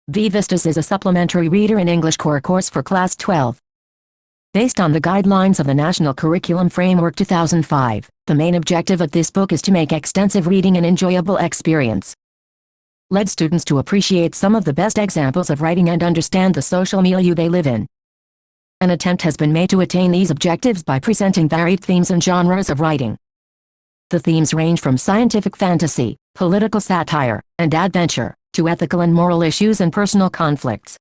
Vistas is a supplementary reader in English core course for Class XII. Based on the guidelines of the National Curriculum Framework 2005, the main objective of this book is to make extensive reading an enjoyable experience. Lead students to appreciate some of the best examples of writing and understand the social milieu they live in. An attempt has been made to attain these objectives by presenting varied themes and genres of writing. The themes range from scientific fantasy, political satire, and adventure, to ethical and moral issues and personal conflicts.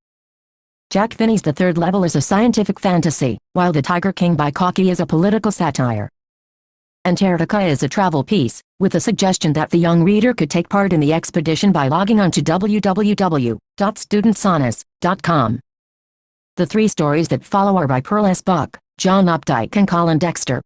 Jack Finney's The Third Level is a scientific fantasy, while The Tiger King by Cocky is a political satire. Antarctica is a travel piece, with a suggestion that the young reader could take part in the expedition by logging on to www.studentsonus.com. The three stories that follow are by Pearl S. Buck, John Updike and Colin Dexter.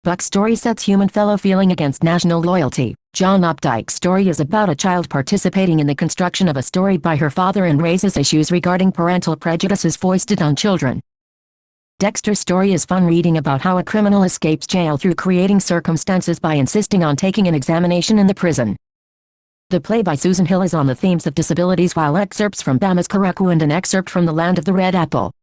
Buck's story sets human fellow feeling against national loyalty. John Updike's story is about a child participating in the construction of a story by her father and raises issues regarding parental prejudices foisted on children. Dexter's story is fun reading about how a criminal escapes jail through creating circumstances by insisting on taking an examination in the prison. The play by Susan Hill is on the themes of disabilities, while excerpts from Bama's Karaku and an excerpt from The Land of the Red Apple.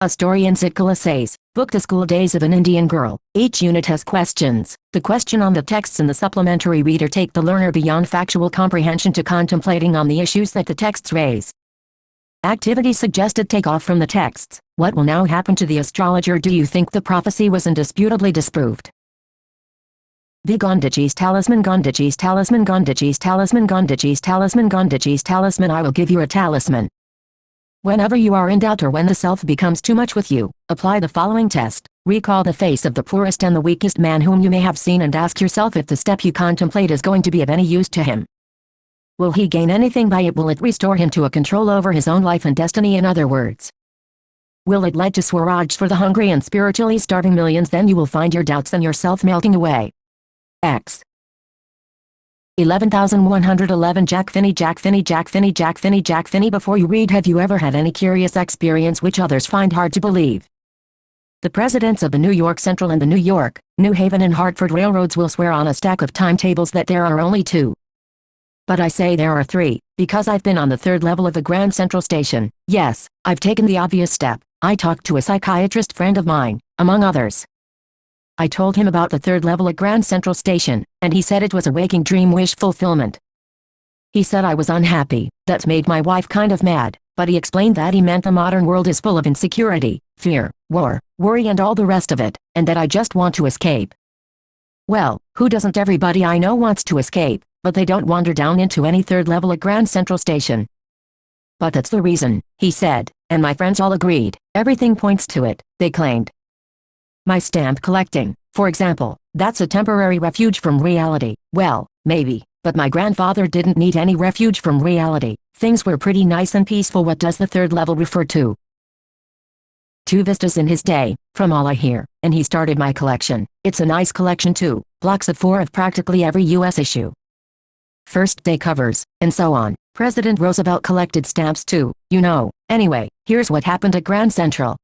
A story in Sitkala says, Book The School Days of an Indian Girl. Each unit has questions. The question on the texts in the supplementary reader take the learner beyond factual comprehension to contemplating on the issues that the texts raise. Activities suggested take off from the texts. What will now happen to the astrologer? Do you think the prophecy was indisputably disproved? The Gondiji's talisman, Gondiji's talisman, Gondiji's talisman, Gondiji's talisman, Gondiji's talisman. I will give you a talisman. Whenever you are in doubt or when the self becomes too much with you, apply the following test. Recall the face of the poorest and the weakest man whom you may have seen and ask yourself if the step you contemplate is going to be of any use to him. Will he gain anything by it? Will it restore him to a control over his own life and destiny? In other words, will it lead to Swaraj for the hungry and spiritually starving millions? Then you will find your doubts and yourself melting away. X. 11,111 Jack Finney, Jack Finney, Jack Finney, Jack Finney, Jack Finney. Before you read, have you ever had any curious experience which others find hard to believe? The presidents of the New York Central and the New York, New Haven and Hartford railroads will swear on a stack of timetables that there are only two. But I say there are three, because I've been on the third level of the Grand Central Station. Yes, I've taken the obvious step. I talked to a psychiatrist friend of mine, among others. I told him about the third level at Grand Central Station, and he said it was a waking dream wish fulfillment. He said I was unhappy. That made my wife kind of mad, but he explained that he meant the modern world is full of insecurity, fear, war, worry and all the rest of it, and that I just want to escape. Well, who doesn't? Everybody I know wants to escape, but they don't wander down into any third level at Grand Central Station. But that's the reason, he said, and my friends all agreed. Everything points to it, they claimed. My stamp collecting, for example, that's a temporary refuge from reality. Well, maybe, but my grandfather didn't need any refuge from reality. Things were pretty nice and peaceful. What does the third level refer to? Two Vistas in his day, from all I hear, and he started my collection. It's a nice collection too, blocks of 4 of practically every U.S. issue. First day covers, and so on. President Roosevelt collected stamps too, you know. Anyway, here's what happened at Grand Central.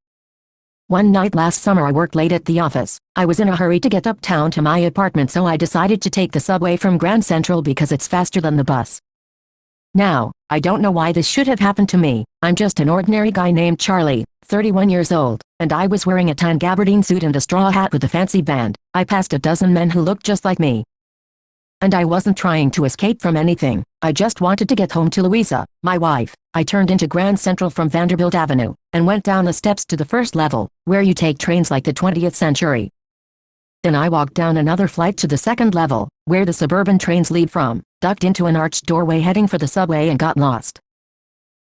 One night last summer I worked late at the office. I was in a hurry to get uptown to my apartment, so I decided to take the subway from Grand Central because it's faster than the bus. Now, I don't know why this should have happened to me. I'm just an ordinary guy named Charlie, 31 years old, and I was wearing a tan gabardine suit and a straw hat with a fancy band. I passed a dozen men who looked just like me. And I wasn't trying to escape from anything. I just wanted to get home to Louisa, my wife. I turned into Grand Central from Vanderbilt Avenue, and went down the steps to the first level, where you take trains like the 20th century. Then I walked down another flight to the second level, where the suburban trains leave from, ducked into an arched doorway heading for the subway and got lost.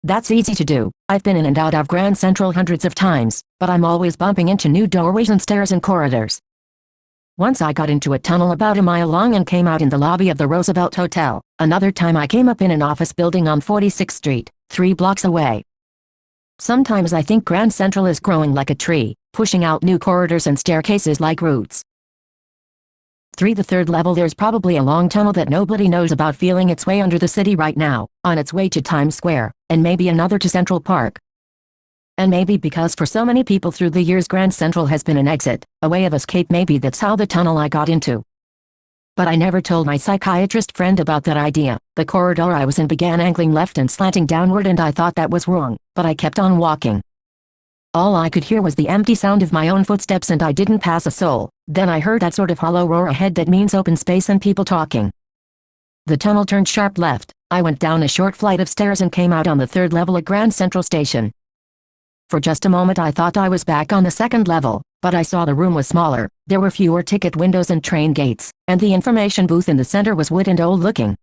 That's easy to do. I've been in and out of Grand Central hundreds of times, but I'm always bumping into new doorways and stairs and corridors. Once I got into a tunnel about a mile long and came out in the lobby of the Roosevelt Hotel. Another time I came up in an office building on 46th Street, 3 blocks away. Sometimes I think Grand Central is growing like a tree, pushing out new corridors and staircases like roots. 3. The third level. There's probably a long tunnel that nobody knows about feeling its way under the city right now, on its way to Times Square, and maybe another to Central Park. And maybe because for so many people through the years Grand Central has been an exit, a way of escape, maybe that's how the tunnel I got into. But I never told my psychiatrist friend about that idea. The corridor I was in began angling left and slanting downward, and I thought that was wrong, but I kept on walking. All I could hear was the empty sound of my own footsteps, and I didn't pass a soul. Then I heard that sort of hollow roar ahead that means open space and people talking. The tunnel turned sharp left. I went down a short flight of stairs and came out on the third level at Grand Central Station. For just a moment I thought I was back on the second level, but I saw the room was smaller, there were fewer ticket windows and train gates, and the information booth in the center was wood and old-looking.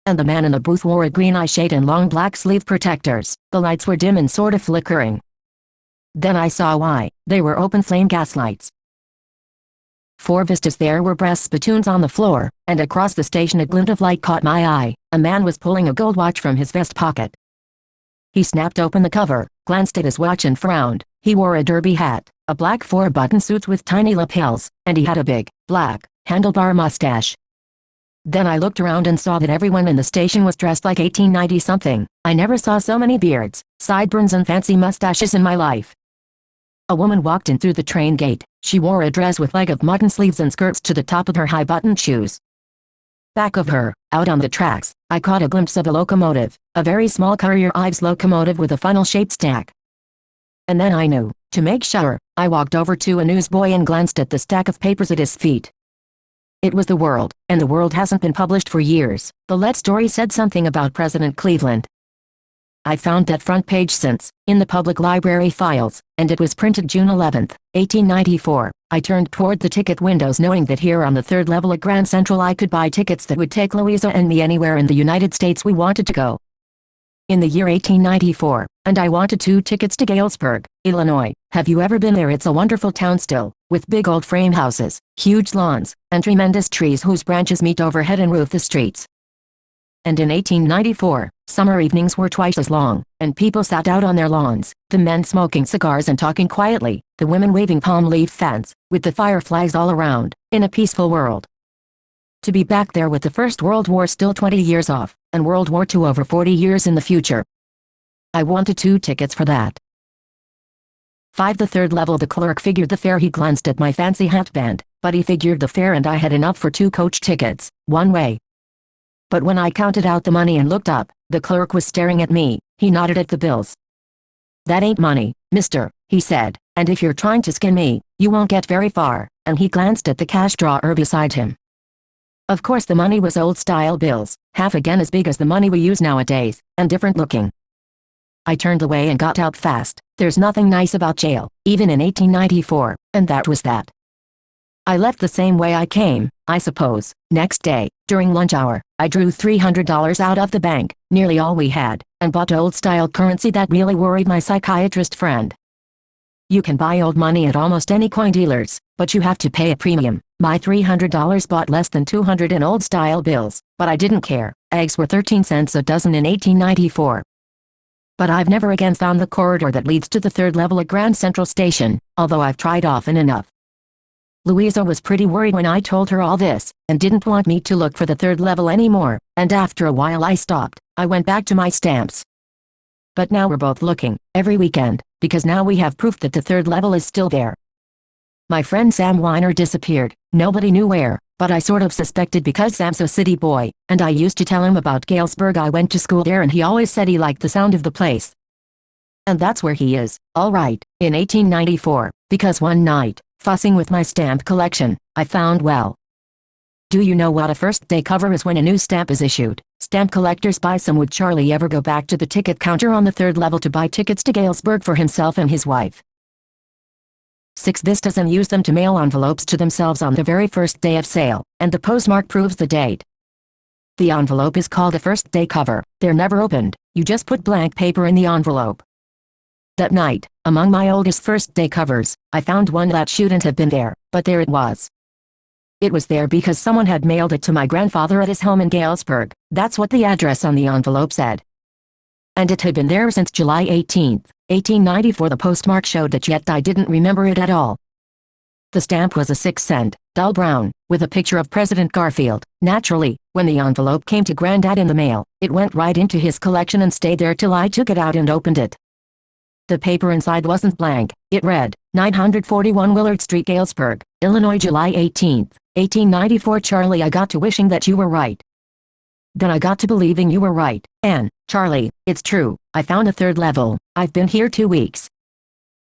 And the man in the booth wore a green eye shade and long black sleeve protectors. The lights were dim and sort of flickering. Then I saw why. They were open flame gas lights. 4 vistas. There were brass spittoons on the floor, and across the station a glint of light caught my eye. A man was pulling a gold watch from his vest pocket. He snapped open the cover, glanced at his watch and frowned. He wore a derby hat, a black 4-button suit with tiny lapels, and he had a big, black, handlebar mustache. Then I looked around and saw that everyone in the station was dressed like 1890-something. I never saw so many beards, sideburns and fancy mustaches in my life. A woman walked in through the train gate. She wore a dress with leg of mutton sleeves and skirts to the top of her high-buttoned shoes. Back of her, out on the tracks, I caught a glimpse of a locomotive, a very small Courier Ives locomotive with a funnel-shaped stack. And then I knew. To make sure, I walked over to a newsboy and glanced at the stack of papers at his feet. It was The World, and The World hasn't been published for years. The lead story said something about President Cleveland. I found that front page since, in the public library files, and it was printed June 11, 1894. I turned toward the ticket windows knowing that here on the third level at Grand Central I could buy tickets that would take Louisa and me anywhere in the United States we wanted to go. In the year 1894, and I wanted 2 tickets to Galesburg, Illinois. Have you ever been there? It's a wonderful town still, with big old frame houses, huge lawns, and tremendous trees whose branches meet overhead and roof the streets. And in 1894, summer evenings were twice as long, and people sat out on their lawns, the men smoking cigars and talking quietly, the women waving palm leaf fans, with the fireflies all around, in a peaceful world. To be back there with the First World War still 20 years off, and World War II over 40 years in the future. I wanted 2 tickets for that. 5. The third level. The clerk figured the fare. He glanced at my fancy hatband, but he figured the fare and I had enough for 2 coach tickets, one way. But when I counted out the money and looked up, the clerk was staring at me. He nodded at the bills. "That ain't money, mister," he said, "and if you're trying to skin me, you won't get very far," and he glanced at the cash drawer beside him. Of course the money was old-style bills, half again as big as the money we use nowadays, and different looking. I turned away and got out fast. There's nothing nice about jail, even in 1894, and that was that. I left the same way I came, I suppose. Next day, during lunch hour, I drew $300 out of the bank, nearly all we had, and bought old-style currency that really worried my psychiatrist friend. You can buy old money at almost any coin dealer's, but you have to pay a premium. My $300 bought less than 200 in old-style bills, but I didn't care. Eggs were 13 cents a dozen in 1894. But I've never again found the corridor that leads to the third level at Grand Central Station, although I've tried often enough. Louisa was pretty worried when I told her all this, and didn't want me to look for the third level anymore, and after a while I stopped. I went back to my stamps. But now we're both looking, every weekend, because now we have proof that the third level is still there. My friend Sam Weiner disappeared. Nobody knew where, but I sort of suspected because Sam's a city boy, and I used to tell him about Galesburg. I went to school there and he always said he liked the sound of the place. And that's where he is, all right, in 1894, because one night, fussing with my stamp collection, I found, well. Do you know what a first-day cover is when a new stamp is issued? Stamp collectors buy some. Would Charlie ever go back to the ticket counter on the third level to buy tickets to Galesburg for himself and his wife? 6 vistas and use them to mail envelopes to themselves on the very first day of sale, and the postmark proves the date. The envelope is called a first-day cover. They're never opened. You just put blank paper in the envelope. That night, among my oldest first-day covers, I found one that shouldn't have been there, but there it was. It was there because someone had mailed it to my grandfather at his home in Galesburg. That's what the address on the envelope said. And it had been there since July 18, 1894. The postmark showed that, yet I didn't remember it at all. The stamp was a 6-cent, dull brown, with a picture of President Garfield. Naturally, when the envelope came to Granddad in the mail, it went right into his collection and stayed there till I took it out and opened it. The paper inside wasn't blank. It read, 941 Willard Street, Galesburg, Illinois, July 18, 1894. Charlie, I got to wishing that you were right. Then I got to believing you were right. And, Charlie, it's true, I found a third level. I've been here 2 weeks.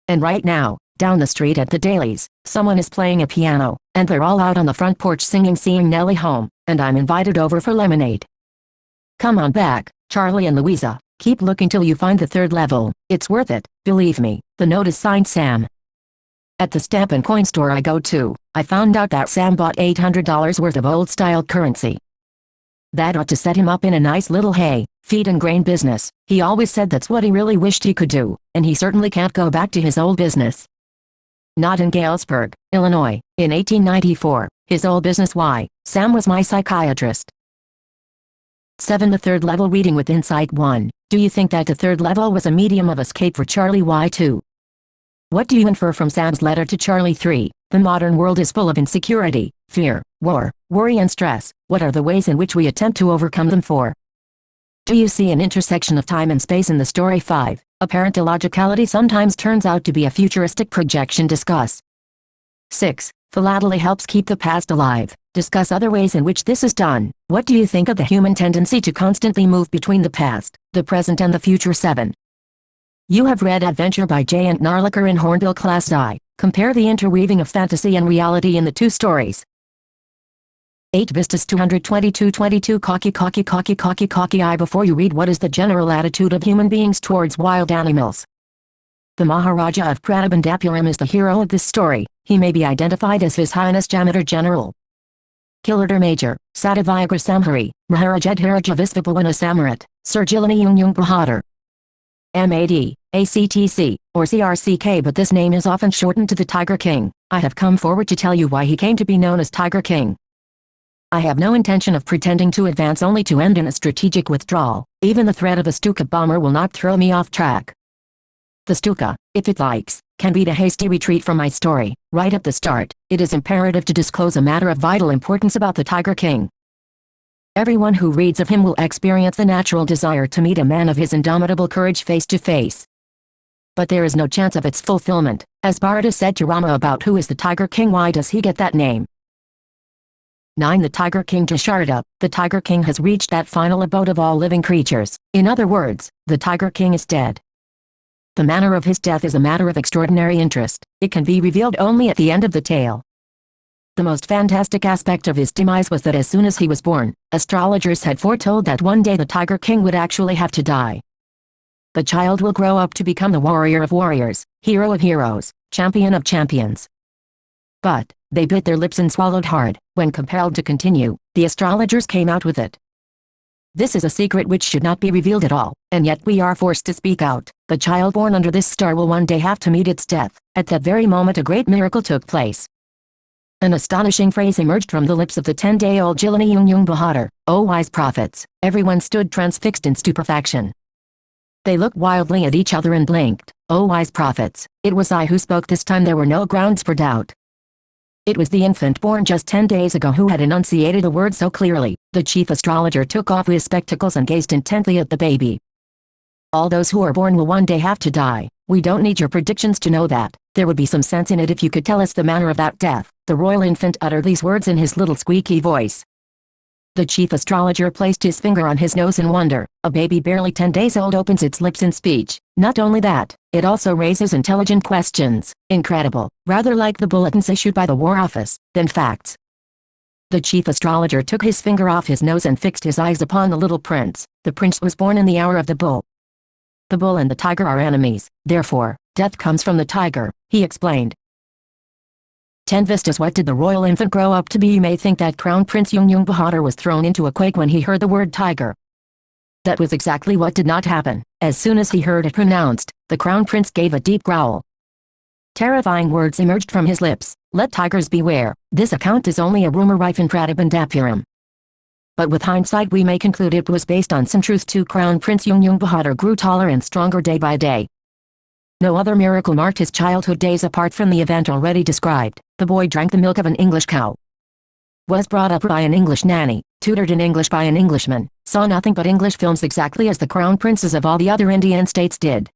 And right now, down the street at the Dailies, someone is playing a piano, and they're all out on the front porch singing Seeing Nellie Home, and I'm invited over for lemonade. Come on back, Charlie and Louisa. Keep looking till you find the third level. It's worth it, believe me. The note is signed Sam. At the stamp and coin store I go to, I found out that Sam bought $800 worth of old-style currency. That ought to set him up in a nice little hay, feed and grain business. He always said that's what he really wished he could do, and he certainly can't go back to his old business. Not in Galesburg, Illinois, in 1894. His old business. Why, Sam was my psychiatrist. 7. The third level. Reading with Insight 1. Do you think that the third level was a medium of escape for Charlie? Why 2. What do you infer from Sam's letter to Charlie? 3. The modern world is full of insecurity, fear, war, worry and stress. What are the ways in which we attempt to overcome them? 4. Do you see an intersection of time and space in the story? 5. Apparent illogicality sometimes turns out to be a futuristic projection. Discuss. 6. Philately helps keep the past alive. Discuss other ways in which this is done. What do you think of the human tendency to constantly move between the past, the present and the future? 7. You have read Adventure by Jay and Narlicker in Hornbill Class I. Compare the interweaving of fantasy and reality in the two stories. 8. Vistas 222-22. Cocky eye. Before you read, what is the general attitude of human beings towards wild animals? The Maharaja of Pratibhandapuram is the hero of this story. He may be identified as His Highness Jamidar General Killadar Major, Satavagra Samhari, Maharajadharaja Visvapavana Samarat, Sir Jilani Bahadur. MAD, ACTC, or CRCK, but this name is often shortened to the Tiger King. I have come forward to tell you why he came to be known as Tiger King. I have no intention of pretending to advance only to end in a strategic withdrawal. Even the threat of a Stuka bomber will not throw me off track. The Stuka, if it likes, can beat a hasty retreat from my story. Right at the start, it is imperative to disclose a matter of vital importance about the Tiger King. Everyone who reads of him will experience the natural desire to meet a man of his indomitable courage face to face. But there is no chance of its fulfillment. As Bharata said to Rama about who is the Tiger King, why does he get that name? 9. The Tiger King. Dasharata, the Tiger King has reached that final abode of all living creatures. In other words, the Tiger King is dead. The manner of his death is a matter of extraordinary interest. It can be revealed only at the end of the tale. The most fantastic aspect of his demise was that as soon as he was born, astrologers had foretold that one day the Tiger King would actually have to die. The child will grow up to become the warrior of warriors, hero of heroes, champion of champions. But, they bit their lips and swallowed hard. When compelled to continue, the astrologers came out with it. This is a secret which should not be revealed at all, and yet we are forced to speak out. The child born under this star will one day have to meet its death. At that very moment a great miracle took place. An astonishing phrase emerged from the lips of the 10-day-old Jilani Bahadur. O wise prophets! Everyone stood transfixed in stupefaction. They looked wildly at each other and blinked. O wise prophets! It was I who spoke this time. There were no grounds for doubt. It was the infant born just 10 days ago who had enunciated the word so clearly. The chief astrologer took off his spectacles and gazed intently at the baby. All those who are born will one day have to die. We don't need your predictions to know that. There would be some sense in it if you could tell us the manner of that death. The royal infant uttered these words in his little squeaky voice. The chief astrologer placed his finger on his nose in wonder. A baby barely 10 days old opens its lips in speech. Not only that, it also raises intelligent questions. Incredible. Rather like the bulletins issued by the War Office, than facts. The chief astrologer took his finger off his nose and fixed his eyes upon the little prince. The prince was born in the hour of the bull. The bull and the tiger are enemies, therefore, death comes from the tiger, he explained. 10 Vistas. What did the royal infant grow up to be? You may think that Crown Prince Bahadur was thrown into a quake when he heard the word tiger. That was exactly what did not happen. As soon as he heard it pronounced, the Crown Prince gave a deep growl. Terrifying words emerged from his lips. Let tigers beware. This account is only a rumor rife in Pratibhandapuram. But with hindsight we may conclude it was based on some truth too. Crown Prince Bahadur grew taller and stronger day by day. No other miracle marked his childhood days apart from the event already described. The boy drank the milk of an English cow, was brought up by an English nanny, tutored in English by an Englishman, saw nothing but English films exactly as the crown princes of all the other Indian states did.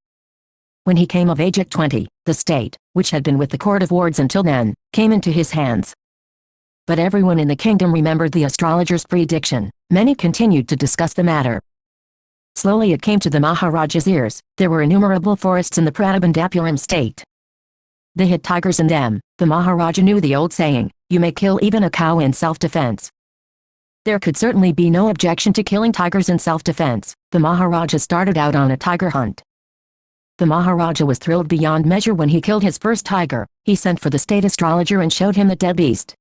When he came of age at 20, the state, which had been with the court of wards until then, came into his hands. But everyone in the kingdom remembered the astrologer's prediction. Many continued to discuss the matter. Slowly it came to the Maharaja's ears. There were innumerable forests in the Pratibhandapuram state. They had tigers in them. The Maharaja knew the old saying, "You may kill even a cow in self-defense." There could certainly be no objection to killing tigers in self-defense. The Maharaja started out on a tiger hunt. The Maharaja was thrilled beyond measure when he killed his first tiger. He sent for the state astrologer and showed him the dead beast.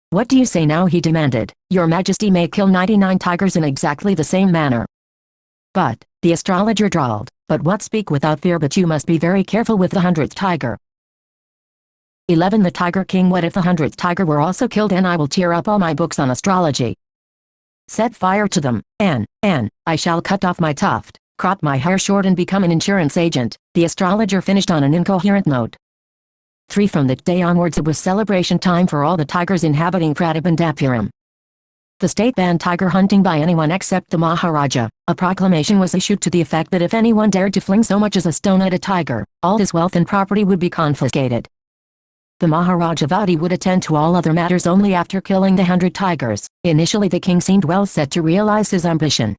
"What do you say now?" he demanded. "Your Majesty may kill 99 tigers in exactly the same manner." "But," the astrologer drawled, "but what? Speak without fear, but you must be very careful with the 100th tiger." 11. The Tiger King. "What if the 100th tiger were also killed? And I will tear up all my books on astrology. Set fire to them, and I shall cut off my tuft, crop my hair short and become an insurance agent." The astrologer finished on an incoherent note. 3. From that day onwards it was celebration time for all the tigers inhabiting Pratibhandapuram. The state banned tiger hunting by anyone except the Maharaja. A proclamation was issued to the effect that if anyone dared to fling so much as a stone at a tiger, all his wealth and property would be confiscated. The Maharaja vowed he would attend to all other matters only after killing the 100 tigers. Initially the king seemed well set to realize his ambition.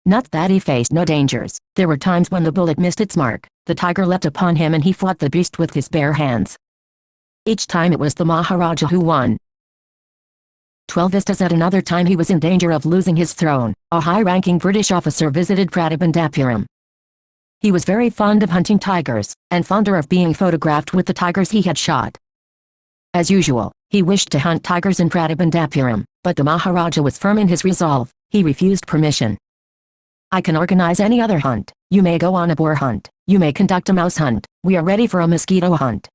Not that he faced no dangers. There were times when the bullet missed its mark, the tiger leapt upon him and he fought the beast with his bare hands. Each time it was the Maharaja who won. 12. Vistas. At another time he was in danger of losing his throne. A high-ranking British officer visited Pratibhandapuram. He was very fond of hunting tigers, and fonder of being photographed with the tigers he had shot. As usual, he wished to hunt tigers in Pratibhandapuram, but the Maharaja was firm in his resolve. He refused permission. "I can organize any other hunt. You may go on a boar hunt. You may conduct a mouse hunt. We are ready for a mosquito hunt.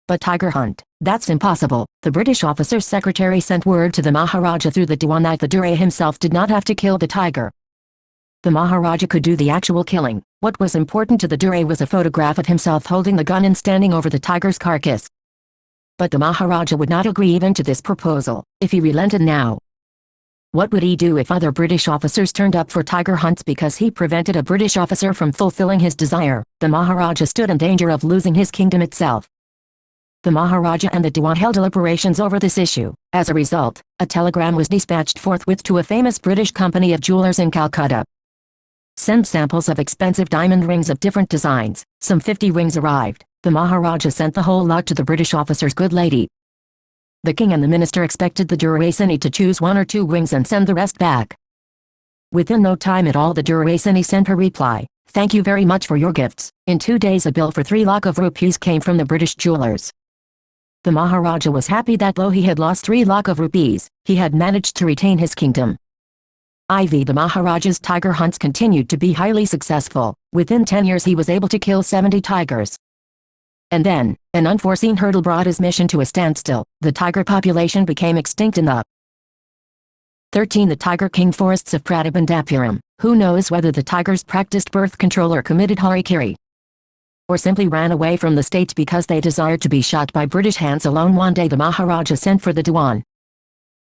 But tiger hunt, that's impossible." The British officer's secretary sent word to the Maharaja through the Diwan that the Durai himself did not have to kill the tiger. The Maharaja could do the actual killing. What was important to the Durai was a photograph of himself holding the gun and standing over the tiger's carcass. But the Maharaja would not agree even to this proposal. If he relented now, what would he do if other British officers turned up for tiger hunts because he prevented a British officer from fulfilling his desire? The Maharaja stood in danger of losing his kingdom itself. The Maharaja and the Diwan held deliberations over this issue. As a result, a telegram was dispatched forthwith to a famous British company of jewelers in Calcutta. "Send samples of expensive diamond rings of different designs." Some 50 rings arrived. The Maharaja sent the whole lot to the British officer's good lady. The king and the minister expected the Durrasini to choose 1 or 2 rings and send the rest back. Within no time at all the Durrasini sent her reply, "Thank you very much for your gifts." In 2 days a bill for 3 lakh of rupees came from the British jewelers. The Maharaja was happy that though he had lost 3 lakh of rupees, he had managed to retain his kingdom. The Maharaja's tiger hunts continued to be highly successful. Within 10 years he was able to kill 70 tigers. And then, an unforeseen hurdle brought his mission to a standstill. The tiger population became extinct in the 13. The Tiger King forests of Pratibhandapuram. Who knows whether the tigers practiced birth control or committed harikiri, or simply ran away from the state because they desired to be shot by British hands alone. One day the Maharaja sent for the Diwan.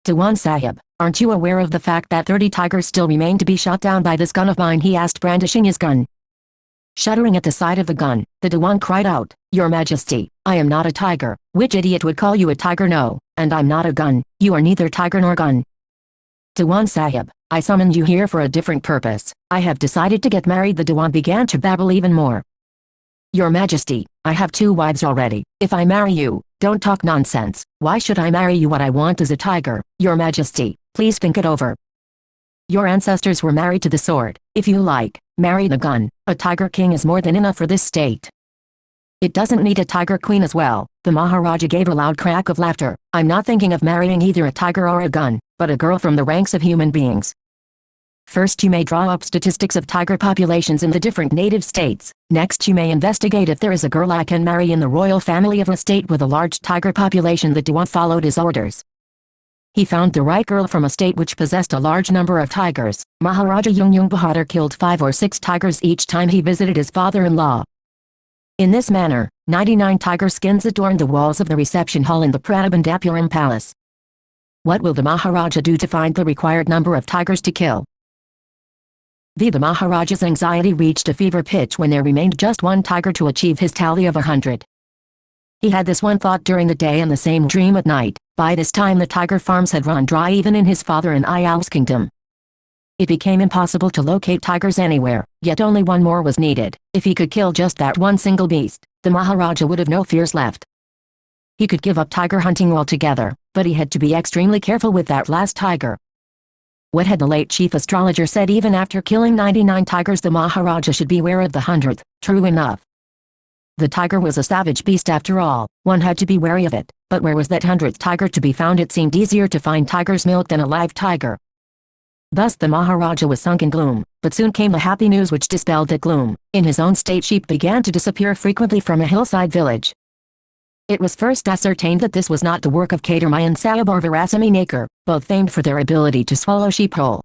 "Diwan Sahib, aren't you aware of the fact that 30 tigers still remain to be shot down by this gun of mine?" he asked, brandishing his gun. Shuddering at the sight of the gun, the Diwan cried out, "Your Majesty, I am not a tiger." "Which idiot would call you a tiger?" "No, and I'm not a gun. You are neither tiger nor gun." "Diwan Sahib, I summoned you here for a different purpose. I have decided to get married." The Diwan began to babble even more. "Your Majesty, I have 2 wives already. If I marry you..." "Don't talk nonsense. Why should I marry you? What I want is a tiger." "Your Majesty, please think it over. Your ancestors were married to the sword. If you like, marry the gun. A tiger king is more than enough for this state. It doesn't need a tiger queen as well." The Maharaja gave a loud crack of laughter. "I'm not thinking of marrying either a tiger or a gun, but a girl from the ranks of human beings. First you may draw up statistics of tiger populations in the different native states. Next you may investigate if there is a girl I can marry in the royal family of a state with a large tiger population." The Diwan followed his orders. He found the right girl from a state which possessed a large number of tigers. Maharaja Yung Bahadur killed 5 or 6 tigers each time he visited his father-in-law. In this manner, 99 tiger skins adorned the walls of the reception hall in the Pratibhandapuram palace. What will the Maharaja do to find the required number of tigers to kill? The Maharaja's anxiety reached a fever pitch when there remained just one tiger to achieve his tally of 100. He had this one thought during the day and the same dream at night. By this time the tiger farms had run dry even in his father and Iyal's kingdom. It became impossible to locate tigers anywhere, yet only one more was needed. If he could kill just that one single beast, the Maharaja would have no fears left. He could give up tiger hunting altogether, but he had to be extremely careful with that last tiger. What had the late chief astrologer said? Even after killing 99 tigers the Maharaja should beware of the 100th, true enough. The tiger was a savage beast after all, one had to be wary of it, but where was that 100th tiger to be found? It seemed easier to find tiger's milk than a live tiger. Thus the Maharaja was sunk in gloom, but soon came the happy news which dispelled that gloom. In his own state sheep began to disappear frequently from a hillside village. It was first ascertained that this was not the work of Catermayan Sahib or Virasami Nakar, both famed for their ability to swallow sheep whole.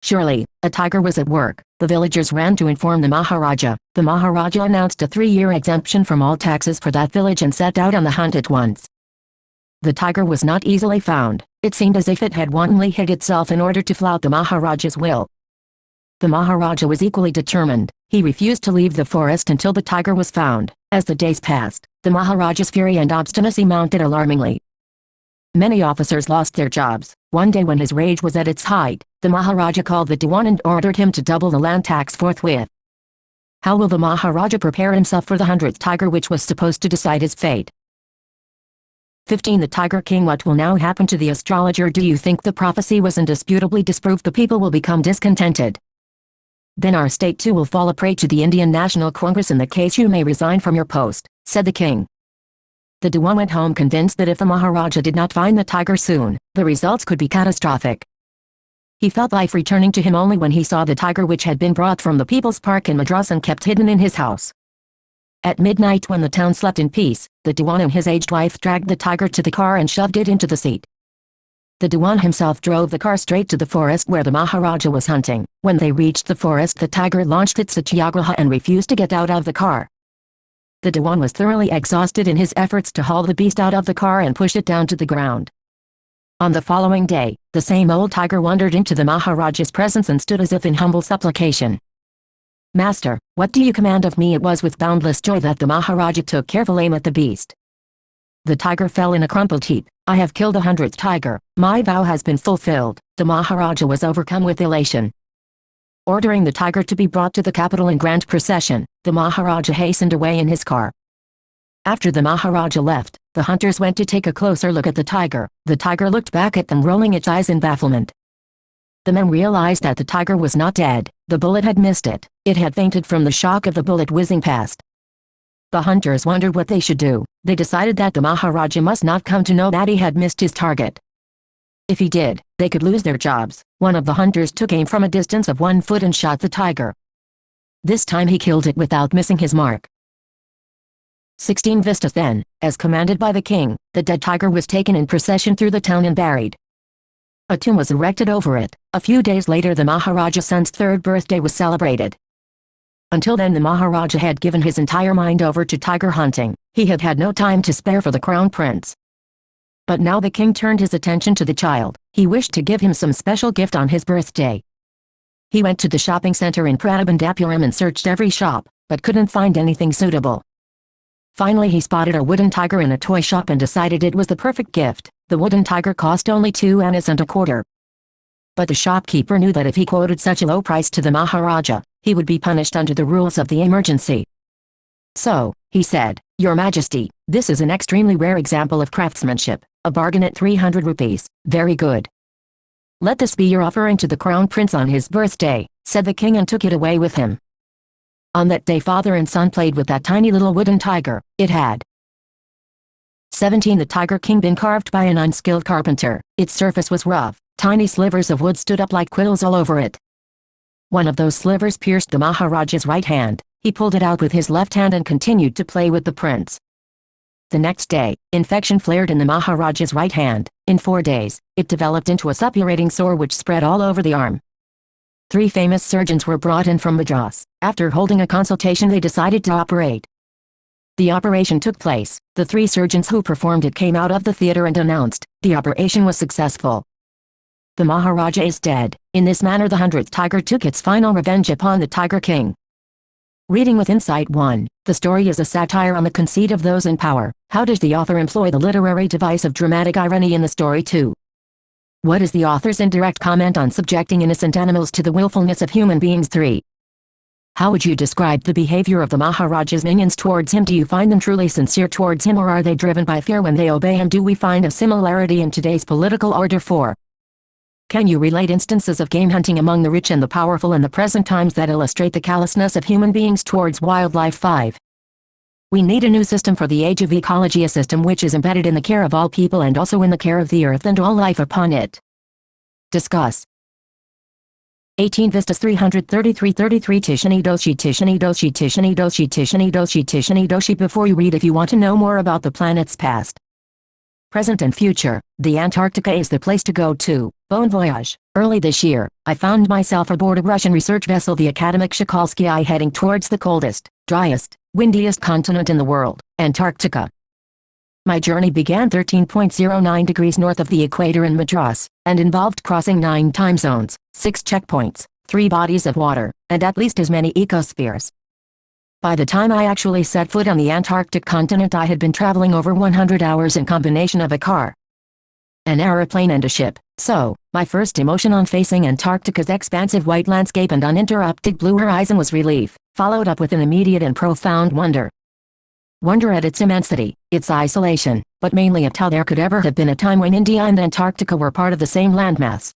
Surely, a tiger was at work. The villagers ran to inform the Maharaja. The Maharaja announced a 3-year exemption from all taxes for that village and set out on the hunt at once. The tiger was not easily found. It seemed as if it had wantonly hid itself in order to flout the Maharaja's will. The Maharaja was equally determined. He refused to leave the forest until the tiger was found. As the days passed, the Maharaja's fury and obstinacy mounted alarmingly. Many officers lost their jobs. One day when his rage was at its height, the Maharaja called the Diwan and ordered him to double the land tax forthwith. How will the Maharaja prepare himself for the 100th tiger which was supposed to decide his fate? 15. The Tiger King. What will now happen to the astrologer? Do you think the prophecy was indisputably disproved? The people will become discontented. Then our state too will fall a prey to the Indian National Congress. In that case you may resign from your post, said the king. The Diwan went home convinced that if the Maharaja did not find the tiger soon, the results could be catastrophic. He felt life returning to him only when he saw the tiger which had been brought from the People's Park in Madras and kept hidden in his house. At midnight when the town slept in peace, the Diwan and his aged wife dragged the tiger to the car and shoved it into the seat. The Diwan himself drove the car straight to the forest where the Maharaja was hunting. When they reached the forest the tiger launched its satyagraha and refused to get out of the car. The Diwan was thoroughly exhausted in his efforts to haul the beast out of the car and push it down to the ground. On the following day, the same old tiger wandered into the Maharaja's presence and stood as if in humble supplication. Master, what do you command of me? It was with boundless joy that the Maharaja took careful aim at the beast. The tiger fell in a crumpled heap. I have killed the 100th tiger. My vow has been fulfilled. The Maharaja was overcome with elation. Ordering the tiger to be brought to the capital in grand procession, the Maharaja hastened away in his car. After the Maharaja left, the hunters went to take a closer look at the tiger. The tiger looked back at them rolling its eyes in bafflement. The men realized that the tiger was not dead. The bullet had missed it. It had fainted from the shock of the bullet whizzing past. The hunters wondered what they should do. They decided that the Maharaja must not come to know that he had missed his target. If he did, they could lose their jobs. One of the hunters took aim from a distance of 1 foot and shot the tiger. This time he killed it without missing his mark. 16 Vistas. Then, as commanded by the king, the dead tiger was taken in procession through the town and buried. A tomb was erected over it. A few days later the Maharaja's son's 3rd birthday was celebrated. Until then the Maharaja had given his entire mind over to tiger hunting. He had had no time to spare for the crown prince. But now the king turned his attention to the child. He wished to give him some special gift on his birthday. He went to the shopping center in Pratibhandapuram and searched every shop, but couldn't find anything suitable. Finally he spotted a wooden tiger in a toy shop and decided it was the perfect gift. The wooden tiger cost only 2 annas and a quarter. But the shopkeeper knew that if he quoted such a low price to the Maharaja, he would be punished under the rules of the emergency. So, he said, Your Majesty, this is an extremely rare example of craftsmanship, a bargain at 300 rupees, very good. Let this be your offering to the crown prince on his birthday, said the king and took it away with him. On that day father and son played with that tiny little wooden tiger. It had 17 The Tiger King been carved by an unskilled carpenter. Its surface was rough. Tiny slivers of wood stood up like quills all over it. One of those slivers pierced the Maharaja's right hand. He pulled it out with his left hand and continued to play with the prince. The next day, infection flared in the Maharaja's right hand. In 4 days, it developed into a suppurating sore which spread all over the arm. 3 famous surgeons were brought in from Madras. After holding a consultation they decided to operate. The operation took place. The 3 surgeons who performed it came out of the theater and announced, the operation was successful. The Maharaja is dead. In this manner the 100th tiger took its final revenge upon the Tiger King. Reading with Insight 1, the story is a satire on the conceit of those in power. How does the author employ the literary device of dramatic irony in the story 2? What is the author's indirect comment on subjecting innocent animals to the willfulness of human beings 3? How would you describe the behavior of the Maharaja's minions towards him? Do you find them truly sincere towards him, or are they driven by fear when they obey him? Do we find a similarity in today's political order 4? Can you relate instances of game hunting among the rich and the powerful in the present times that illustrate the callousness of human beings towards wildlife 5? We need a new system for the age of ecology, a system which is embedded in the care of all people and also in the care of the earth and all life upon it. Discuss. 18 Vistas 333 Tishani-doshi. Before you read, if you want to know more about the planet's past, present and future, the Antarctica is the place to go to. Bon voyage. Early this year, I found myself aboard a Russian research vessel, the Akademik Shikalsky I, heading towards the coldest, driest, windiest continent in the world, Antarctica. My journey began 13.09 degrees north of the equator in Madras, and involved crossing 9 time zones, 6 checkpoints, 3 bodies of water, and at least as many ecospheres. By the time I actually set foot on the Antarctic continent, I had been traveling over 100 hours in combination of a car, an aeroplane and a ship. So, my first emotion on facing Antarctica's expansive white landscape and uninterrupted blue horizon was relief, followed up with an immediate and profound wonder. Wonder at its immensity, its isolation, but mainly at how there could ever have been a time when India and Antarctica were part of the same landmass.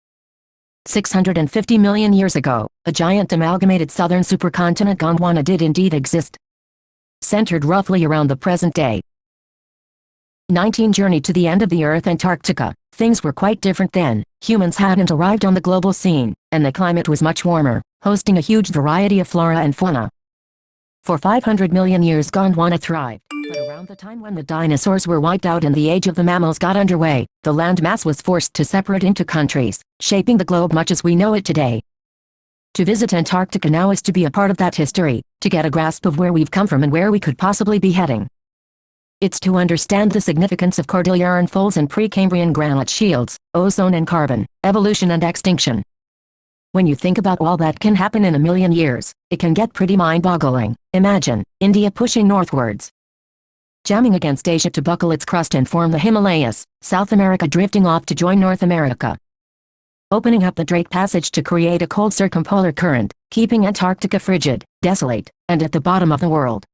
650 million years ago, a giant amalgamated southern supercontinent Gondwana did indeed exist, centered roughly around the present day. 19 Journey to the end of the Earth, Antarctica. Things were quite different then. Humans hadn't arrived on the global scene, and the climate was much warmer, hosting a huge variety of flora and fauna. For 500 million years Gondwana thrived, but around the time when the dinosaurs were wiped out and the age of the mammals got underway, the landmass was forced to separate into countries, shaping the globe much as we know it today. To visit Antarctica now is to be a part of that history, to get a grasp of where we've come from and where we could possibly be heading. It's to understand the significance of Cordilleran folds and Precambrian granite shields, ozone and carbon, evolution and extinction. When you think about all that can happen in a million years, it can get pretty mind-boggling. Imagine India pushing northwards, jamming against Asia to buckle its crust and form the Himalayas, South America drifting off to join North America, opening up the Drake Passage to create a cold circumpolar current, keeping Antarctica frigid, desolate, and at the bottom of the world.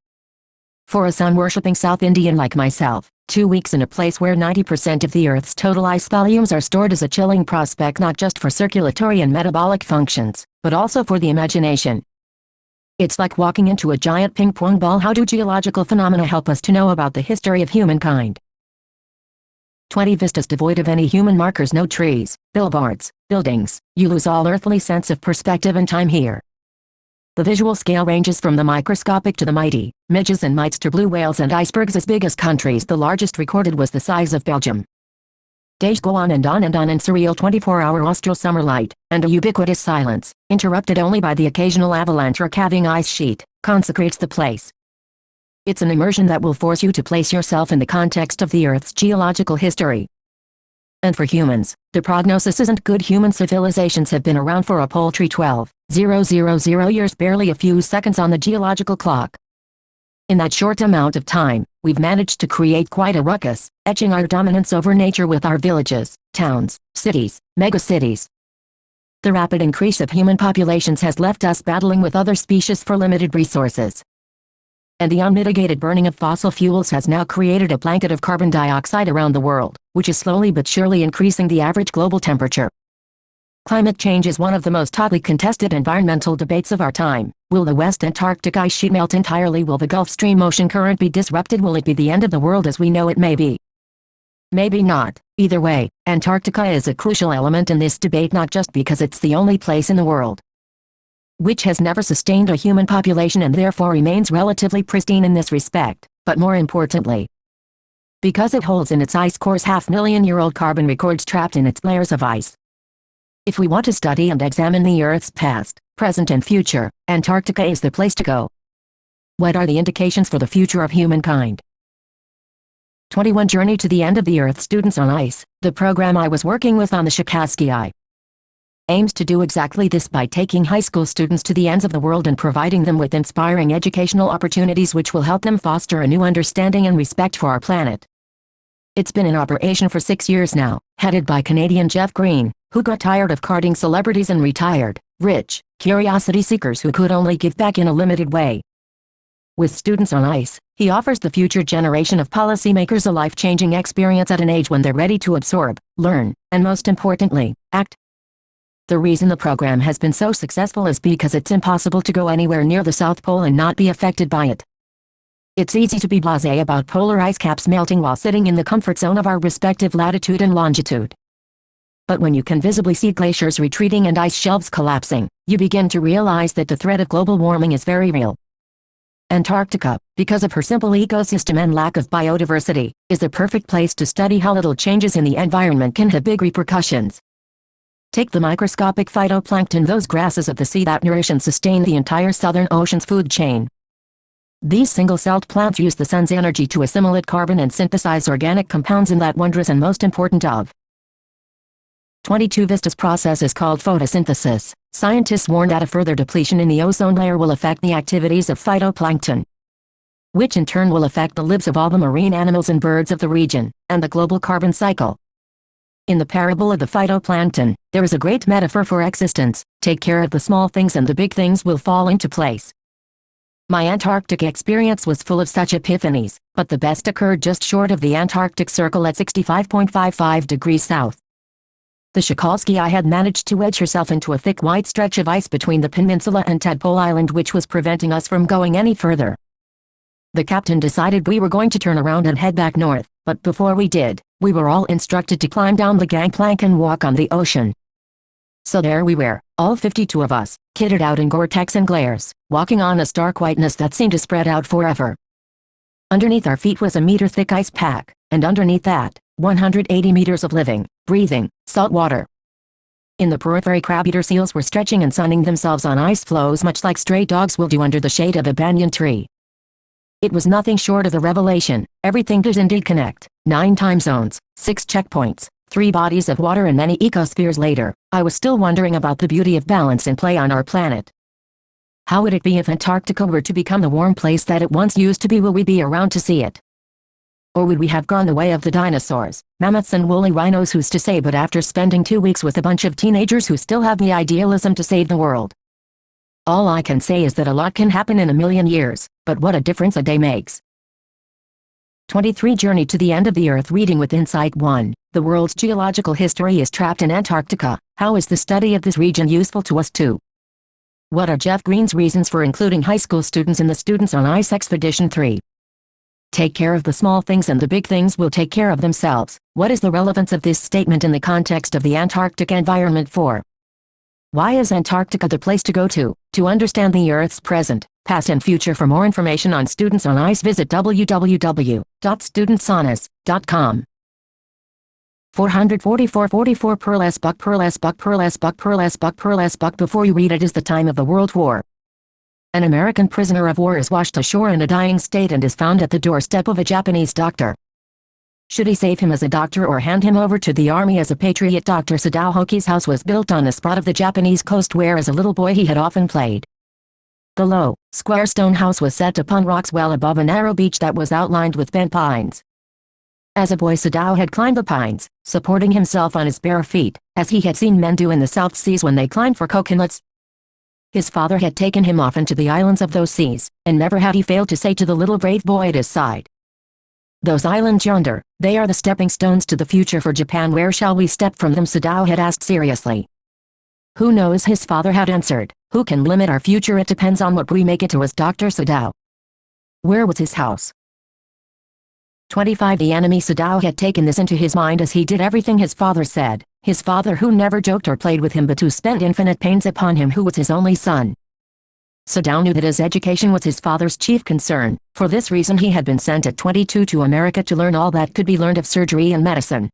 For a sun-worshipping South Indian like myself, 2 weeks in a place where 90% of the Earth's total ice volumes are stored is a chilling prospect, not just for circulatory and metabolic functions, but also for the imagination. It's like walking into a giant ping-pong ball. How do geological phenomena help us to know about the history of humankind? 20 Vistas devoid of any human markers, no trees, billboards, buildings. You lose all earthly sense of perspective and time here. The visual scale ranges from the microscopic to the mighty, midges and mites to blue whales and icebergs as big as countries. The largest recorded was the size of Belgium. Days go on and on and on in surreal 24-hour austral summer light, and a ubiquitous silence, interrupted only by the occasional avalanche or calving ice sheet, consecrates the place. It's an immersion that will force you to place yourself in the context of the Earth's geological history. And for humans, the prognosis isn't good. Human civilizations have been around for a paltry 12,000 years, barely a few seconds on the geological clock. In that short amount of time, we've managed to create quite a ruckus, etching our dominance over nature with our villages, towns, cities, megacities. The rapid increase of human populations has left us battling with other species for limited resources. And the unmitigated burning of fossil fuels has now created a blanket of carbon dioxide around the world, which is slowly but surely increasing the average global temperature. Climate change is one of the most hotly contested environmental debates of our time. Will the West Antarctic ice sheet melt entirely? Will the Gulf Stream ocean current be disrupted? Will it be the end of the world as we know it? Maybe. Maybe not. Either way, Antarctica is a crucial element in this debate, not just because it's the only place in the world which has never sustained a human population and therefore remains relatively pristine in this respect, but more importantly, because it holds in its ice cores half-million-year-old carbon records trapped in its layers of ice. If we want to study and examine the Earth's past, present and future, Antarctica is the place to go. What are the indications for the future of humankind? 21 Journey to the End of the Earth. Students on Ice, the program I was working with on the Shikalsky I, aims to do exactly this by taking high school students to the ends of the world and providing them with inspiring educational opportunities which will help them foster a new understanding and respect for our planet. It's been in operation for 6 years now, headed by Canadian Jeff Green, who got tired of carding celebrities and retired, rich, curiosity seekers who could only give back in a limited way. With Students on Ice, he offers the future generation of policymakers a life-changing experience at an age when they're ready to absorb, learn, and most importantly, act. The reason the program has been so successful is because it's impossible to go anywhere near the South Pole and not be affected by it. It's easy to be blasé about polar ice caps melting while sitting in the comfort zone of our respective latitude and longitude. But when you can visibly see glaciers retreating and ice shelves collapsing, you begin to realize that the threat of global warming is very real. Antarctica, because of her simple ecosystem and lack of biodiversity, is a perfect place to study how little changes in the environment can have big repercussions. Take the microscopic phytoplankton, those grasses of the sea that nourish and sustain the entire Southern Ocean's food chain. These single-celled plants use the sun's energy to assimilate carbon and synthesize organic compounds in that wondrous and most important of 22 Vistas process is called photosynthesis. Scientists warn that a further depletion in the ozone layer will affect the activities of phytoplankton, which in turn will affect the lives of all the marine animals and birds of the region, and the global carbon cycle. In the parable of the phytoplankton, there is a great metaphor for existence: take care of the small things and the big things will fall into place. My Antarctic experience was full of such epiphanies, but the best occurred just short of the Antarctic Circle at 65.55 degrees south. The Shikalski had managed to wedge herself into a thick white stretch of ice between the peninsula and Tadpole Island, which was preventing us from going any further. The captain decided we were going to turn around and head back north, but before we did, we were all instructed to climb down the gangplank and walk on the ocean. So there we were, all 52 of us, kitted out in Gore-Tex and glares, walking on a stark whiteness that seemed to spread out forever. Underneath our feet was a meter-thick ice pack, and underneath that, 180 meters of living, breathing, salt water. In the periphery, crab-eater seals were stretching and sunning themselves on ice floes much like stray dogs will do under the shade of a banyan tree. It was nothing short of a revelation. Everything does indeed connect. 9 time zones, 6 checkpoints, 3 bodies of water and many ecospheres later, I was still wondering about the beauty of balance and play on our planet. How would it be if Antarctica were to become the warm place that it once used to be? Will we be around to see it? Or would we have gone the way of the dinosaurs, mammoths and woolly rhinos? Who's to say? But after spending 2 weeks with a bunch of teenagers who still have the idealism to save the world, all I can say is that a lot can happen in a million years, but what a difference a day makes. 23 Journey to the End of the Earth. Reading with Insight 1. The world's geological history is trapped in Antarctica. How is the study of this region useful to us too? What are Jeff Green's reasons for including high school students in the Students on Ice expedition? 3. Take care of the small things and the big things will take care of themselves. What is the relevance of this statement in the context of the Antarctic environment? 4. Why is Antarctica the place to go to understand the Earth's present, past and future? For more information on Students on Ice, visit www.studentsonice.com. 444 Pearl S. Buck. Before you read it is the time of the World War. An American prisoner of war is washed ashore in a dying state and is found at the doorstep of a Japanese doctor. Should he save him as a doctor or hand him over to the army as a patriot? Dr. Sadao Hoki's house was built on a spot of the Japanese coast where as a little boy he had often played. The low, square stone house was set upon rocks well above a narrow beach that was outlined with bent pines. As a boy, Sadao had climbed the pines, supporting himself on his bare feet, as he had seen men do in the South Seas when they climbed for coconuts. His father had taken him often to the islands of those seas, and never had he failed to say to the little brave boy at his side, "Those islands yonder, they are the stepping stones to the future for Japan. Where shall we step from them?" Sadao had asked seriously. "Who knows?" his father had answered. "Who can limit our future? It depends on what we make it to." Was Dr. Sadao. Where was his house? 25 The enemy. Sadao had taken this into his mind as he did everything his father said. His father, who never joked or played with him but who spent infinite pains upon him, who was his only son. Sadao knew that his education was his father's chief concern. For this reason he had been sent at 22 to America to learn all that could be learned of surgery and medicine.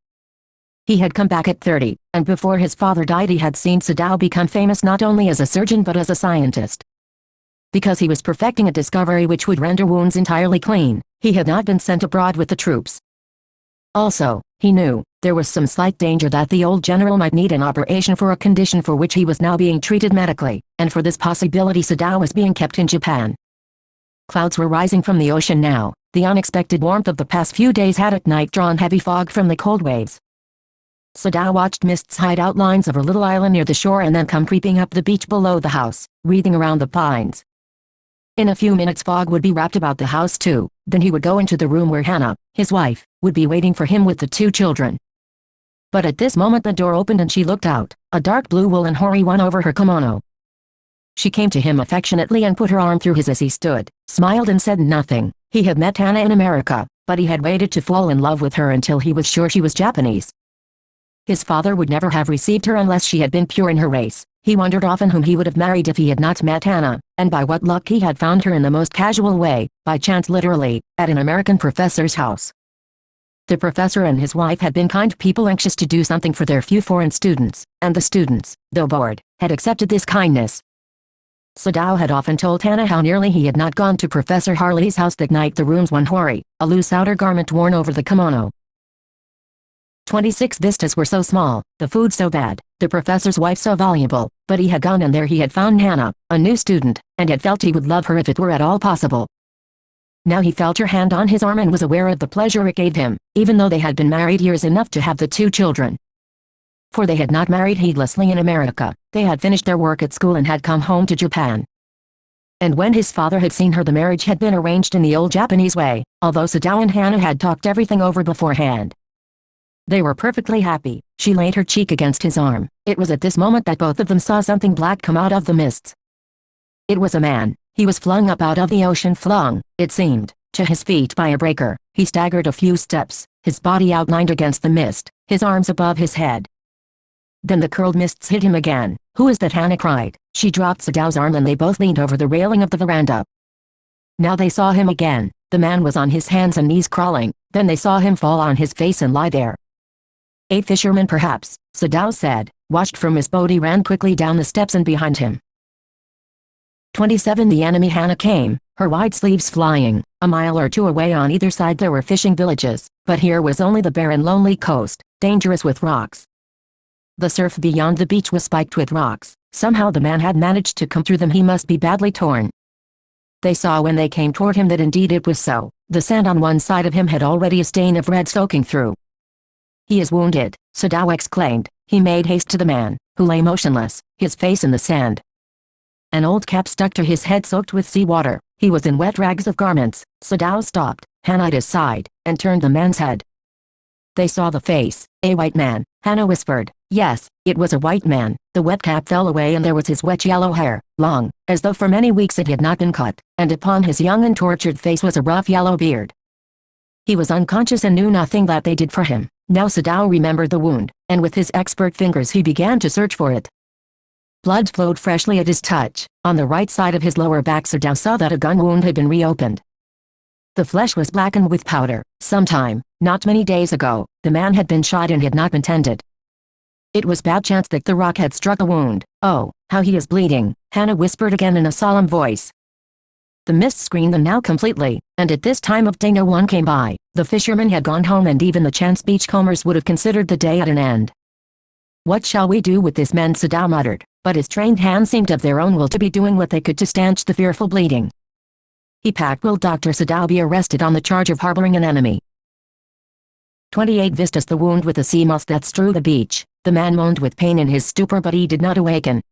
He had come back at 30, and before his father died he had seen Sadao become famous not only as a surgeon but as a scientist. Because he was perfecting a discovery which would render wounds entirely clean, he had not been sent abroad with the troops. Also, he knew, There was some slight danger that the old general might need an operation for a condition for which he was now being treated medically, and for this possibility Sadao was being kept in Japan. Clouds were rising from the ocean now. The unexpected warmth of the past few days had at night drawn heavy fog from the cold waves. Sadao watched mists hide outlines of her little island near the shore and then come creeping up the beach below the house, wreathing around the pines. In a few minutes fog would be wrapped about the house too, then he would go into the room where Hannah, his wife, would be waiting for him with the 2 children. But at this moment the door opened and she looked out, a dark blue woolen hori one over her kimono. She came to him affectionately and put her arm through his as he stood, smiled and said nothing. He had met Hannah in America, but he had waited to fall in love with her until he was sure she was Japanese. His father would never have received her unless she had been pure in her race. He wondered often whom he would have married if he had not met Hannah, and by what luck he had found her in the most casual way, by chance literally, at an American professor's house. The professor and his wife had been kind people anxious to do something for their few foreign students, and the students, though bored, had accepted this kindness. Sadao had often told Hannah how nearly he had not gone to Professor Harley's house that night. The room's one hori, a loose outer garment worn over the kimono. 26 vistas were so small, the food so bad, the professor's wife so valuable, but he had gone and there he had found Hannah, a new student, and had felt he would love her if it were at all possible. Now he felt her hand on his arm and was aware of the pleasure it gave him, even though they had been married years enough to have the 2 children. For they had not married heedlessly in America, they had finished their work at school and had come home to Japan. And when his father had seen her, the marriage had been arranged in the old Japanese way, although Sadao and Hannah had talked everything over beforehand. They were perfectly happy. She laid her cheek against his arm. It was at this moment that both of them saw something black come out of the mists. It was a man. He was flung up out of the ocean, flung, it seemed, to his feet by a breaker. He staggered a few steps, his body outlined against the mist, his arms above his head. Then the curled mists hit him again. "Who is that?" Hannah cried. She dropped Sadao's arm and they both leaned over the railing of the veranda. Now they saw him again. The man was on his hands and knees crawling, then they saw him fall on his face and lie there. "A fisherman perhaps," Sadao said. Washed from his boat he ran quickly down the steps and behind him. 27 The enemy. Hannah came, her wide sleeves flying. A mile or 2 away on either side there were fishing villages, but here was only the bare and lonely coast, dangerous with rocks. The surf beyond the beach was spiked with rocks. Somehow the man had managed to come through them. He must be badly torn. They saw when they came toward him that indeed it was so. The sand on one side of him had already a stain of red soaking through. "He is wounded," Sadao exclaimed. He made haste to the man, who lay motionless, his face in the sand. An old cap stuck to his head soaked with seawater. He was in wet rags of garments. Sadao stopped, Hannah at his side, and turned the man's head. They saw the face. "A white man," Hannah whispered. Yes, it was a white man. The wet cap fell away and there was his wet yellow hair, long, as though for many weeks it had not been cut, and upon his young and tortured face was a rough yellow beard. He was unconscious and knew nothing that they did for him. Now Sadao remembered the wound, and with his expert fingers he began to search for it. Blood flowed freshly at his touch. On the right side of his lower back Sadao saw that a gun wound had been reopened. The flesh was blackened with powder. Sometime, not many days ago, the man had been shot and had not been tended. It was bad chance that the rock had struck a wound. "Oh, how he is bleeding," Hannah whispered again in a solemn voice. The mist screened them now completely, and at this time of day no one came by. The fishermen had gone home and even the chance beachcombers would have considered the day at an end. "What shall we do with this man?" Sadao muttered, but his trained hands seemed of their own will to be doing what they could to stanch the fearful bleeding. He packed. "Will Dr. Sadao be arrested on the charge of harboring an enemy?" 28 Vistas. The wound with the sea moss that strewed the beach. The man moaned with pain in his stupor but he did not awaken.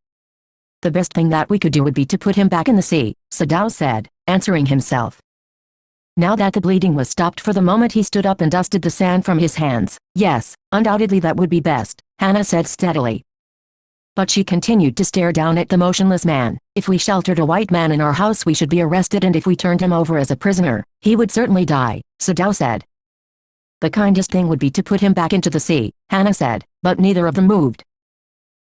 "The best thing that we could do would be to put him back in the sea," Sadao said, answering himself. Now that the bleeding was stopped for the moment he stood up and dusted the sand from his hands. "Yes, undoubtedly that would be best," Hannah said steadily. But she continued to stare down at the motionless man. "If we sheltered a white man in our house we should be arrested, and if we turned him over as a prisoner, he would certainly die," Sadao said. "The kindest thing would be to put him back into the sea," Hannah said, but neither of them moved.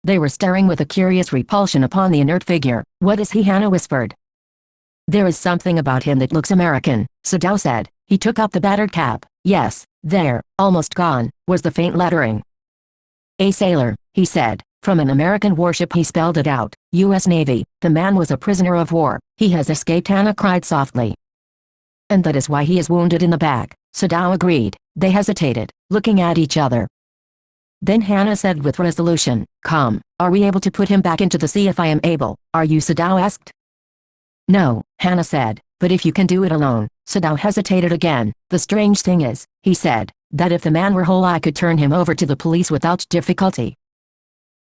They were staring with a curious repulsion upon the inert figure. "What is he?" Hannah whispered. "There is something about him that looks American," Sadao said. He took up the battered cap. "Yes, there, almost gone, was the faint lettering." "A sailor," he said. From an American warship. He spelled it out. U.S. Navy. The man was a prisoner of war. "He has escaped," Hannah cried softly. "And that is why he is wounded in the back," Sadao agreed. They hesitated, looking at each other. Then Hannah said with resolution, "Come, are we able to put him back into the sea? If I am able, are you?" Sadao asked. "No," Hannah said, "but if you can do it alone." Sadao hesitated again. "The strange thing is," he said, "that if the man were whole I could turn him over to the police without difficulty.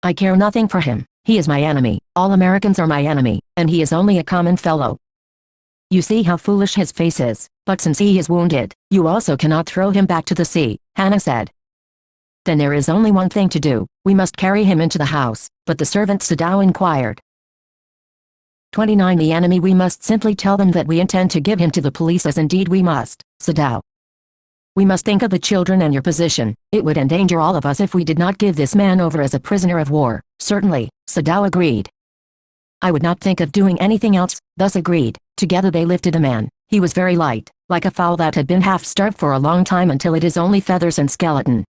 I care nothing for him. He is my enemy. All Americans are my enemy, and he is only a common fellow. You see how foolish his face is, but since he is wounded, you also cannot throw him back to the sea," Hannah said. "Then there is only one thing to do. We must carry him into the house." "But the servant?" Sadao inquired. 29 The enemy. We must simply tell them that we intend to give him to the police, as indeed we must, Sadao. We must think of the children and your position. It would endanger all of us if we did not give this man over as a prisoner of war. Certainly, Sadao agreed. I would not think of doing anything else. Thus agreed. Together they lifted the man. He was very light, like a fowl that had been half-starved for a long time until it is only feathers and skeleton.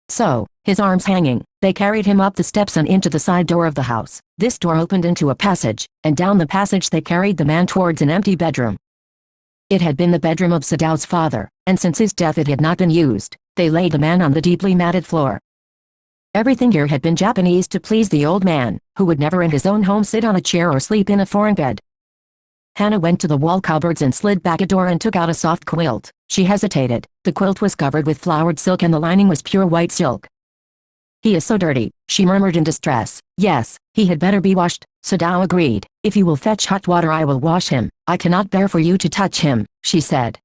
So, his arms hanging, they carried him up the steps and into the side door of the house. This door opened into a passage, and down the passage they carried the man towards an empty bedroom. It had been the bedroom of Sadao's father, and since his death it had not been used. They laid the man on the deeply matted floor. Everything here had been Japanese to please the old man, who would never in his own home sit on a chair or sleep in a foreign bed. Hannah went to the wall cupboards and slid back a door and took out a soft quilt. She hesitated. The quilt was covered with flowered silk and the lining was pure white silk. "He is so dirty," she murmured in distress. "Yes, he had better be washed," Sadao agreed. "If you will fetch hot water I will wash him." "I cannot bear for you to touch him," she said.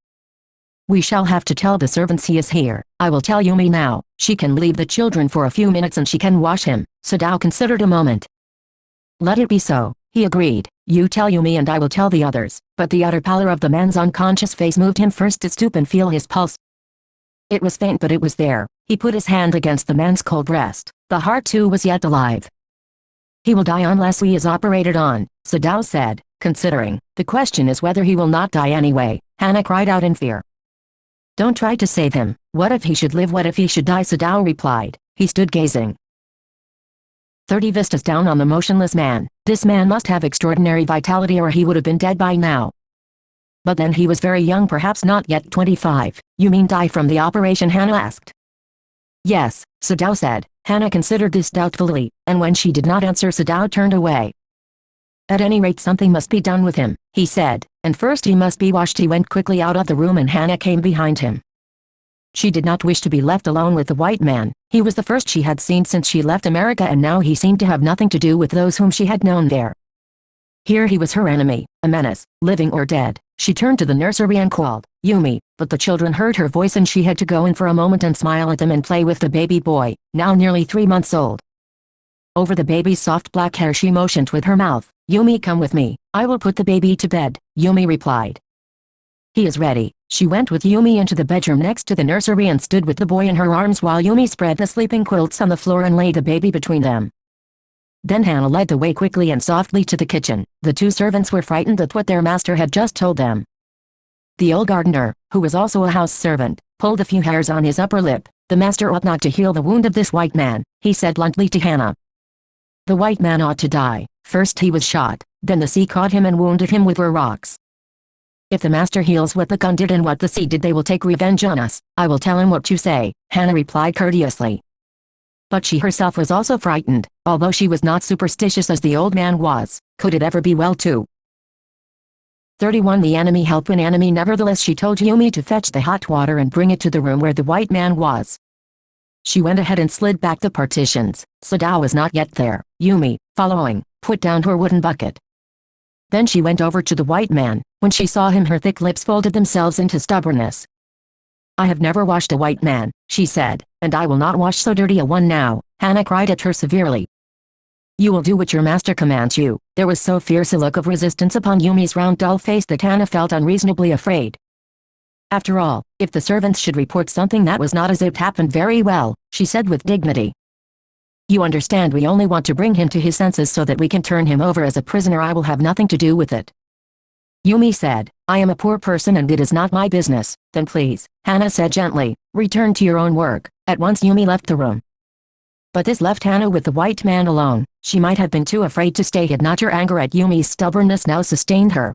"We shall have to tell the servants he is here. I will tell Yumi now. She can leave the children for a few minutes and she can wash him." Sadao considered a moment. "Let it be so," he agreed. "You tell Yumi and I will tell the others." But the utter pallor of the man's unconscious face moved him first to stoop and feel his pulse. It was faint but it was there. He put his hand against the man's cold breast. The heart too was yet alive. "He will die unless he is operated on," Sadao said, considering. "The question is whether he will not die anyway." Hannah cried out in fear. "Don't try to save him. What if he should live? What if he should die?" Sadao replied. He stood gazing 30 vistas down on the motionless man. This man must have extraordinary vitality or he would have been dead by now. But then he was very young, perhaps not yet 25. "You mean die from the operation?" Hannah asked. "Yes," Sadao said. Hannah considered this doubtfully, and when she did not answer Sadao turned away. "At any rate something must be done with him," he said, "and first he must be washed." He went quickly out of the room and Hannah came behind him. She did not wish to be left alone with the white man. He was the first she had seen since she left America and now he seemed to have nothing to do with those whom she had known there. Here he was her enemy, a menace, living or dead. She turned to the nursery and called, "Yumi," but the children heard her voice and she had to go in for a moment and smile at them and play with the baby boy, now nearly 3 months old. Over the baby's soft black hair she motioned with her mouth. "Yumi, come with me. I will put the baby to bed." Yumi replied. "He is ready." She went with Yumi into the bedroom next to the nursery and stood with the boy in her arms while Yumi spread the sleeping quilts on the floor and laid the baby between them. Then Hannah led the way quickly and softly to the kitchen. The 2 servants were frightened at what their master had just told them. The old gardener, who was also a house servant, pulled a few hairs on his upper lip. "The master ought not to heal the wound of this white man," he said bluntly to Hannah. "The white man ought to die. First he was shot, then the sea caught him and wounded him with her rocks. If the master heals what the gun did and what the sea did they will take revenge on us." "I will tell him what you say," Hannah replied courteously. But she herself was also frightened, although she was not superstitious as the old man was. Could it ever be well too? 31 The enemy helped an enemy. Nevertheless she told Yumi to fetch the hot water and bring it to the room where the white man was. She went ahead and slid back the partitions. Sadao was not yet there. Yumi, following, put down her wooden bucket. Then she went over to the white man. When she saw him her thick lips folded themselves into stubbornness. "I have never washed a white man," she said, "and I will not wash so dirty a one now." Hannah cried at her severely. "You will do what your master commands you." There was so fierce a look of resistance upon Yumi's round dull face that Hannah felt unreasonably afraid. After all, if the servants should report something that was not as it happened very well, she said with dignity. "You understand we only want to bring him to his senses so that we can turn him over as a prisoner. I will have nothing to do with it." Yumi said, "I am a poor person and it is not my business." "Then please," Hannah said gently, "return to your own work." At once Yumi left the room. But this left Hannah with the white man alone. She might have been too afraid to stay had not her anger at Yumi's stubbornness now sustained her.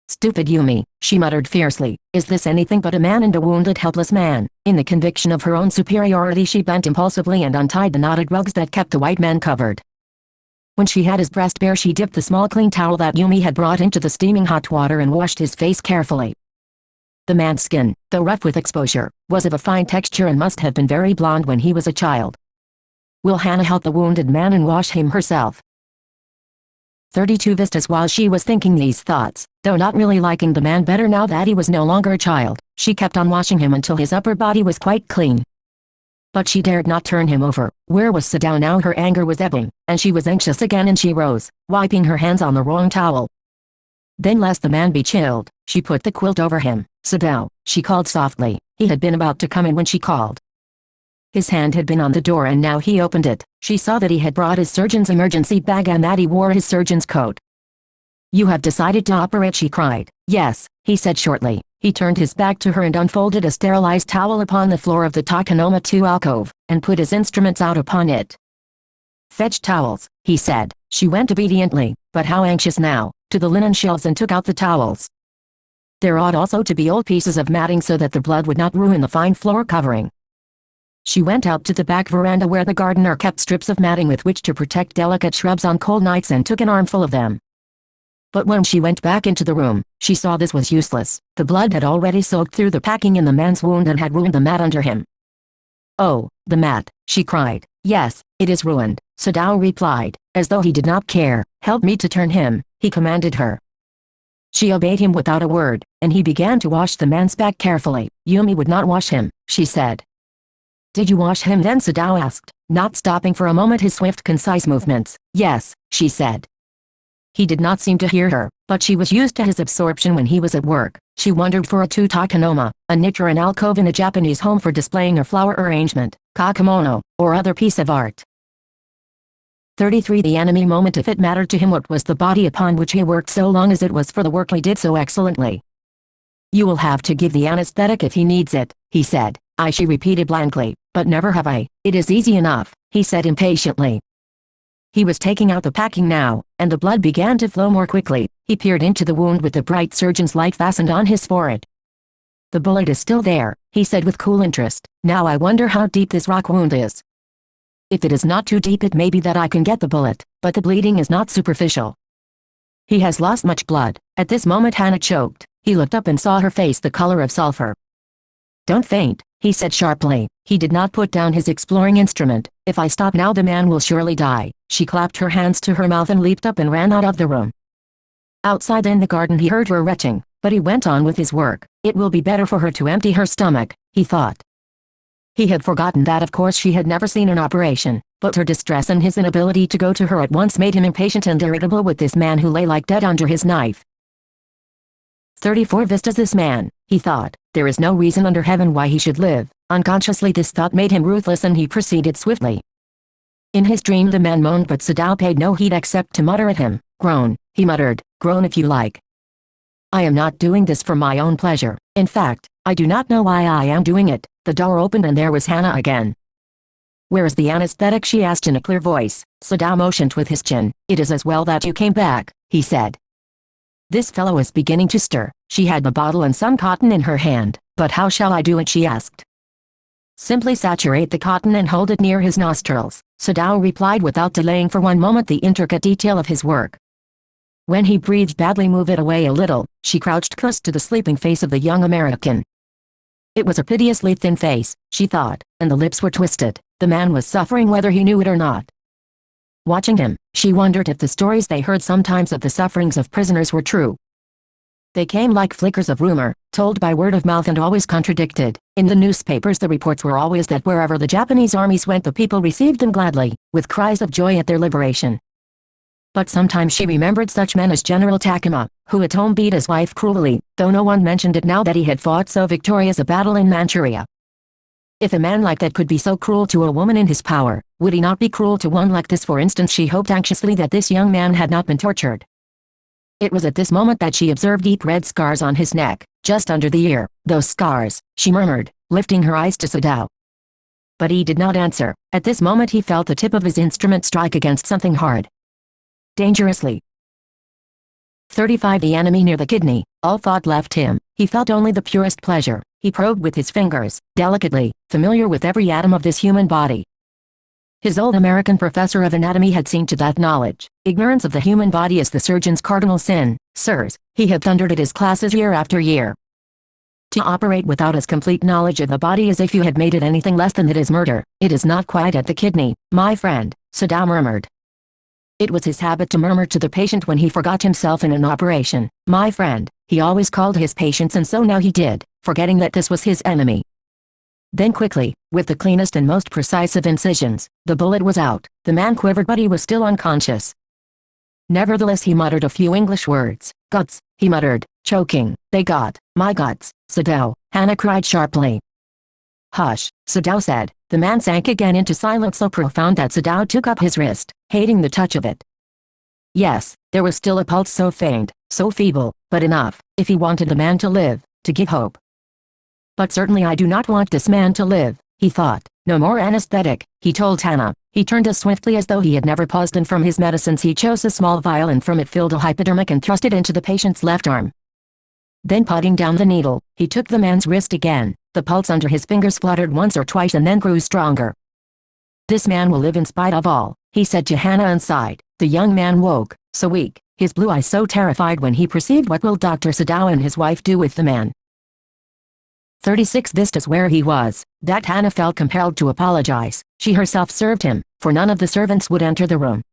Stupid Yumi, she muttered fiercely. Is this anything but a man and a wounded helpless man? In the conviction of her own superiority she bent impulsively and untied the knotted rugs that kept the white man covered. When she had his breast bare she dipped the small clean towel that Yumi had brought into the steaming hot water and washed his face carefully. The man's skin, though rough with exposure, was of a fine texture and must have been very blond when he was a child. Will Hannah help the wounded man and wash him herself? 32 Vistas. While she was thinking these thoughts, though not really liking the man better now that he was no longer a child, she kept on washing him until his upper body was quite clean. But she dared not turn him over. Where was Sadao now? Her anger was ebbing, and she was anxious again and she rose, wiping her hands on the wrong towel. Then lest the man be chilled, she put the quilt over him. Sadao, she called softly. He had been about to come in when she called. His hand had been on the door and now he opened it. She saw that he had brought his surgeon's emergency bag and that he wore his surgeon's coat. You have decided to operate, she cried. Yes, he said shortly. He turned his back to her and unfolded a sterilized towel upon the floor of the Takanoma 2 alcove, and put his instruments out upon it. Fetch towels, he said. She went obediently, but how anxious now, to the linen shelves and took out the towels. There ought also to be old pieces of matting so that the blood would not ruin the fine floor covering. She went out to the back veranda where the gardener kept strips of matting with which to protect delicate shrubs on cold nights and took an armful of them. But when she went back into the room, she saw this was useless. The blood had already soaked through the packing in the man's wound and had ruined the mat under him. Oh, the mat, she cried. Yes, it is ruined, Sadao replied, as though he did not care. Help me to turn him, he commanded her. She obeyed him without a word, and he began to wash the man's back carefully. Yumi would not wash him, she said. Did you wash him then? Sadao asked, not stopping for a moment his swift concise movements. Yes, she said. He did not seem to hear her, but she was used to his absorption when he was at work. She wondered for a takanoma, a niche or an alcove in a Japanese home for displaying a flower arrangement, kakemono, or other piece of art. 33 The enemy moment. If it mattered to him what was the body upon which he worked so long as it was for the work he did so excellently. You will have to give the anesthetic if he needs it, he said. She repeated blankly, but never have I. It is easy enough, he said impatiently. He was taking out the packing now, and the blood began to flow more quickly. He peered into the wound with the bright surgeon's light fastened on his forehead. The bullet is still there, he said with cool interest. Now I wonder how deep this rock wound is. If it is not too deep it may be that I can get the bullet, but the bleeding is not superficial. He has lost much blood. At this moment Hannah choked. He looked up and saw her face the color of sulfur. Don't faint, he said sharply. He did not put down his exploring instrument. If I stop now the man will surely die. She clapped her hands to her mouth and leaped up and ran out of the room. Outside in the garden he heard her retching, but he went on with his work. It will be better for her to empty her stomach, he thought. He had forgotten that of course she had never seen an operation, but her distress and his inability to go to her at once made him impatient and irritable with this man who lay like dead under his knife. 34 Vistas. This man, he thought, there is no reason under heaven why he should live. Unconsciously this thought made him ruthless and he proceeded swiftly. In his dream the man moaned but Sadao paid no heed except to mutter at him. Groan, he muttered, groan if you like. I am not doing this for my own pleasure. In fact, I do not know why I am doing it. The door opened and there was Hannah again. Where is the anesthetic? She asked in a clear voice. Sadao motioned with his chin. It is as well that you came back, he said. This fellow is beginning to stir. She had the bottle and some cotton in her hand. But how shall I do it? She asked. Simply saturate the cotton and hold it near his nostrils, Sadao replied without delaying for one moment the intricate detail of his work. When he breathed badly, move it away a little. She crouched close to the sleeping face of the young American. It was a piteously thin face, she thought, and the lips were twisted. The man was suffering whether he knew it or not. Watching him, she wondered if the stories they heard sometimes of the sufferings of prisoners were true. They came like flickers of rumor, told by word of mouth and always contradicted. In the newspapers the reports were always that wherever the Japanese armies went the people received them gladly, with cries of joy at their liberation. But sometimes she remembered such men as General Takuma, who at home beat his wife cruelly, though no one mentioned it now that he had fought so victorious a battle in Manchuria. If a man like that could be so cruel to a woman in his power, would he not be cruel to one like this? For instance, she hoped anxiously that this young man had not been tortured. It was at this moment that she observed deep red scars on his neck, just under the ear. Those scars, she murmured, lifting her eyes to Sadao. But he did not answer. At this moment he felt the tip of his instrument strike against something hard. Dangerously. 35 The enemy near the kidney. All thought left him. He felt only the purest pleasure. He probed with his fingers, delicately, familiar with every atom of this human body. His old American professor of anatomy had seen to that knowledge. Ignorance of the human body is the surgeon's cardinal sin, sirs, he had thundered at his classes year after year. To operate without as complete knowledge of the body as if you had made it anything less than it is murder. It is not quite at the kidney, my friend, Sadao murmured. It was his habit to murmur to the patient when he forgot himself in an operation. My friend, he always called his patients, and so now he did, forgetting that this was his enemy. Then quickly, with the cleanest and most precise of incisions, the bullet was out. The man quivered, but he was still unconscious. Nevertheless he muttered a few English words. Guts, he muttered, choking. They got my guts, Sadao, Hannah cried sharply. Hush, Sadao said. The man sank again into silence so profound that Sadao took up his wrist, hating the touch of it. Yes, there was still a pulse so faint, so feeble, but enough, if he wanted the man to live, to give hope. But certainly I do not want this man to live, he thought. No more anesthetic, he told Hannah. He turned as swiftly as though he had never paused, and from his medicines he chose a small vial and from it filled a hypodermic and thrust it into the patient's left arm. Then putting down the needle, he took the man's wrist again. The pulse under his fingers fluttered once or twice and then grew stronger. This man will live in spite of all, he said to Hannah and sighed. The young man woke, so weak, his blue eyes so terrified when he perceived what will Dr. Sadao and his wife do with the man. 36 Vistas where he was, that Hannah felt compelled to apologize. She herself served him, for none of the servants would enter the room.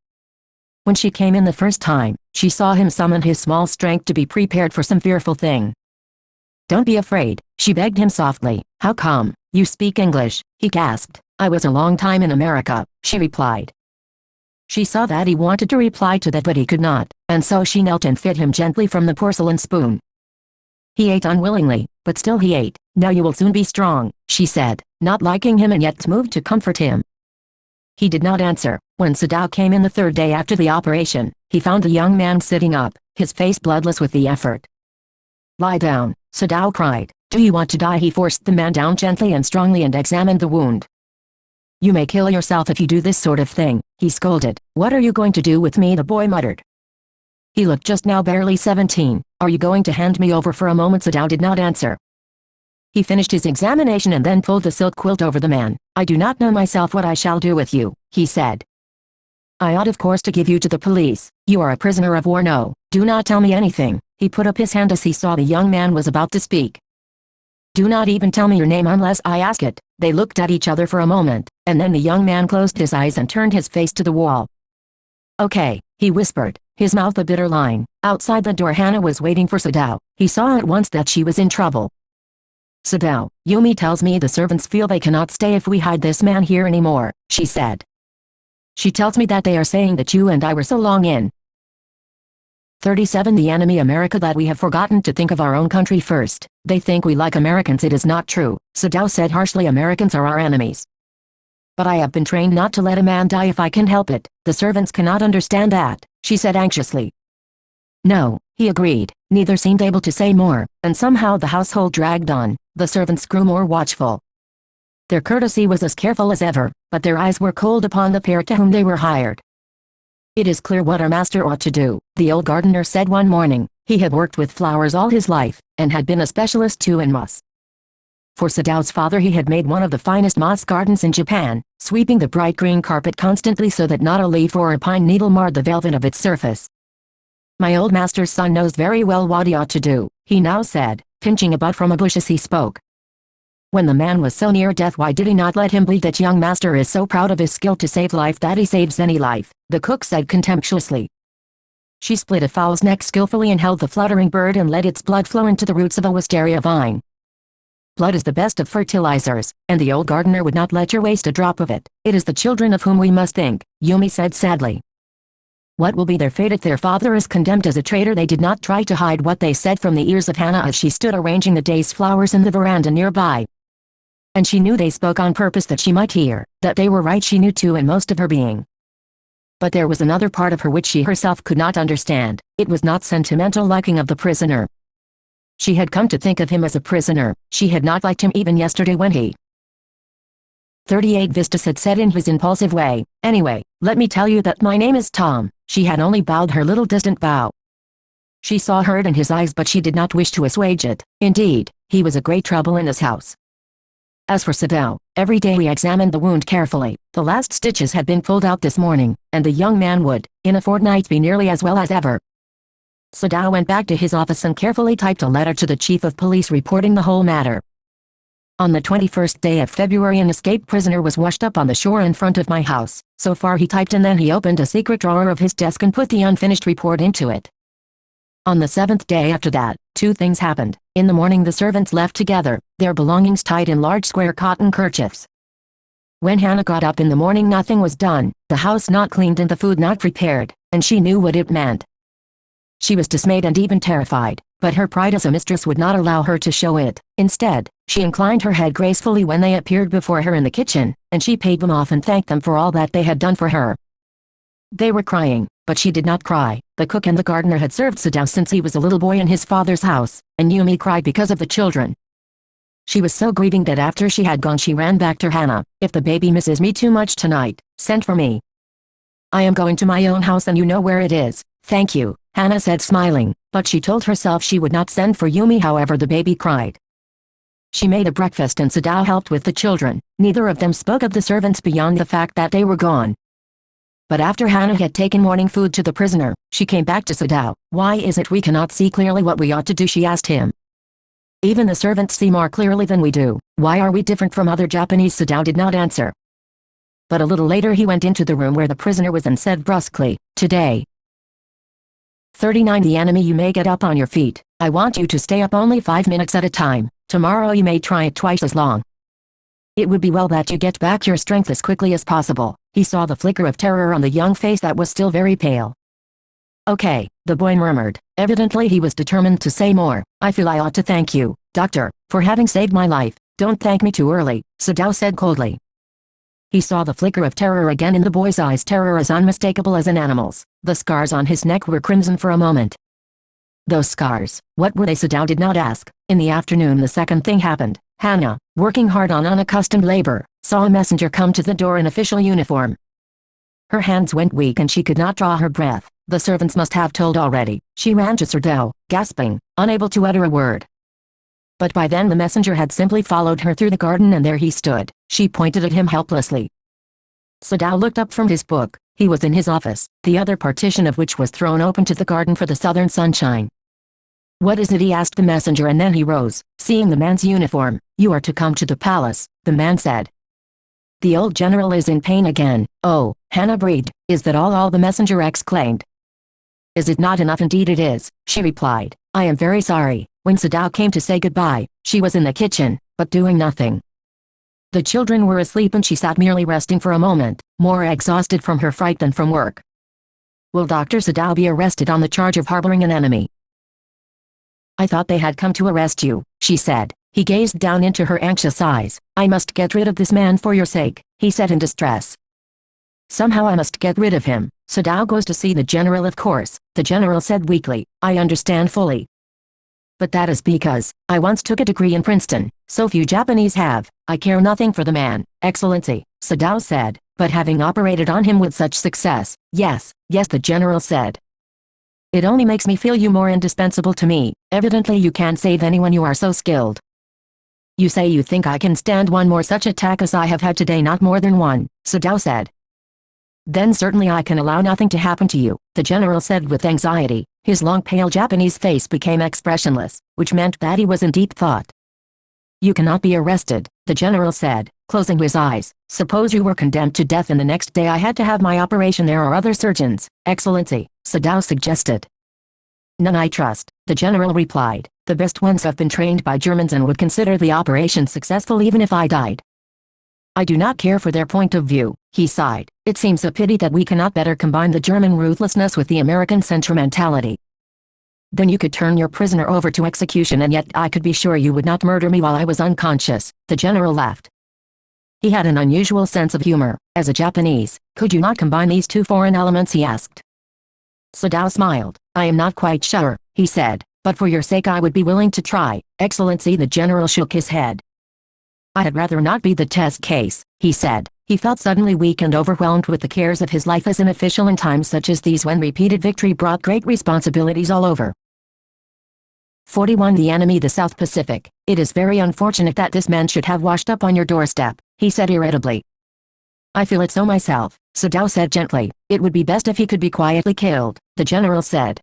When she came in the first time, she saw him summon his small strength to be prepared for some fearful thing. Don't be afraid, she begged him softly. How come, you speak English, he gasped. I was a long time in America, she replied. She saw that he wanted to reply to that but he could not, and so she knelt and fed him gently from the porcelain spoon. He ate unwillingly, but still he ate. Now you will soon be strong, she said, not liking him and yet moved to comfort him. He did not answer. When Sadao came in the third day after the operation, he found the young man sitting up, his face bloodless with the effort. Lie down, Sadao cried. Do you want to die? He forced the man down gently and strongly and examined the wound. You may kill yourself if you do this sort of thing, he scolded. What are you going to do with me? The boy muttered. He looked just now barely 17. Are you going to hand me over for a moment? Sadao did not answer. He finished his examination and then pulled the silk quilt over the man. I do not know myself what I shall do with you, he said. I ought of course to give you to the police. You are a prisoner of war. No, do not tell me anything. He put up his hand as he saw the young man was about to speak. Do not even tell me your name unless I ask it. They looked at each other for a moment, and then the young man closed his eyes and turned his face to the wall. Okay, he whispered, his mouth a bitter line. Outside the door Hannah was waiting for Sadao. He saw at once that she was in trouble. Sadao, Yumi tells me the servants feel they cannot stay if we hide this man here anymore, she said. She tells me that they are saying that you and I were so long in 37 the enemy America that we have forgotten to think of our own country first. They think we like Americans. It is not true, Sadao said harshly. Americans are our enemies. But I have been trained not to let a man die if I can help it. The servants cannot understand that, she said anxiously. No, he agreed. Neither seemed able to say more, and somehow the household dragged on. The servants grew more watchful. Their courtesy was as careful as ever, but their eyes were cold upon the pair to whom they were hired. It is clear what our master ought to do, the old gardener said one morning. He had worked with flowers all his life, and had been a specialist too in moss. For Sadao's father he had made one of the finest moss gardens in Japan, sweeping the bright green carpet constantly so that not a leaf or a pine needle marred the velvet of its surface. My old master's son knows very well what he ought to do, he now said, pinching a bud from a bush as he spoke. When the man was so near death, why did he not let him bleed? That young master is so proud of his skill to save life that he saves any life, the cook said contemptuously. She split a fowl's neck skillfully and held the fluttering bird and let its blood flow into the roots of a wisteria vine. Blood is the best of fertilizers, and the old gardener would not let her waste a drop of it. It is the children of whom we must think, Yumi said sadly. What will be their fate if their father is condemned as a traitor? They did not try to hide what they said from the ears of Hannah as she stood arranging the day's flowers in the veranda nearby. And she knew they spoke on purpose that she might hear. That they were right she knew too in most of her being. But there was another part of her which she herself could not understand. It was not sentimental liking of the prisoner. She had come to think of him as a prisoner. She had not liked him even yesterday when he 38 Vistas had said in his impulsive way, anyway, let me tell you that my name is Tom. She had only bowed her little distant bow. She saw hurt in his eyes, but she did not wish to assuage it. Indeed, he was a great trouble in this house. As for Sadao, every day we examined the wound carefully. The last stitches had been pulled out this morning, and the young man would, in a fortnight, be nearly as well as ever. Sadao went back to his office and carefully typed a letter to the chief of police reporting the whole matter. On the 21st day of February, an escaped prisoner was washed up on the shore in front of my house. So far he typed, and then he opened a secret drawer of his desk and put the unfinished report into it. On the 7th day after that, two things happened. In the morning the servants left together, their belongings tied in large square cotton kerchiefs. When Hannah got up in the morning, nothing was done, the house not cleaned and the food not prepared, and she knew what it meant. She was dismayed and even terrified, but her pride as a mistress would not allow her to show it. Instead, she inclined her head gracefully when they appeared before her in the kitchen, and she paid them off and thanked them for all that they had done for her. They were crying, but she did not cry. The cook and the gardener had served Sadao since he was a little boy in his father's house, and Yumi cried because of the children. She was so grieving that after she had gone she ran back to Hannah. "If the baby misses me too much tonight, send for me. I am going to my own house and you know where it is." "Thank you," Hannah said smiling, but she told herself she would not send for Yumi however the baby cried. She made a breakfast and Sadao helped with the children. Neither of them spoke of the servants beyond the fact that they were gone. But after Hannah had taken morning food to the prisoner, she came back to Sadao. "Why is it we cannot see clearly what we ought to do?" she asked him. "Even the servants see more clearly than we do. Why are we different from other Japanese?" Sadao did not answer. But a little later he went into the room where the prisoner was and said brusquely, "Today, 39 the enemy, you may get up on your feet. I want you to stay up only 5 minutes at a time. Tomorrow you may try it twice as long. It would be well that you get back your strength as quickly as possible." He saw the flicker of terror on the young face that was still very pale. "Okay," the boy murmured. Evidently he was determined to say more. "I feel I ought to thank you, doctor, for having saved my life." "Don't thank me too early," Sadao said coldly. He saw the flicker of terror again in the boy's eyes, terror as unmistakable as an animal's. The scars on his neck were crimson for a moment. Those scars, what were they? Sadao did not ask. In the afternoon the second thing happened. Hannah, working hard on unaccustomed labor, saw a messenger come to the door in official uniform. Her hands went weak and she could not draw her breath. The servants must have told already. She ran to Sadao, gasping, unable to utter a word. But by then the messenger had simply followed her through the garden and there he stood. She pointed at him helplessly. Sadao looked up from his book. He was in his office, the other partition of which was thrown open to the garden for the southern sunshine. "What is it?" he asked the messenger, and then he rose, seeing the man's uniform. "You are to come to the palace," the man said. "The old general is in pain again." "Oh," Hannah breathed. "Is that all?" the messenger exclaimed. "Is it not enough?" "Indeed it is," she replied. "I am very sorry." When Sadao came to say goodbye, she was in the kitchen, but doing nothing. The children were asleep and she sat merely resting for a moment, more exhausted from her fright than from work. "Will Dr. Sadao be arrested on the charge of harboring an enemy?" "I thought they had come to arrest you," she said. He gazed down into her anxious eyes. "I must get rid of this man for your sake," he said in distress. "Somehow I must get rid of him." "Sadao goes to see the general, of course," the general said weakly. "I understand fully. But that is because I once took a degree in Princeton. So few Japanese have. I care nothing for the man, Excellency," Sadao said, "but having operated on him with such success, yes, the general said. It only makes me feel you more indispensable to me. Evidently you can save anyone, you are so skilled." "You say you think I can stand one more such attack as I have had today?" "Not more than one," Sadao said. "Then certainly I can allow nothing to happen to you," the general said with anxiety. His long pale Japanese face became expressionless, which meant that he was in deep thought. "You cannot be arrested," the general said, closing his eyes. "Suppose you were condemned to death and the next day I had to have my operation. There are other surgeons." "Excellency," Sadao suggested. "None, I trust," the general replied. "The best ones have been trained by Germans and would consider the operation successful even if I died. I do not care for their point of view," he sighed. "It seems a pity that we cannot better combine the German ruthlessness with the American sentimentality. Then you could turn your prisoner over to execution and yet I could be sure you would not murder me while I was unconscious." The general laughed. He had an unusual sense of humor. "As a Japanese, could you not combine these two foreign elements?" he asked. Sadao smiled. "I am not quite sure," he said, "but for your sake I would be willing to try." "Excellency," the general shook his head. "I had rather not be the test case," he said. He felt suddenly weak and overwhelmed with the cares of his life as an official in times such as these when repeated victory brought great responsibilities all over. 41 The enemy the South Pacific. It is very unfortunate that this man should have washed up on your doorstep, he said irritably. I feel it so myself, Sadao said gently. It would be best if he could be quietly killed, the general said.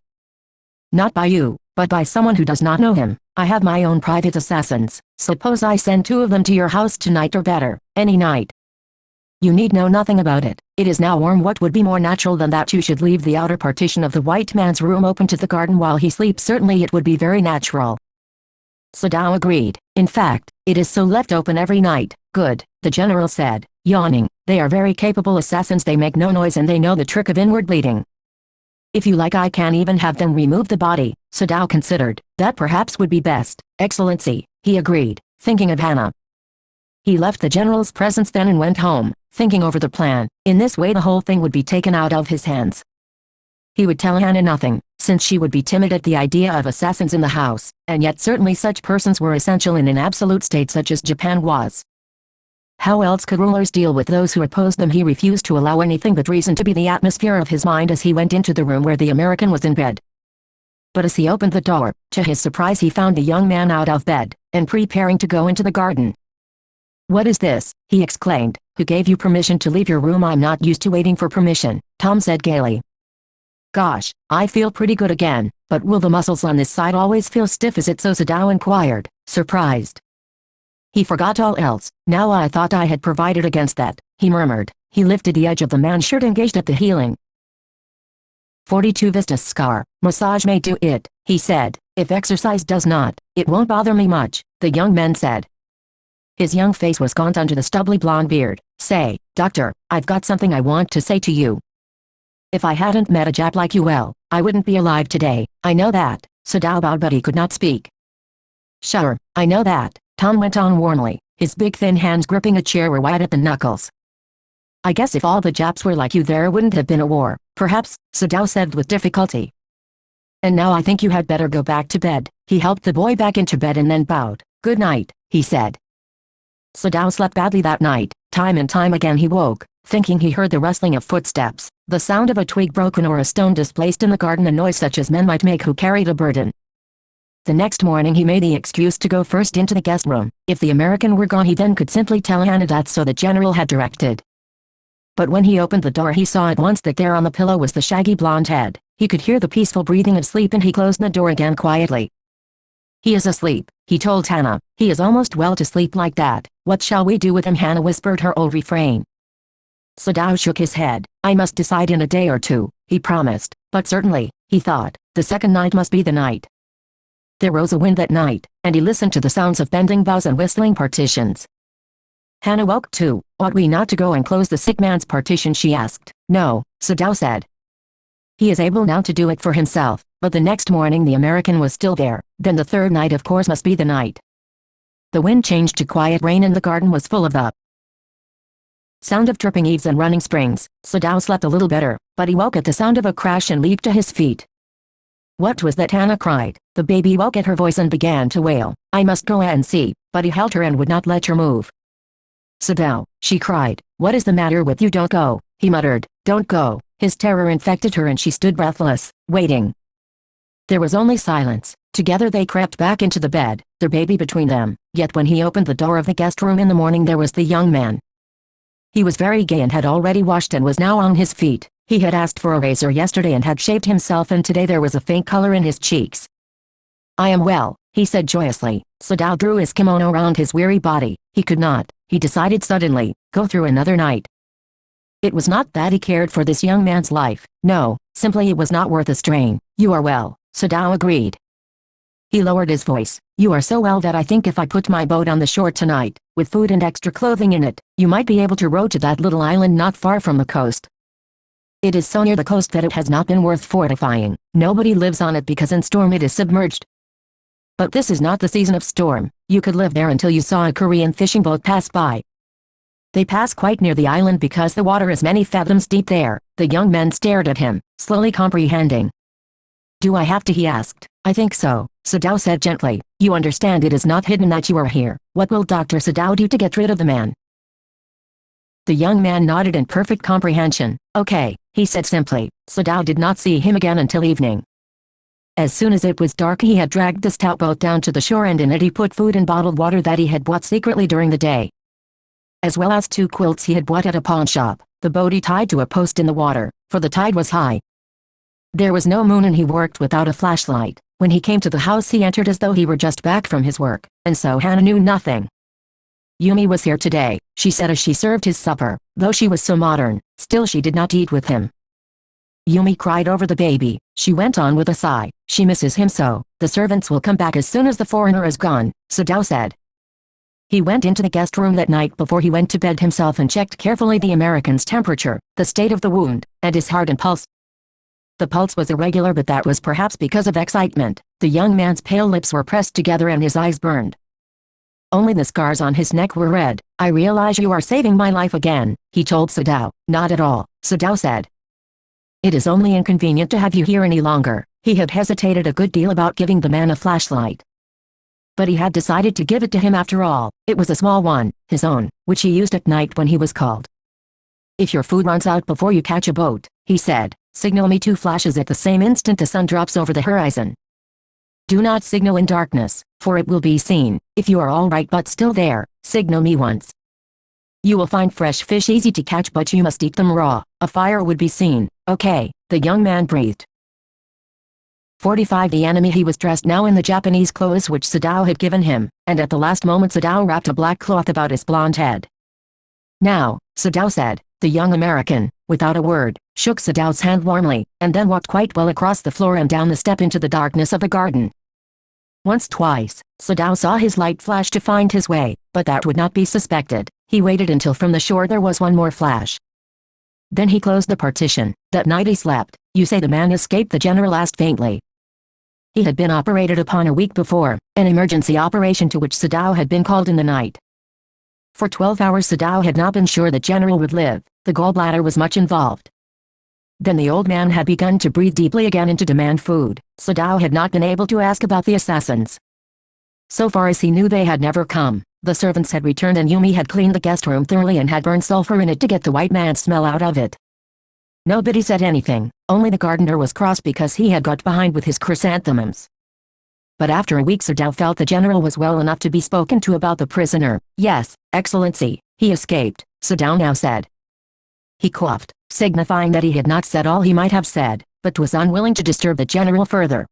Not by you, but by someone who does not know him. I have my own private assassins. Suppose I send 2 of them to your house tonight or better, any night. You need know nothing about it. It is now warm. What would be more natural than that you should leave the outer partition of the white man's room open to the garden while he sleeps? Certainly it would be very natural. Sadao agreed. In fact, it is so left open every night. Good, the general said, yawning. They are very capable assassins. They make no noise and they know the trick of inward bleeding. If you like I can even have them remove the body, Sadao considered. That perhaps would be best, Excellency, he agreed, thinking of Hannah. He left the general's presence then and went home, thinking over the plan. In this way the whole thing would be taken out of his hands. He would tell Hannah nothing, since she would be timid at the idea of assassins in the house, and yet certainly such persons were essential in an absolute state such as Japan was. How else could rulers deal with those who opposed them? He refused to allow anything but reason to be the atmosphere of his mind as he went into the room where the American was in bed. But as he opened the door, to his surprise he found the young man out of bed, and preparing to go into the garden. What is this? He exclaimed. Who gave you permission to leave your room? I'm not used to waiting for permission, Tom said gaily. Gosh, I feel pretty good again, but will the muscles on this side always feel stiff? Is it so? Sadao inquired, surprised. He forgot all else. Now I thought I had provided against that, he murmured. He lifted the edge of the man's shirt and gazed at the healing. 42 Vistas scar. Massage may do it, he said. If exercise does not, it won't bother me much, the young man said. His young face was gaunt under the stubbly blonde beard. Say, doctor, I've got something I want to say to you. If I hadn't met a Jap like you, well, I wouldn't be alive today. I know that, Sadao bowed but he could not speak. Sure, I know that, Tom went on warmly, his big thin hands gripping a chair were white at the knuckles. I guess if all the Japs were like you there wouldn't have been a war, perhaps, Sadao said with difficulty. And now I think you had better go back to bed. He helped the boy back into bed and then bowed. Good night, he said. Sadao slept badly that night. Time and time again he woke, thinking he heard the rustling of footsteps, the sound of a twig broken or a stone displaced in the garden, a noise such as men might make who carried a burden. The next morning he made the excuse to go first into the guest room. If the American were gone he then could simply tell Hannah that, so the general had directed. But when he opened the door he saw at once that there on the pillow was the shaggy blonde head. He could hear the peaceful breathing of sleep and he closed the door again quietly. He is asleep, he told Hannah. He is almost well to sleep like that. What shall we do with him? Hannah whispered her old refrain. Sadao shook his head. I must decide in a day or two, he promised. But certainly, he thought, the second night must be the night. There rose a wind that night, and he listened to the sounds of bending boughs and whistling partitions. Hannah woke too. Ought we not to go and close the sick man's partition? She asked. No, Sadao said. He is able now to do it for himself. But the next morning the American was still there. Then the third night of course must be the night. The wind changed to quiet rain and the garden was full of the sound of dripping eaves and running springs. Sadao slept a little better, but he woke at the sound of a crash and leaped to his feet. What was that? Hannah cried. The baby woke at her voice and began to wail. I must go and see, but he held her and would not let her move. Sadao, she cried, what is the matter with you? Don't go, he muttered. Don't go. His terror infected her and she stood breathless, waiting. There was only silence. Together they crept back into the bed, their baby between them. Yet when he opened the door of the guest room in the morning there was the young man. He was very gay and had already washed and was now on his feet. He had asked for a razor yesterday and had shaved himself, and today there was a faint color in his cheeks. I am well, he said joyously. Sadao drew his kimono around his weary body. He could not, he decided suddenly, go through another night. It was not that he cared for this young man's life. No, simply it was not worth the strain. You are well, Sadao agreed. He lowered his voice. You are so well that I think if I put my boat on the shore tonight, with food and extra clothing in it, you might be able to row to that little island not far from the coast. It is so near the coast that it has not been worth fortifying. Nobody lives on it because in storm it is submerged. But this is not the season of storm. You could live there until you saw a Korean fishing boat pass by. They pass quite near the island because the water is many fathoms deep there. The young men stared at him, slowly comprehending. Do I have to? He asked. I think so, Sadao said gently. You understand it is not hidden that you are here. What will Dr. Sadao do to get rid of the man? The young man nodded in perfect comprehension. Okay, he said simply. Sadao did not see him again until evening. As soon as it was dark he had dragged the stout boat down to the shore and in it he put food and bottled water that he had bought secretly during the day, as well as 2 quilts he had bought at a pawn shop. The boat he tied to a post in the water, for the tide was high. There was no moon and he worked without a flashlight. When he came to the house he entered as though he were just back from his work, and so Hannah knew nothing. Yumi was here today, she said as she served his supper. Though she was so modern, still she did not eat with him. Yumi cried over the baby. She went on with a sigh. She misses him so. The servants will come back as soon as the foreigner is gone, Sadao said. He went into the guest room that night before he went to bed himself and checked carefully the American's temperature, the state of the wound, and his heart and pulse. The pulse was irregular, but that was perhaps because of excitement. The young man's pale lips were pressed together and his eyes burned. Only the scars on his neck were red. I realize you are saving my life again, he told Sadao. Not at all, Sadao said. It is only inconvenient to have you here any longer. He had hesitated a good deal about giving the man a flashlight, but he had decided to give it to him after all. It was a small one, his own, which he used at night when he was called. If your food runs out before you catch a boat, he said, signal me 2 flashes at the same instant the sun drops over the horizon. Do not signal in darkness, for it will be seen. If you are all right but still there, signal me once. You will find fresh fish easy to catch, but you must eat them raw. A fire would be seen. Okay, the young man breathed. 45 The enemy. He was dressed now in the Japanese clothes which Sadao had given him, and at the last moment Sadao wrapped a black cloth about his blonde head. Now, Sadao said. The young American, without a word, shook Sadao's hand warmly, and then walked quite well across the floor and down the step into the darkness of the garden. Once twice, Sadao saw his light flash to find his way, but that would not be suspected. He waited until from the shore there was one more flash. Then he closed the partition. That night he slept. You say the man escaped? The general asked faintly. He had been operated upon a week before, an emergency operation to which Sadao had been called in the night. For 12 hours Sadao had not been sure the general would live. The gallbladder was much involved. Then the old man had begun to breathe deeply again and to demand food. Sadao had not been able to ask about the assassins. So far as he knew they had never come. The servants had returned and Yumi had cleaned the guest room thoroughly and had burned sulfur in it to get the white man's smell out of it. Nobody said anything, only the gardener was cross because he had got behind with his chrysanthemums. But after a week Sadao felt the general was well enough to be spoken to about the prisoner. Yes, Excellency, he escaped, Sadao now said. He coughed, signifying that he had not said all he might have said, but was unwilling to disturb the general further.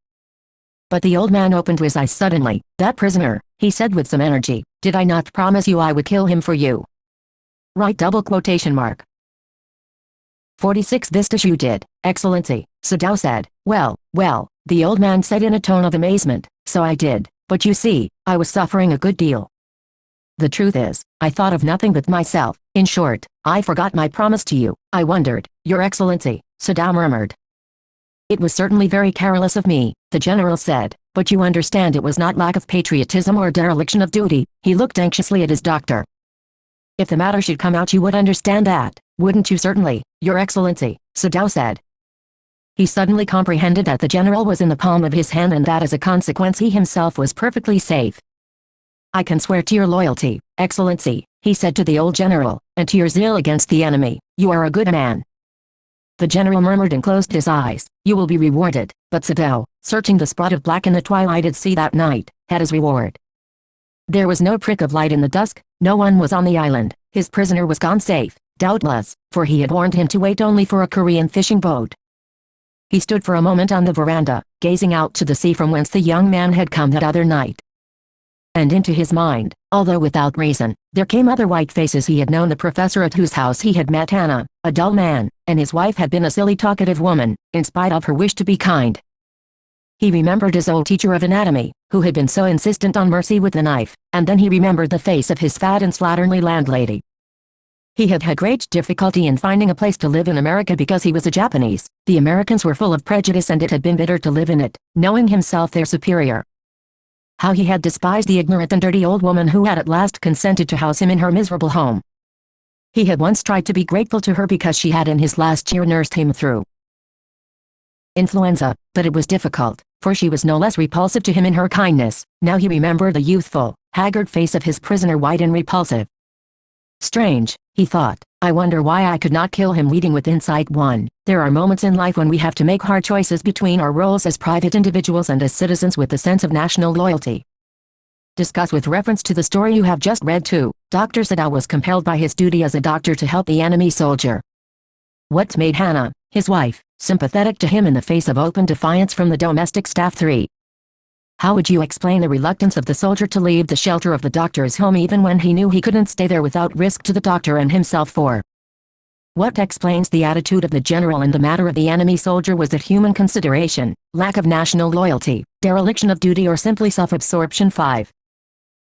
But the old man opened his eyes suddenly. That prisoner, he said with some energy. Did I not promise you I would kill him for you? Right. Double quotation mark. 46 Vistas. You did, Excellency, Sadao said. Well, the old man said in a tone of amazement. So I did, but you see, I was suffering a good deal. The truth is, I thought of nothing but myself. In short, I forgot my promise to you. I wondered, Your Excellency, Sadao murmured. It was certainly very careless of me, the general said, but you understand it was not lack of patriotism or dereliction of duty. He looked anxiously at his doctor. If the matter should come out you would understand that, wouldn't you? Certainly, Your Excellency, Sadao said. He suddenly comprehended that the general was in the palm of his hand and that as a consequence he himself was perfectly safe. I can swear to your loyalty, Excellency, he said to the old general, and to your zeal against the enemy. You are a good man. The general murmured and closed his eyes. You will be rewarded. But Sadao, searching the spot of black in the twilighted sea that night, had his reward. There was no prick of light in the dusk. No one was on the island. His prisoner was gone safe, doubtless, for he had warned him to wait only for a Korean fishing boat. He stood for a moment on the veranda, gazing out to the sea from whence the young man had come that other night. And into his mind, although without reason, there came other white faces. He had known the professor at whose house he had met Hannah, a dull man, and his wife had been a silly talkative woman, in spite of her wish to be kind. He remembered his old teacher of anatomy, who had been so insistent on mercy with the knife, and then he remembered the face of his fat and slatternly landlady. He had had great difficulty in finding a place to live in America because he was a Japanese. The Americans were full of prejudice and it had been bitter to live in it, knowing himself their superior. How he had despised the ignorant and dirty old woman who had at last consented to house him in her miserable home. He had once tried to be grateful to her because she had in his last year nursed him through influenza, but it was difficult, for she was no less repulsive to him in her kindness. Now he remembered the youthful, haggard face of his prisoner, white and repulsive. Strange, he thought. I wonder why I could not kill him. Reading with insight 1. There are moments in life when we have to make hard choices between our roles as private individuals and as citizens with a sense of national loyalty. Discuss with reference to the story you have just read. 2. Dr. Sadao was compelled by his duty as a doctor to help the enemy soldier. What made Hannah, his wife, sympathetic to him in the face of open defiance from the domestic staff? 3. How would you explain the reluctance of the soldier to leave the shelter of the doctor's home even when he knew he couldn't stay there without risk to the doctor and himself? 4. What explains the attitude of the general in the matter of the enemy soldier? Was it human consideration, lack of national loyalty, dereliction of duty, or simply self-absorption? 5.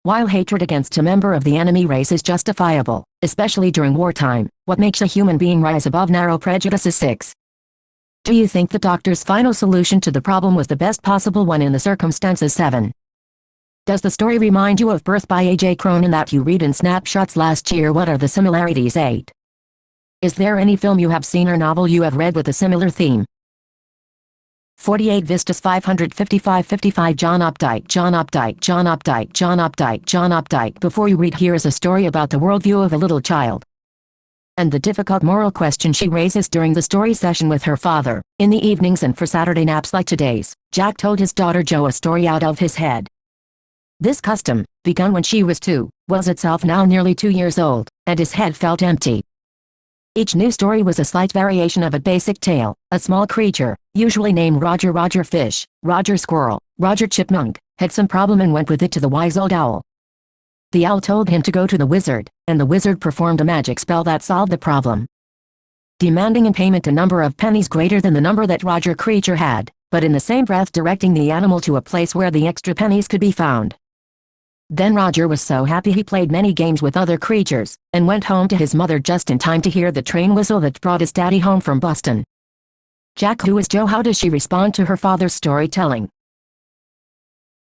While hatred against a member of the enemy race is justifiable, especially during wartime, what makes a human being rise above narrow prejudices? 6. Do you think the doctor's final solution to the problem was the best possible one in the circumstances? 7. Does the story remind you of Birth by A.J. Cronin that you read in snapshots last year? What are the similarities? 8. Is there any film you have seen or novel you have read with a similar theme? 48 Vistas 555 John Updike John Updike John Updike John Updike John Updike. Before you read, here is a story about the worldview of a little child and the difficult moral question she raises during the story session with her father. In the evenings and for Saturday naps like today's, Jack told his daughter Jo a story out of his head. This custom, begun when she was 2, was itself now nearly 2 years old, and his head felt empty. Each new story was a slight variation of a basic tale. A small creature, usually named Roger. Roger Fish, Roger Squirrel, Roger Chipmunk, had some problem and went with it to the wise old owl. The owl told him to go to the wizard, and the wizard performed a magic spell that solved the problem, demanding in payment a number of pennies greater than the number that Roger creature had, but in the same breath directing the animal to a place where the extra pennies could be found. Then Roger was so happy he played many games with other creatures, and went home to his mother just in time to hear the train whistle that brought his daddy home from Boston. Jack, who is Jo? How does she respond to her father's storytelling?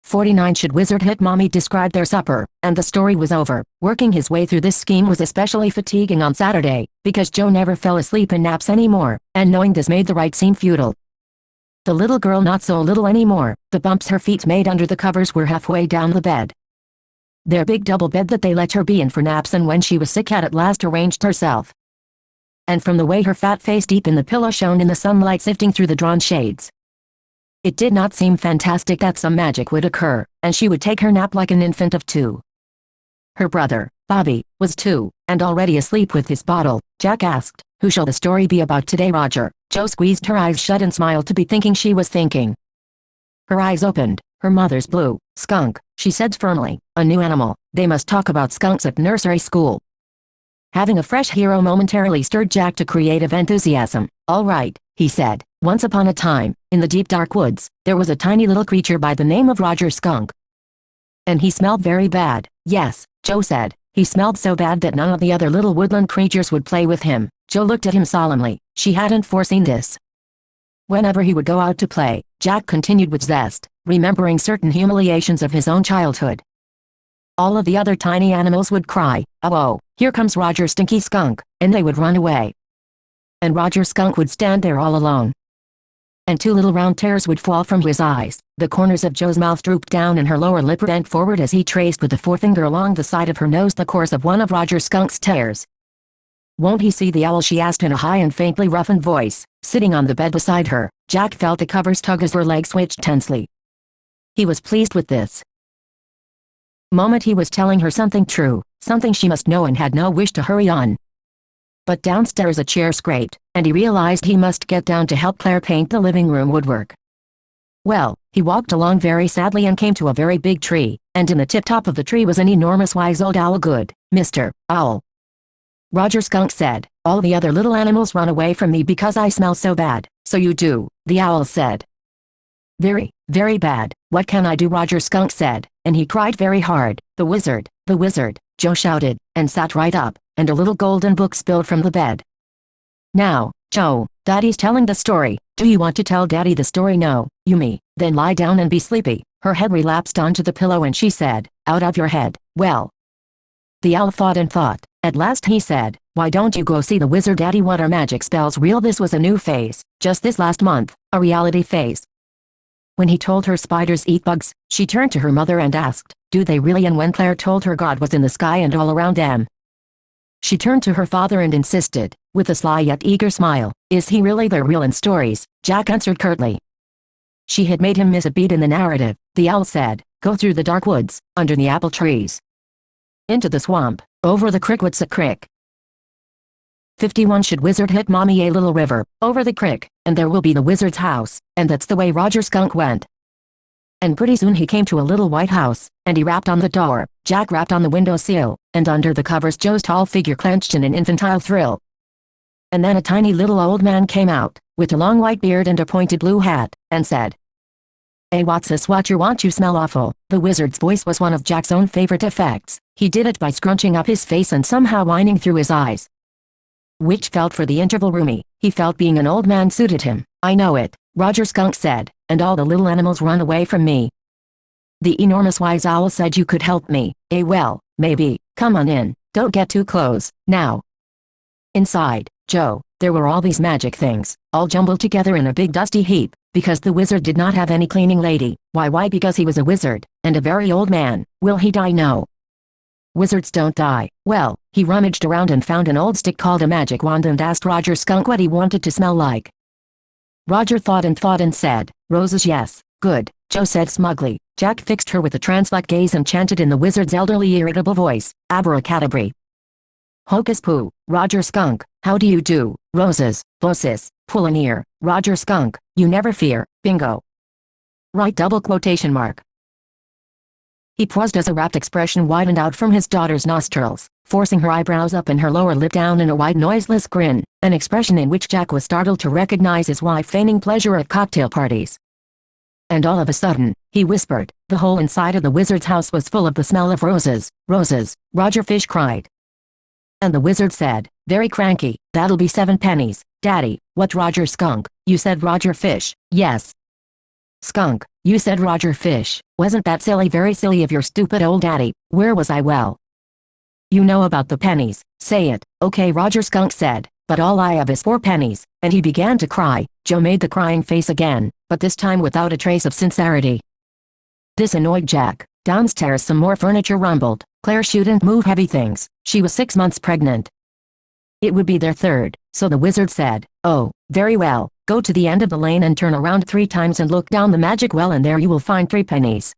49 Should wizard hit mommy? Described their supper, and the story was over. Working his way through this scheme was especially fatiguing on Saturday, because Jo never fell asleep in naps anymore, and knowing this made the ride seem futile. The little girl not so little anymore. The bumps her feet made under the covers were halfway down the bed. Their big double bed that they let her be in for naps and when she was sick had at last arranged herself. And from the way her fat face deep in the pillow shone in the sunlight sifting through the drawn shades, it did not seem fantastic that some magic would occur, and she would take her nap like an infant of 2. Her brother, Bobby, was 2, and already asleep with his bottle. Jack asked, "Who shall the story be about today, Roger?" Jo squeezed her eyes shut and smiled to be thinking she was thinking. Her eyes opened. Her mother's blue. "Skunk," she said firmly. "A new animal. They must talk about skunks at nursery school." Having a fresh hero momentarily stirred Jack to creative enthusiasm. "All right," he said. "Once upon a time, in the deep dark woods, there was a tiny little creature by the name of Roger Skunk. And he smelled very bad." "Yes," Jo said. "He smelled so bad that none of the other little woodland creatures would play with him." Jo looked at him solemnly. She hadn't foreseen this. Whenever he would go out to play, Jack continued with zest, remembering certain humiliations of his own childhood. All of the other tiny animals would cry, "Oh, oh, here comes Roger Stinky Skunk," and they would run away. And Roger Skunk would stand there all alone. And 2 little round tears would fall from his eyes. The corners of Jo's mouth drooped down and her lower lip bent forward as he traced with the forefinger along the side of her nose the course of one of Roger Skunk's tears. "Won't he see the owl?" she asked in a high and faintly roughened voice. Sitting on the bed beside her, Jack felt the covers tug as her legs switched tensely. He was pleased with this moment. He was telling her something true, something she must know, and had no wish to hurry on. But downstairs a chair scraped, and he realized he must get down to help Claire paint the living room woodwork. Well, he walked along very sadly and came to a very big tree, and in the tip-top of the tree was an enormous wise old owl. "Good, Mr. Owl," Roger Skunk said, "all the other little animals run away from me because I smell so bad." "So you do," the owl said. "Very, very bad. What can I do?" Roger Skunk said, and he cried very hard. "The wizard, the wizard," Jo shouted, and sat right up, and a little golden book spilled from the bed. "Now, Jo, Daddy's telling the story. Do you want to tell Daddy the story?" "No, you me." "Then lie down and be sleepy." Her head relapsed onto the pillow and she said, "Out of your head." "Well." The owl thought and thought. At last he said, "Why don't you go see the wizard, Daddy?" "What are magic spells real?" This was a new phase, just this last month, a reality phase. When he told her spiders eat bugs, she turned to her mother and asked, "Do they really?" And when Claire told her God was in the sky and all around them, She turned to her father and insisted, with a sly yet eager smile, "Is he really there real in stories?" Jack answered curtly. She had made him miss a beat in the narrative. The owl said, "Go through the dark woods, under the apple trees. Into the swamp, over the crick. What's a crick?" 51 Should wizard hit mommy a little river, over the crick, and there will be the wizard's house, and that's the way Roger Skunk went. And pretty soon he came to a little white house, and he rapped on the door. Jack rapped on the windowsill, and under the covers Joe's tall figure clenched in an infantile thrill. And then a tiny little old man came out, with a long white beard and a pointed blue hat, and said, "Hey, what's this? What you want? You smell awful." The wizard's voice was one of Jack's own favorite effects. He did it by scrunching up his face and somehow whining through his eyes, which felt for the interval roomy. He felt being an old man suited him. "I know it," Roger Skunk said, "and all the little animals run away from me. The enormous wise owl said you could help me." Well, maybe. Come on in, don't get too close, now." Inside, Joe, there were all these magic things, all jumbled together in a big dusty heap, because the wizard did not have any cleaning lady. Why? Because he was a wizard, and a very old man. Will he die? No. Wizards don't die. Well, he rummaged around and found an old stick called a magic wand and asked Roger Skunk what he wanted to smell like. Roger thought and said, "Roses." "Yes, good," Joe said smugly. Jack fixed her with a trance-like gaze and chanted in the wizard's elderly irritable voice, "Abracadabra. Hocus poo, Roger Skunk, how do you do? Roses, bosses, pull an ear, Roger Skunk, you never fear, bingo." Right, double quotation mark. He paused as a rapt expression widened out from his daughter's nostrils, forcing her eyebrows up and her lower lip down in a wide noiseless grin, an expression in which Jack was startled to recognize his wife feigning pleasure at cocktail parties. And all of a sudden, he whispered, the whole inside of the wizard's house was full of the smell of roses. "Roses," Roger Fish cried. And the wizard said, very cranky, "That'll be 7 pennies, Daddy." "What, Roger Skunk? You said Roger Fish." "Yes. Skunk, you said Roger Fish. Wasn't that silly? Very silly of your stupid old daddy." "Where was I?" "Well, you know about the pennies." "Say it." "Okay," Roger Skunk said, "but all I have is 4 pennies." And he began to cry. Joe made the crying face again, but this time without a trace of sincerity. This annoyed Jack. Downstairs some more furniture rumbled. Claire shouldn't move heavy things. She was 6 months pregnant. It would be their 3rd, so the wizard said, "Oh, very well, go to the end of the lane and turn around 3 times and look down the magic well and there you will find 3 pennies.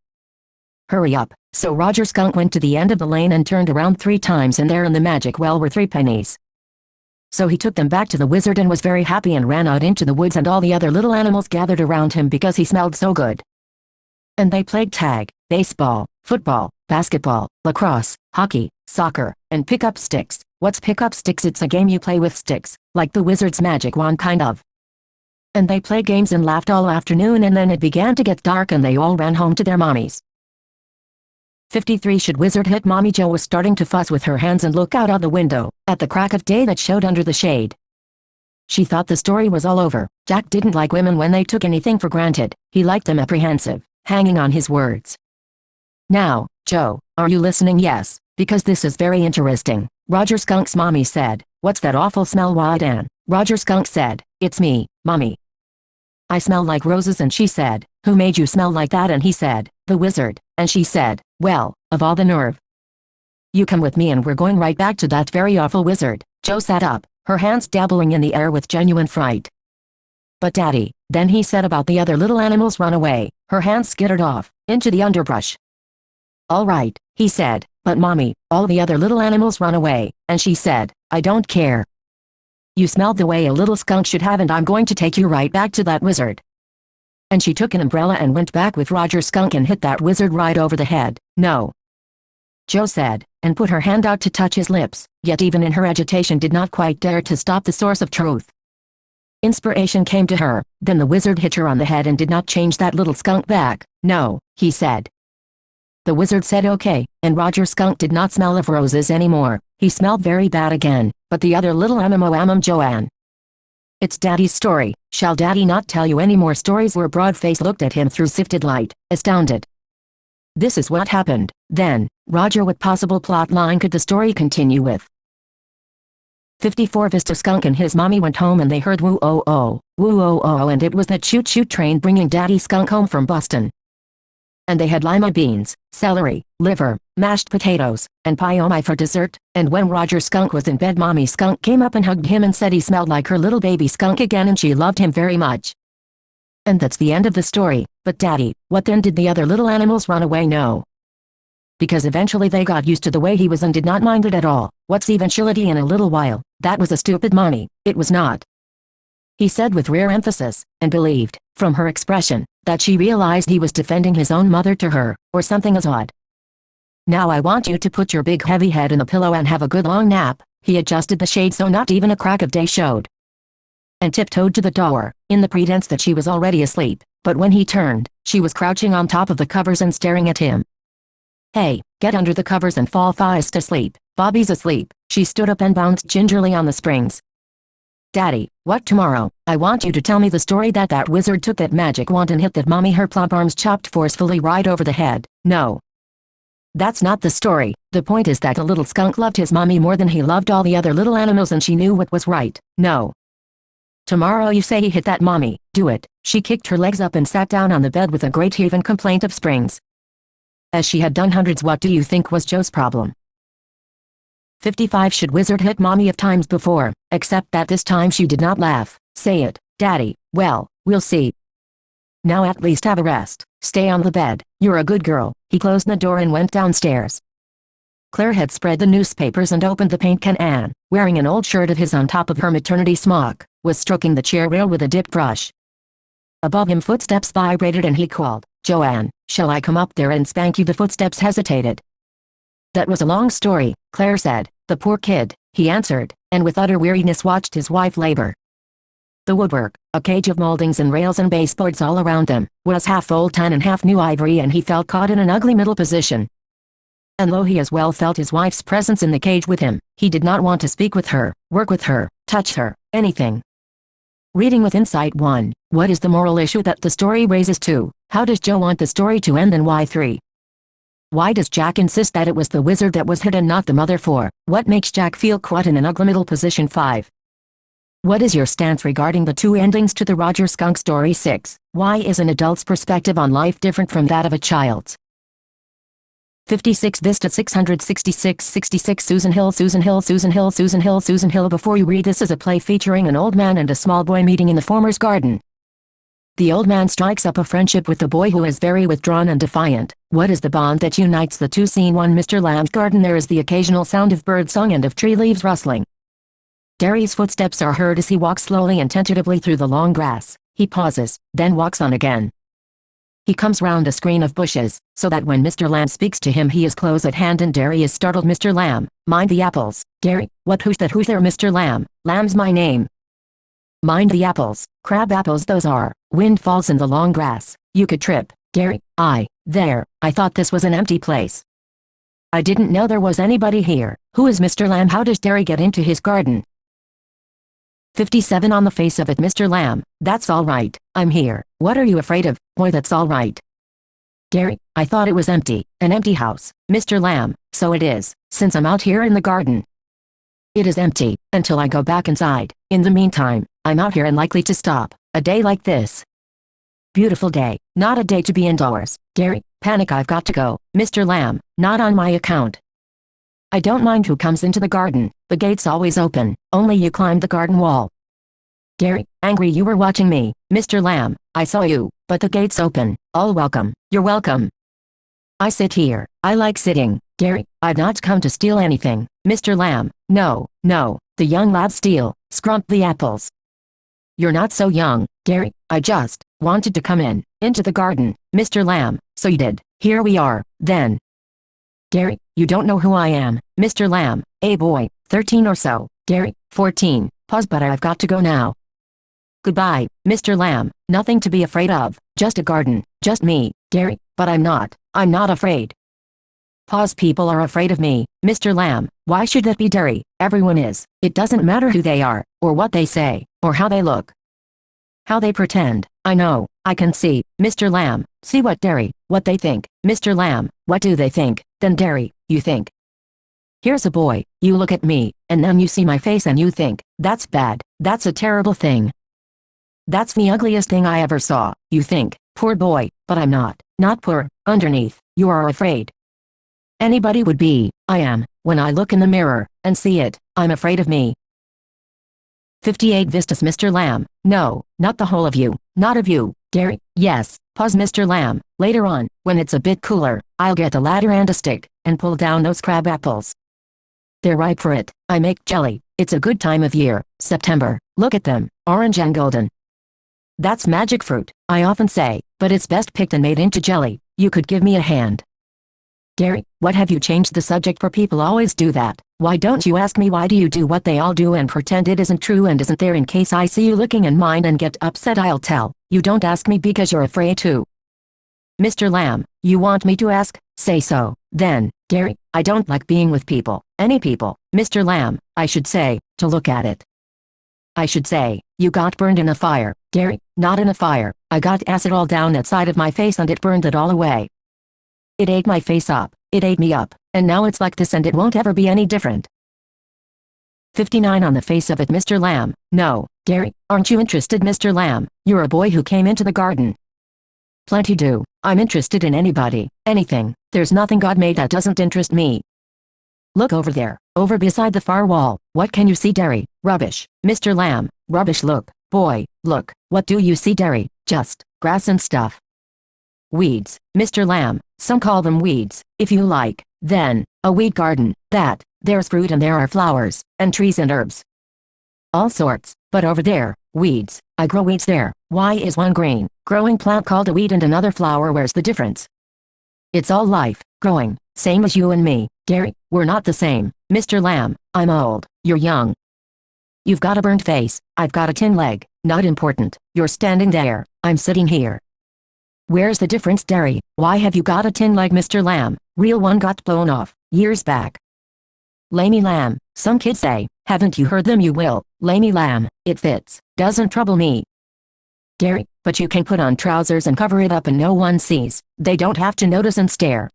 Hurry up." So Roger Skunk went to the end of the lane and turned around 3 times and there in the magic well were 3 pennies. So he took them back to the wizard and was very happy and ran out into the woods and all the other little animals gathered around him because he smelled so good. And they played tag, baseball, football, basketball, lacrosse, hockey, soccer, and pick up sticks. What's pick up sticks? It's a game you play with sticks, like the wizard's magic wand kind of. And they played games and laughed all afternoon and then it began to get dark and they all ran home to their mommies. 53 Should wizard hit mommy? Joe was starting to fuss with her hands and look out of the window, at the crack of day that showed under the shade. She thought the story was all over. Jack didn't like women when they took anything for granted. He liked them apprehensive, hanging on his words. "Now, Joe, are you listening?" "Yes, because this is very interesting." Roger Skunk's mommy said, "What's that awful smell, Wyatt?" Roger Skunk said, "It's me, Mommy. I smell like roses." And she said, "Who made you smell like that?" And he said, "The wizard." And she said, "Well, of all the nerve. You come with me and we're going right back to that very awful wizard." Joe sat up, her hands dabbling in the air with genuine fright. "But Daddy," then he said, "about the other little animals run away." Her hands skittered off, into the underbrush. "All right," he said, "but Mommy, all the other little animals run away." And she said, "I don't care. You smelled the way a little skunk should have and I'm going to take you right back to that wizard." And she took an umbrella and went back with Roger Skunk and hit that wizard right over the head. "No," Joe said, and put her hand out to touch his lips, yet even in her agitation did not quite dare to stop the source of truth. Inspiration came to her, then the wizard hit her on the head and did not change that little skunk back. "No," he said. The wizard said okay, and Roger Skunk did not smell of roses anymore. He smelled very bad again, but the other little Joanne. "It's Daddy's story. Shall Daddy not tell you any more stories?" Her broad face looked at him through sifted light, astounded. This is what happened. Then, Roger, what possible plot line could the story continue with? 54 Vista Skunk and his mommy went home and they heard woo-oh-oh, and it was that choo-choo train bringing Daddy Skunk home from Boston. And they had lima beans, celery, liver, mashed potatoes, and pie oh my for dessert, and when Roger Skunk was in bed Mommy Skunk came up and hugged him and said he smelled like her little baby skunk again and she loved him very much. And that's the end of the story. But Daddy, what then did the other little animals run away? No. Because eventually they got used to the way he was and did not mind it at all. What's eventuality in a little while? That was a stupid Mommy. It was not. He said with rare emphasis, and believed, from her expression, that she realized he was defending his own mother to her, or something as odd. Now I want you to put your big heavy head in the pillow and have a good long nap. He adjusted the shade so not even a crack of day showed, and tiptoed to the door, in the pretense that she was already asleep, but when he turned, she was crouching on top of the covers and staring at him. Hey, get under the covers and fall fast asleep. Bobby's asleep. She stood up and bounced gingerly on the springs. Daddy, what tomorrow? I want you to tell me the story that wizard took that magic wand and hit that Mommy her plump arms chopped forcefully right over the head. No. That's not the story. The point is that the little skunk loved his Mommy more than he loved all the other little animals and she knew what was right. No. Tomorrow you say he hit that Mommy. Do it. She kicked her legs up and sat down on the bed with a great heave and complaint of springs. As she had done hundreds. What do you think was Joe's problem? 55 Should wizard hit Mommy of times before, except that this time she did not laugh. Say it, Daddy. Well, we'll see. Now at least have a rest. Stay on the bed. You're a good girl. He closed the door and went downstairs. Claire had spread the newspapers and opened the paint can. Anne, wearing an old shirt of his on top of her maternity smock, was stroking the chair rail with a dip brush. Above him footsteps vibrated and he called, Joanne, shall I come up there and spank you? The footsteps hesitated. That was a long story, Claire said. The poor kid, he answered, and with utter weariness watched his wife labor. The woodwork, a cage of moldings and rails and baseboards all around them, was half old tan and half new ivory and he felt caught in an ugly middle position. And though he as well felt his wife's presence in the cage with him, he did not want to speak with her, work with her, touch her, anything. Reading with Insight 1, what is the moral issue that the story raises? 2, how does Joe want the story to end and why? 3. Why does Jack insist that it was the wizard that was hit and not the mother? 4. What makes Jack feel caught in an ugly middle position? 5. What is your stance regarding the two endings to the Roger Skunk story? 6. Why is an adult's perspective on life different from that of a child's? 56 Vista 666 66 Susan Hill Susan Hill Susan Hill Susan Hill Susan Hill. Before you read, this is a play featuring an old man and a small boy meeting in the former's garden. The old man strikes up a friendship with the boy who is very withdrawn and defiant. What is the bond that unites the two? Scene 1. Mr. Lamb's garden. There is the occasional sound of bird song and of tree leaves rustling. Derry's footsteps are heard as he walks slowly and tentatively through the long grass. He pauses, then walks on again. He comes round a screen of bushes, so that when Mr. Lamb speaks to him he is close at hand and Derry is startled. Mr. Lamb, mind the apples. Derry, what? Who's that? Who's there? Mr. Lamb, Lamb's my name. Mind the apples. Crab apples those are. Wind falls in the long grass. You could trip. Derry, there, I thought this was an empty place. I didn't know there was anybody here. Who is Mr. Lamb? How does Derry get into his garden? 57 On the face of it, Mr. Lamb, that's all right, I'm here. What are you afraid of? Boy, that's all right. Derry, I thought it was empty, an empty house. Mr. Lamb, so it is, since I'm out here in the garden. It is empty, until I go back inside. In the meantime, I'm out here and likely to stop, a day like this. Beautiful day, not a day to be indoors. Derry, panic, I've got to go. Mr. Lamb, not on my account. I don't mind who comes into the garden, the gate's always open, only you climbed the garden wall. Derry, angry you were watching me. Mr. Lamb, I saw you, but the gate's open. All welcome. You're welcome. I sit here. I like sitting. Derry, I've not come to steal anything. Mr. Lamb, no, the young lad steal, scrump the apples. You're not so young, Derry, I just wanted to come into the garden. Mr. Lamb, so you did. Here we are, then. Derry, you don't know who I am. Mr. Lamb, a boy, 13 or so. Derry, 14. Pause, but I've got to go now. Goodbye, Mr. Lamb, nothing to be afraid of, just a garden, just me. Derry, but I'm not afraid. Pause, people are afraid of me. Mr. Lamb, why should that be? Derry, everyone is. It doesn't matter who they are, or what they say, or how they look. How they pretend. I know, I can see. Mr. Lamb, see what? Derry, what they think. Mr. Lamb, what do they think? Then Derry, you think. Here's a boy, you look at me, and then you see my face and you think, that's bad, that's a terrible thing. That's the ugliest thing I ever saw, you think. Poor boy, but I'm not. Not poor. Underneath, you are afraid. Anybody would be. I am. When I look in the mirror, and see it, I'm afraid of me. 58 Vistas Mr. Lamb. No, not the whole of you. Not of you, Gary. Yes, pause Mr. Lamb. Later on, when it's a bit cooler, I'll get a ladder and a stick, and pull down those crab apples. They're ripe for it. I make jelly. It's a good time of year, September. Look at them, orange and golden. That's magic fruit, I often say, but it's best picked and made into jelly. You could give me a hand. Gary, what have you changed the subject for? People always do that. Why don't you ask me why do you do what they all do and pretend it isn't true and isn't there in case I see you looking in mine and get upset? I'll tell. You don't ask me because you're afraid to. Mr. Lamb, you want me to ask? Say so. Then, Gary, I don't like being with people. Any people. Mr. Lamb, I should say, to look at it. I should say, you got burned in a fire. Gary, not in a fire. I got acid all down that side of my face and it burned it all away. It ate my face up. It ate me up. And now it's like this and it won't ever be any different. 59 On the face of it Mr. Lamb. No, Gary, aren't you interested Mr. Lamb? You're a boy who came into the garden. Plenty do. I'm interested in anybody, anything. There's nothing God made that doesn't interest me. Look over there, over beside the far wall. What can you see Derry? Rubbish. Mr. Lamb, rubbish. Look, boy, look. What do you see Derry? Just grass and stuff. Weeds, Mr. Lamb. Some call them weeds, if you like. Then, a weed garden, there's fruit and there are flowers, and trees and herbs. All sorts, but over there, weeds. I grow weeds there. Why is one green, growing plant called a weed and another flower? Where's the difference? It's all life, growing, same as you and me. Gary, we're not the same. Mr. Lamb, I'm old, you're young. You've got a burnt face, I've got a tin leg. Not important. You're standing there, I'm sitting here. Where's the difference Derry? Why have you got a tin leg Mr. Lamb? Real one got blown off, years back. Lamey lamb, some kids say. Haven't you heard them? You will. Lamey lamb, it fits, doesn't trouble me. Gary, but you can put on trousers and cover it up and no one sees. They don't have to notice and stare.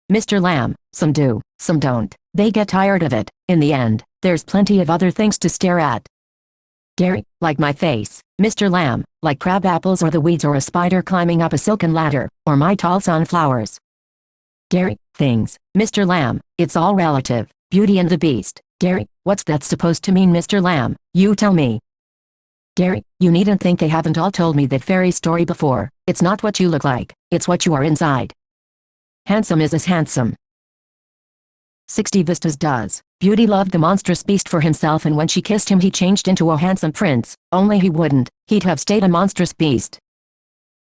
Mr. Lamb, some do, some don't. They get tired of it. In the end, there's plenty of other things to stare at. Gary, like my face. Mr. Lamb, like crab apples or the weeds or a spider climbing up a silken ladder, or my tall sunflowers. Gary, things. Mr. Lamb, it's all relative. Beauty and the Beast. Gary, what's that supposed to mean Mr. Lamb? You tell me. Gary, you needn't think they haven't all told me that fairy story before. It's not what you look like, it's what you are inside. Handsome is as handsome. 60 Vistas does. Beauty loved the monstrous beast for himself and when she kissed him he changed into a handsome prince, only he wouldn't, he'd have stayed a monstrous beast.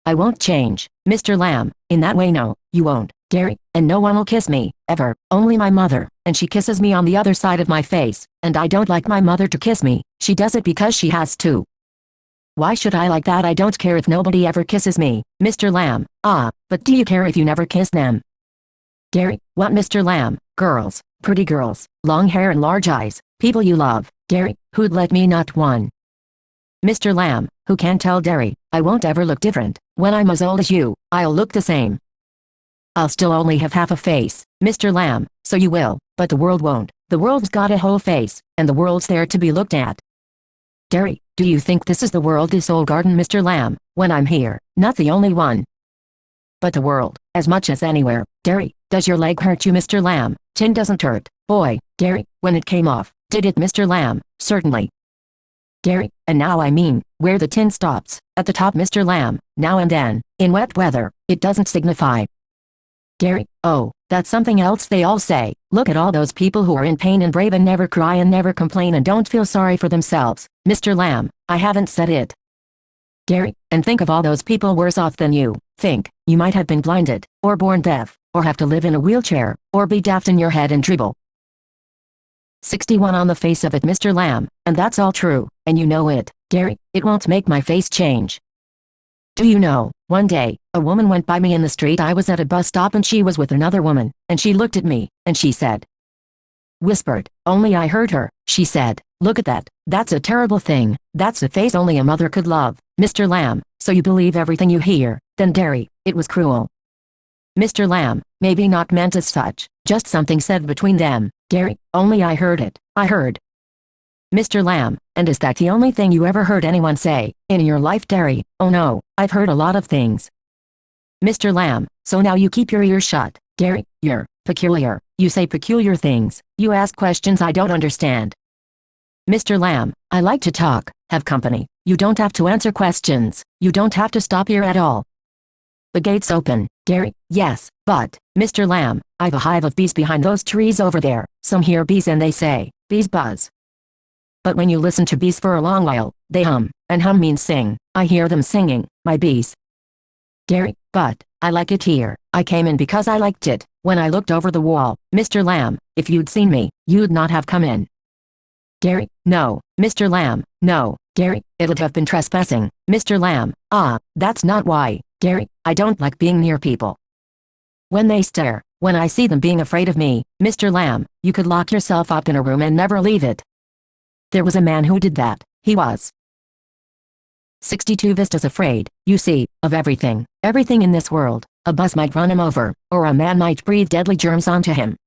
I won't change, Mr. Lamb, in that way no, you won't, Gary, and no one'll kiss me, ever, only my mother, and she kisses me on the other side of my face, and I don't like my mother to kiss me, she does it because she has to. Why should I like that? I don't care if nobody ever kisses me, Mr. Lamb, but do you care if you never kiss them? Gary, what Mr. Lamb? Girls, pretty girls, long hair and large eyes, people you love, Gary, who'd let me? Not one. Mr. Lamb, who can tell Derry? I won't ever look different. When I'm as old as you, I'll look the same. I'll still only have half a face, Mr. Lamb, so you will, but the world won't. The world's got a whole face, and the world's there to be looked at. Derry, do you think this is the world, this old garden Mr. Lamb, when I'm here? Not the only one. But the world, as much as anywhere. Derry, does your leg hurt you Mr. Lamb? Tin doesn't hurt, boy. Gary, when it came off, did it Mr. Lamb? Certainly. Gary, and now I mean, where the tin stops, at the top Mr. Lamb, now and then, in wet weather, it doesn't signify. Gary, oh, that's something else they all say. Look at all those people who are in pain and brave and never cry and never complain and don't feel sorry for themselves. Mr. Lamb, I haven't said it. Gary, and think of all those people worse off than you. Think, you might have been blinded, or born deaf, or have to live in a wheelchair, or be daft in your head and dribble. 61 On the face of it Mr. Lamb, and that's all true, and you know it, Gary, it won't make my face change. Do you know, one day, a woman went by me in the street. I was at a bus stop and she was with another woman, and she looked at me, and she said, whispered, only I heard her, she said, look at that, that's a terrible thing, that's a face only a mother could love. Mr. Lamb, so you believe everything you hear, then Derry, it was cruel. Mr. Lamb, maybe not meant as such, just something said between them, Gary, only I heard it, I heard. Mr. Lamb, And is that the only thing you ever heard anyone say in your life, Derry? Oh no, I've heard a lot of things. Mr. Lamb, so now you keep your ears shut. Derry, you're peculiar. You say peculiar things. You ask questions I don't understand. Mr. Lamb, I like to talk, have company. You don't have to answer questions. You don't have to stop here at all. The gate's open. Derry, yes, but, Mr. Lamb, I've a hive of bees behind those trees over there. Some hear bees and they say, bees buzz. But when you listen to bees for a long while, they hum, and hum means sing. I hear them singing, my bees. Derry, but, I like it here. I came in because I liked it. When I looked over the wall, Mr. Lamb, if you'd seen me, you'd not have come in. Derry, no, Mr. Lamb, no, Derry, it'd have been trespassing. Mr. Lamb, that's not why. Derry, I don't like being near people. When they stare, when I see them being afraid of me, Mr. Lamb, you could lock yourself up in a room and never leave it. There was a man who did that. He was 62 Vistas afraid, you see, of everything. Everything in this world. A bus might run him over, or a man might breathe deadly germs onto him.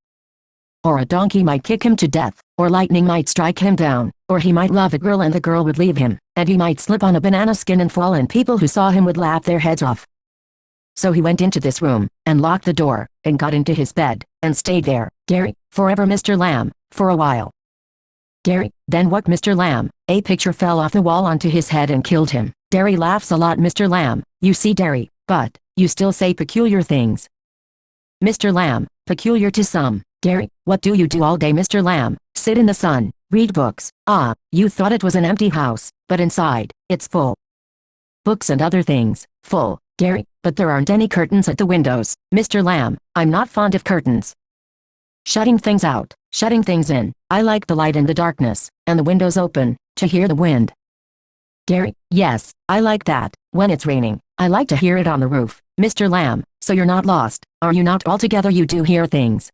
Or a donkey might kick him to death, or lightning might strike him down, or he might love a girl and the girl would leave him, and he might slip on a banana skin and fall and people who saw him would laugh their heads off. So he went into this room, and locked the door, and got into his bed, and stayed there, Derry, forever Mr. Lamb, for a while. Derry, then what Mr. Lamb? A picture fell off the wall onto his head and killed him. Derry laughs a lot Mr. Lamb, you see Derry, but, you still say peculiar things. Mr. Lamb, peculiar to some. Derry, what do you do all day Mr. Lamb? Sit in the sun, read books. You thought it was an empty house, but inside, it's full. Books and other things, full, Derry, but there aren't any curtains at the windows. Mr. Lamb, I'm not fond of curtains. Shutting things out, shutting things in. I like the light and the darkness, and the windows open, to hear the wind. Derry, yes, I like that. When it's raining, I like to hear it on the roof. Mr. Lamb, so you're not lost, are you not altogether? You do hear things.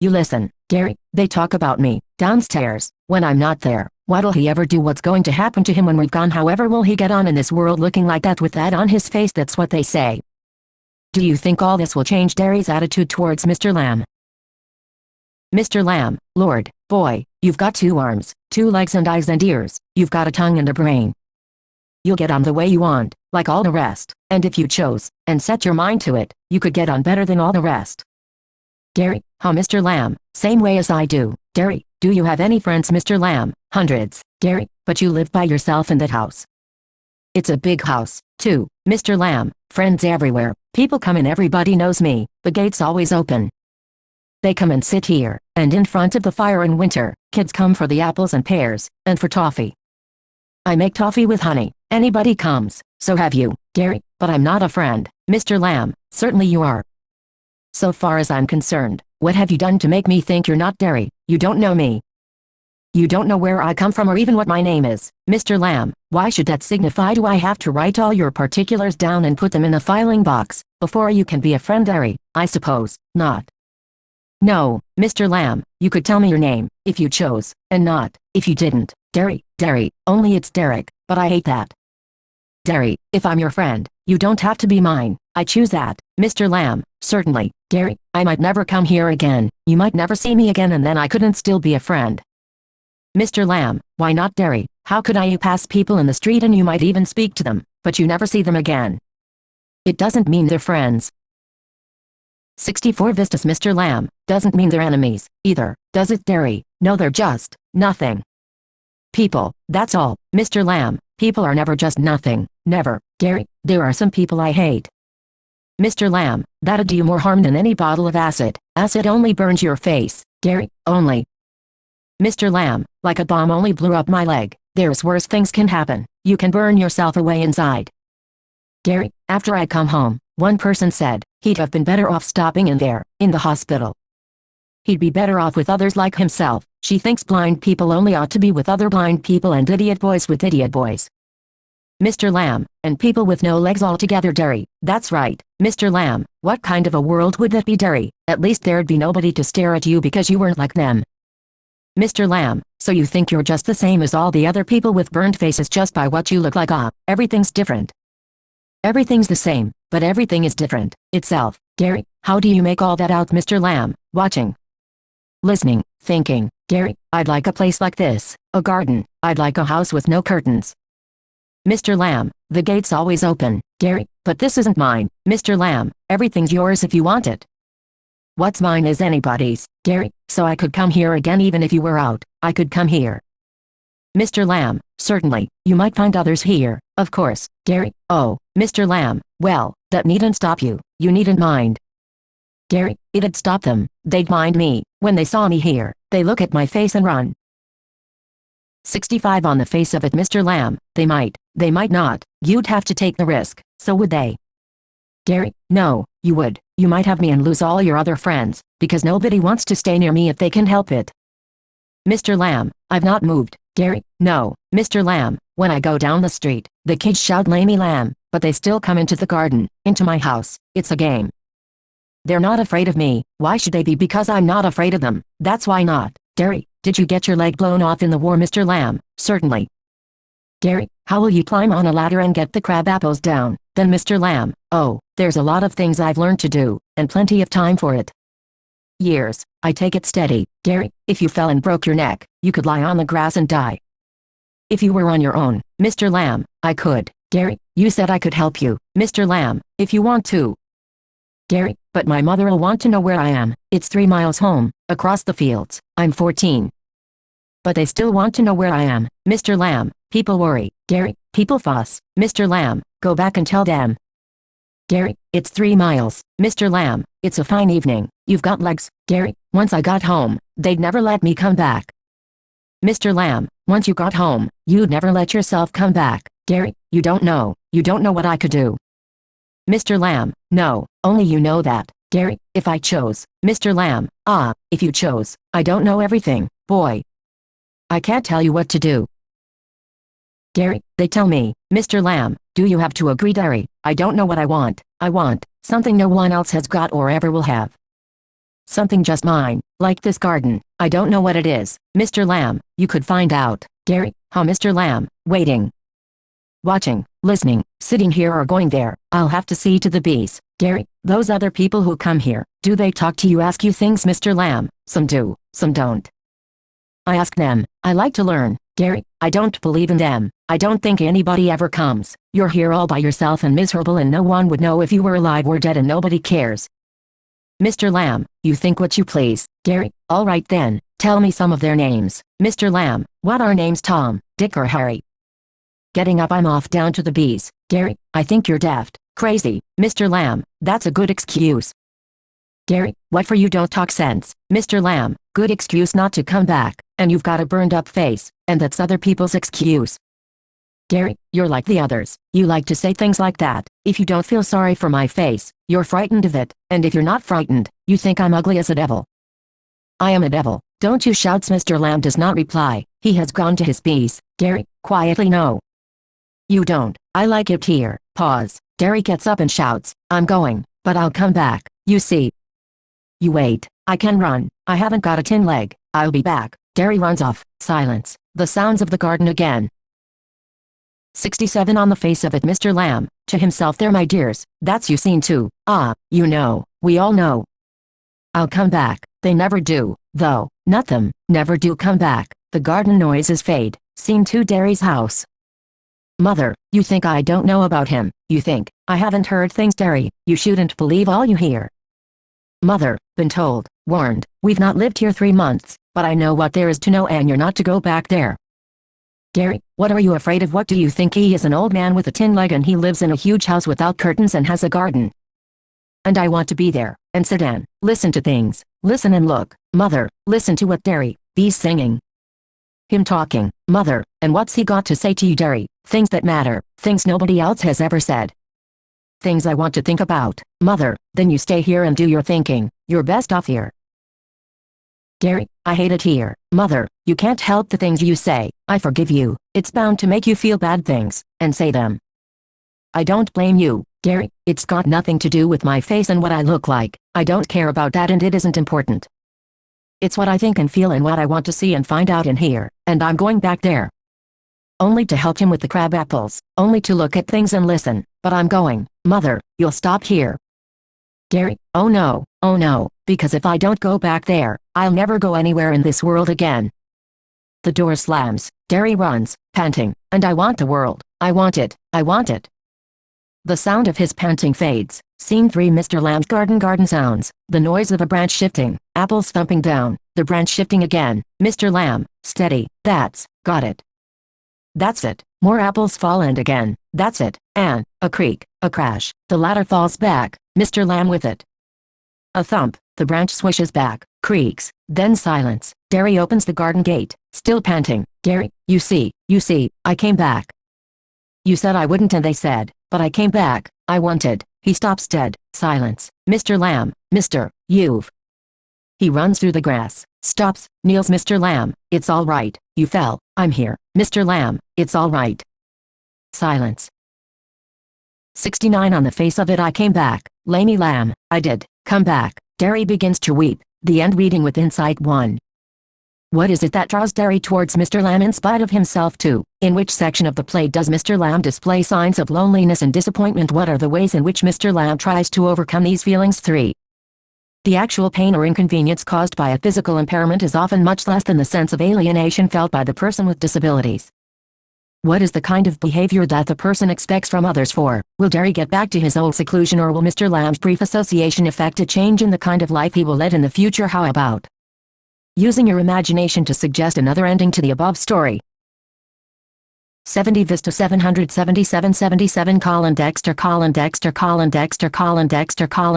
You listen, Derry, they talk about me, downstairs, when I'm not there. What'll he ever do? What's going to happen to him when we've gone? However will he get on in this world looking like that with that on his face? That's what they say. Do you think all this will change Derry's attitude towards Mr. Lamb? Mr. Lamb, Lord, boy, you've got 2 arms, 2 legs and eyes and ears, you've got a tongue and a brain. You'll get on the way you want, like all the rest, and if you chose, and set your mind to it, you could get on better than all the rest. Derry, how Mr. Lamb, same way as I do. Derry, do you have any friends Mr. Lamb? Hundreds. Derry, but you live by yourself in that house. It's a big house, too, Mr. Lamb, friends everywhere, people come in, everybody knows me, the gate's always open. They come and sit here, and in front of the fire in winter, kids come for the apples and pears, and for toffee. I make toffee with honey, anybody comes, so have you, Derry, but I'm not a friend, Mr. Lamb, certainly you are. So far as I'm concerned, what have you done to make me think you're not Derry? You don't know me. You don't know where I come from or even what my name is, Mr. Lamb. Why should that signify? Do I have to write all your particulars down and put them in a filing box, before you can be a friend Derry? I suppose not. No, Mr. Lamb, you could tell me your name, if you chose, and not, if you didn't. Derry, Derry, only it's Derek, but I hate that. Derry, if I'm your friend, you don't have to be mine, I choose that. Mr. Lamb, certainly, Derry, I might never come here again, you might never see me again, and then I couldn't still be a friend. Mr. Lamb, why not Derry? How could I? You pass people in the street and you might even speak to them, but you never see them again. It doesn't mean they're friends. 64 Vistas Mr. Lamb, doesn't mean they're enemies, either, does it Derry? No, they're just nothing. People, that's all, Mr. Lamb, people are never just nothing, never, Derry, there are some people I hate. Mr. Lamb, that'd do you more harm than any bottle of acid. Acid only burns your face, Derry, only. Mr. Lamb, like a bomb only blew up my leg. There's worse things can happen. You can burn yourself away inside. Derry, after I come home, one person said, he'd have been better off stopping in there, in the hospital. He'd be better off with others like himself. She thinks blind people only ought to be with other blind people and idiot boys with idiot boys. Mr. Lamb, and people with no legs altogether Derry, that's right, Mr. Lamb, what kind of a world would that be Derry? At least there'd be nobody to stare at you because you weren't like them. Mr. Lamb, so you think you're just the same as all the other people with burned faces just by what you look like? Everything's different. Everything's the same, but everything is different, itself. Derry, how do you make all that out Mr. Lamb? Watching. Listening, thinking. Derry, I'd like a place like this, A garden. I'd like a house with no curtains. Mr. Lamb, the gate's always open, Gary, but this isn't mine. Mr. Lamb, everything's yours if you want it. What's mine is anybody's, Gary, so I could come here again even if you were out. I could come here. Mr. Lamb, certainly, you might find others here, of course, Gary. Oh, Mr. Lamb, well, that needn't stop you. You needn't mind. Gary, it'd stop them. They'd mind me. When they saw me here, they look at my face and run. 65 on the face of it, Mr. Lamb. They might not. You'd have to take the risk, so would they? Gary, no, you would. You might have me and lose all your other friends, because nobody wants to stay near me if they can help it. Mr. Lamb, I've not moved. Gary, no, Mr. Lamb, when I go down the street, the kids shout "Lammy Lamb," but they still come into the garden, into my house. It's a game. They're not afraid of me. Why should they be? Because I'm not afraid of them. That's why not. Gary, did you get your leg blown off in the war, Mr. Lamb? Certainly. Gary, how will you climb on a ladder and get the crab apples down? Then Mr. Lamb, oh, there's a lot of things I've learned to do, and plenty of time for it. Years. I take it steady. Gary, if you fell and broke your neck, you could lie on the grass and die. If you were on your own, Mr. Lamb, I could. Gary, you said I could help you, Mr. Lamb, if you want to. Gary, but my mother'll want to know where I am. It's 3 miles home, across the fields. I'm 14. But they still want to know where I am, Mr. Lamb. People worry. Gary, people fuss. Mr. Lamb, go back and tell them. Gary, it's 3 miles. Mr. Lamb, it's a fine evening. You've got legs. Gary, once I got home, they'd never let me come back. Mr. Lamb, once you got home, you'd never let yourself come back. Gary, you don't know what I could do. Mr. Lamb, no, only you know that. Gary, if I chose. Mr. Lamb, if you chose. I don't know everything, boy. I can't tell you what to do. Gary, they tell me. Mr. Lamb, do you have to agree, Gary? I don't know what I want. I want something no one else has got or ever will have. Something just mine, like this garden. I don't know what it is. Mr. Lamb, you could find out. Gary, how? Mr. Lamb, waiting. Watching, listening, sitting here or going there. I'll have to see to the bees. Gary, those other people who come here, do they talk to you, ask you things, Mr. Lamb? Some do, some don't. I ask them. I like to learn. Gary, I don't believe in them. I don't think anybody ever comes. You're here all by yourself and miserable, and no one would know if you were alive or dead, and nobody cares. Mr. Lamb, you think what you please. Gary, all right then, tell me some of their names. Mr. Lamb, what are names? Tom, Dick or Harry? Getting up, I'm off down to the bees. Gary, I think you're daft, crazy. Mr. Lamb, that's a good excuse. Gary, what for? You don't talk sense. Mr. Lamb, good excuse not to come back, and you've got a burned up face, and that's other people's excuse. Gary, you're like the others. You like to say things like that. If you don't feel sorry for my face, you're frightened of it, and if you're not frightened, you think I'm ugly as a devil. I am a devil. Don't you shout. Mr. Lamb does not reply. He has gone to his bees. Gary, quietly, no. You don't. I like it here. Pause. Gary gets up and shouts, I'm going, but I'll come back, you see. You wait. I can run. I haven't got a tin leg. I'll be back. Gary runs off. Silence. The sounds of the garden again. 67 on the face of it, Mr. Lamb, to himself, there, my dears, that's you seen too. You know, we all know. I'll come back. They never do, though, not them, never do come back. The garden noises fade. Scene 2, Derry's house. Mother, you think I don't know about him? You think I haven't heard things, Derry? You shouldn't believe all you hear. Mother, been told, warned. We've not lived here 3 months, but I know what there is to know, and you're not to go back there. Gary, what are you afraid of? What do you think? He is an old man with a tin leg, and he lives in a huge house without curtains and has a garden. And I want to be there, and sit and listen to things. Listen and look. Mother, listen to what Derry, bees singing. Him talking. Mother, and what's he got to say to you, Derry? Things that matter, things nobody else has ever said. Things I want to think about. Mother, then you stay here and do your thinking. You're best off here. Gary, I hate it here. Mother, you can't help the things you say. I forgive you. It's bound to make you feel bad things, and say them. I don't blame you, Gary. It's got nothing to do with my face and what I look like. I don't care about that, and it isn't important. It's what I think and feel and what I want to see and find out in here, and I'm going back there. Only to help him with the crab apples, only to look at things and listen, but I'm going. Mother, you'll stop here. Gary, oh no, because if I don't go back there, I'll never go anywhere in this world again. The door slams. Derry runs, panting. And I want the world. I want it. I want it. The sound of his panting fades. Scene 3. Mr. Lamb's garden sounds. The noise of a branch shifting. Apples thumping down. The branch shifting again. Mr. Lamb, steady. That's, got it. That's it. More apples fall and again. That's it. And, a creak, a crash. The ladder falls back. Mr. Lamb with it. A thump. The branch swishes back, creaks, then silence. Derry opens the garden gate, still panting. Derry, you see, I came back. You said I wouldn't and they said, but I came back, I wanted. He stops dead, silence. Mr. Lamb, you've. He runs through the grass, stops, kneels. Mr. Lamb, it's all right, you fell, I'm here. Mr. Lamb, it's all right. Silence. 69 On the face of it I came back, Lammy Lamb, I did, come back. Derry begins to weep. The end. Reading with Insight 1. What is it that draws Derry towards Mr. Lamb in spite of himself? 2. In which section of the play does Mr. Lamb display signs of loneliness and disappointment? What are the ways in which Mr. Lamb tries to overcome these feelings? 3. The actual pain or inconvenience caused by a physical impairment is often much less than the sense of alienation felt by the person with disabilities. What is the kind of behavior that the person expects from others? 4. Will Derry get back to his old seclusion, or will Mr. Lamb's brief association effect a change in the kind of life he will lead in the future? How about using your imagination to suggest another ending to the above story? 70 Vista 777 77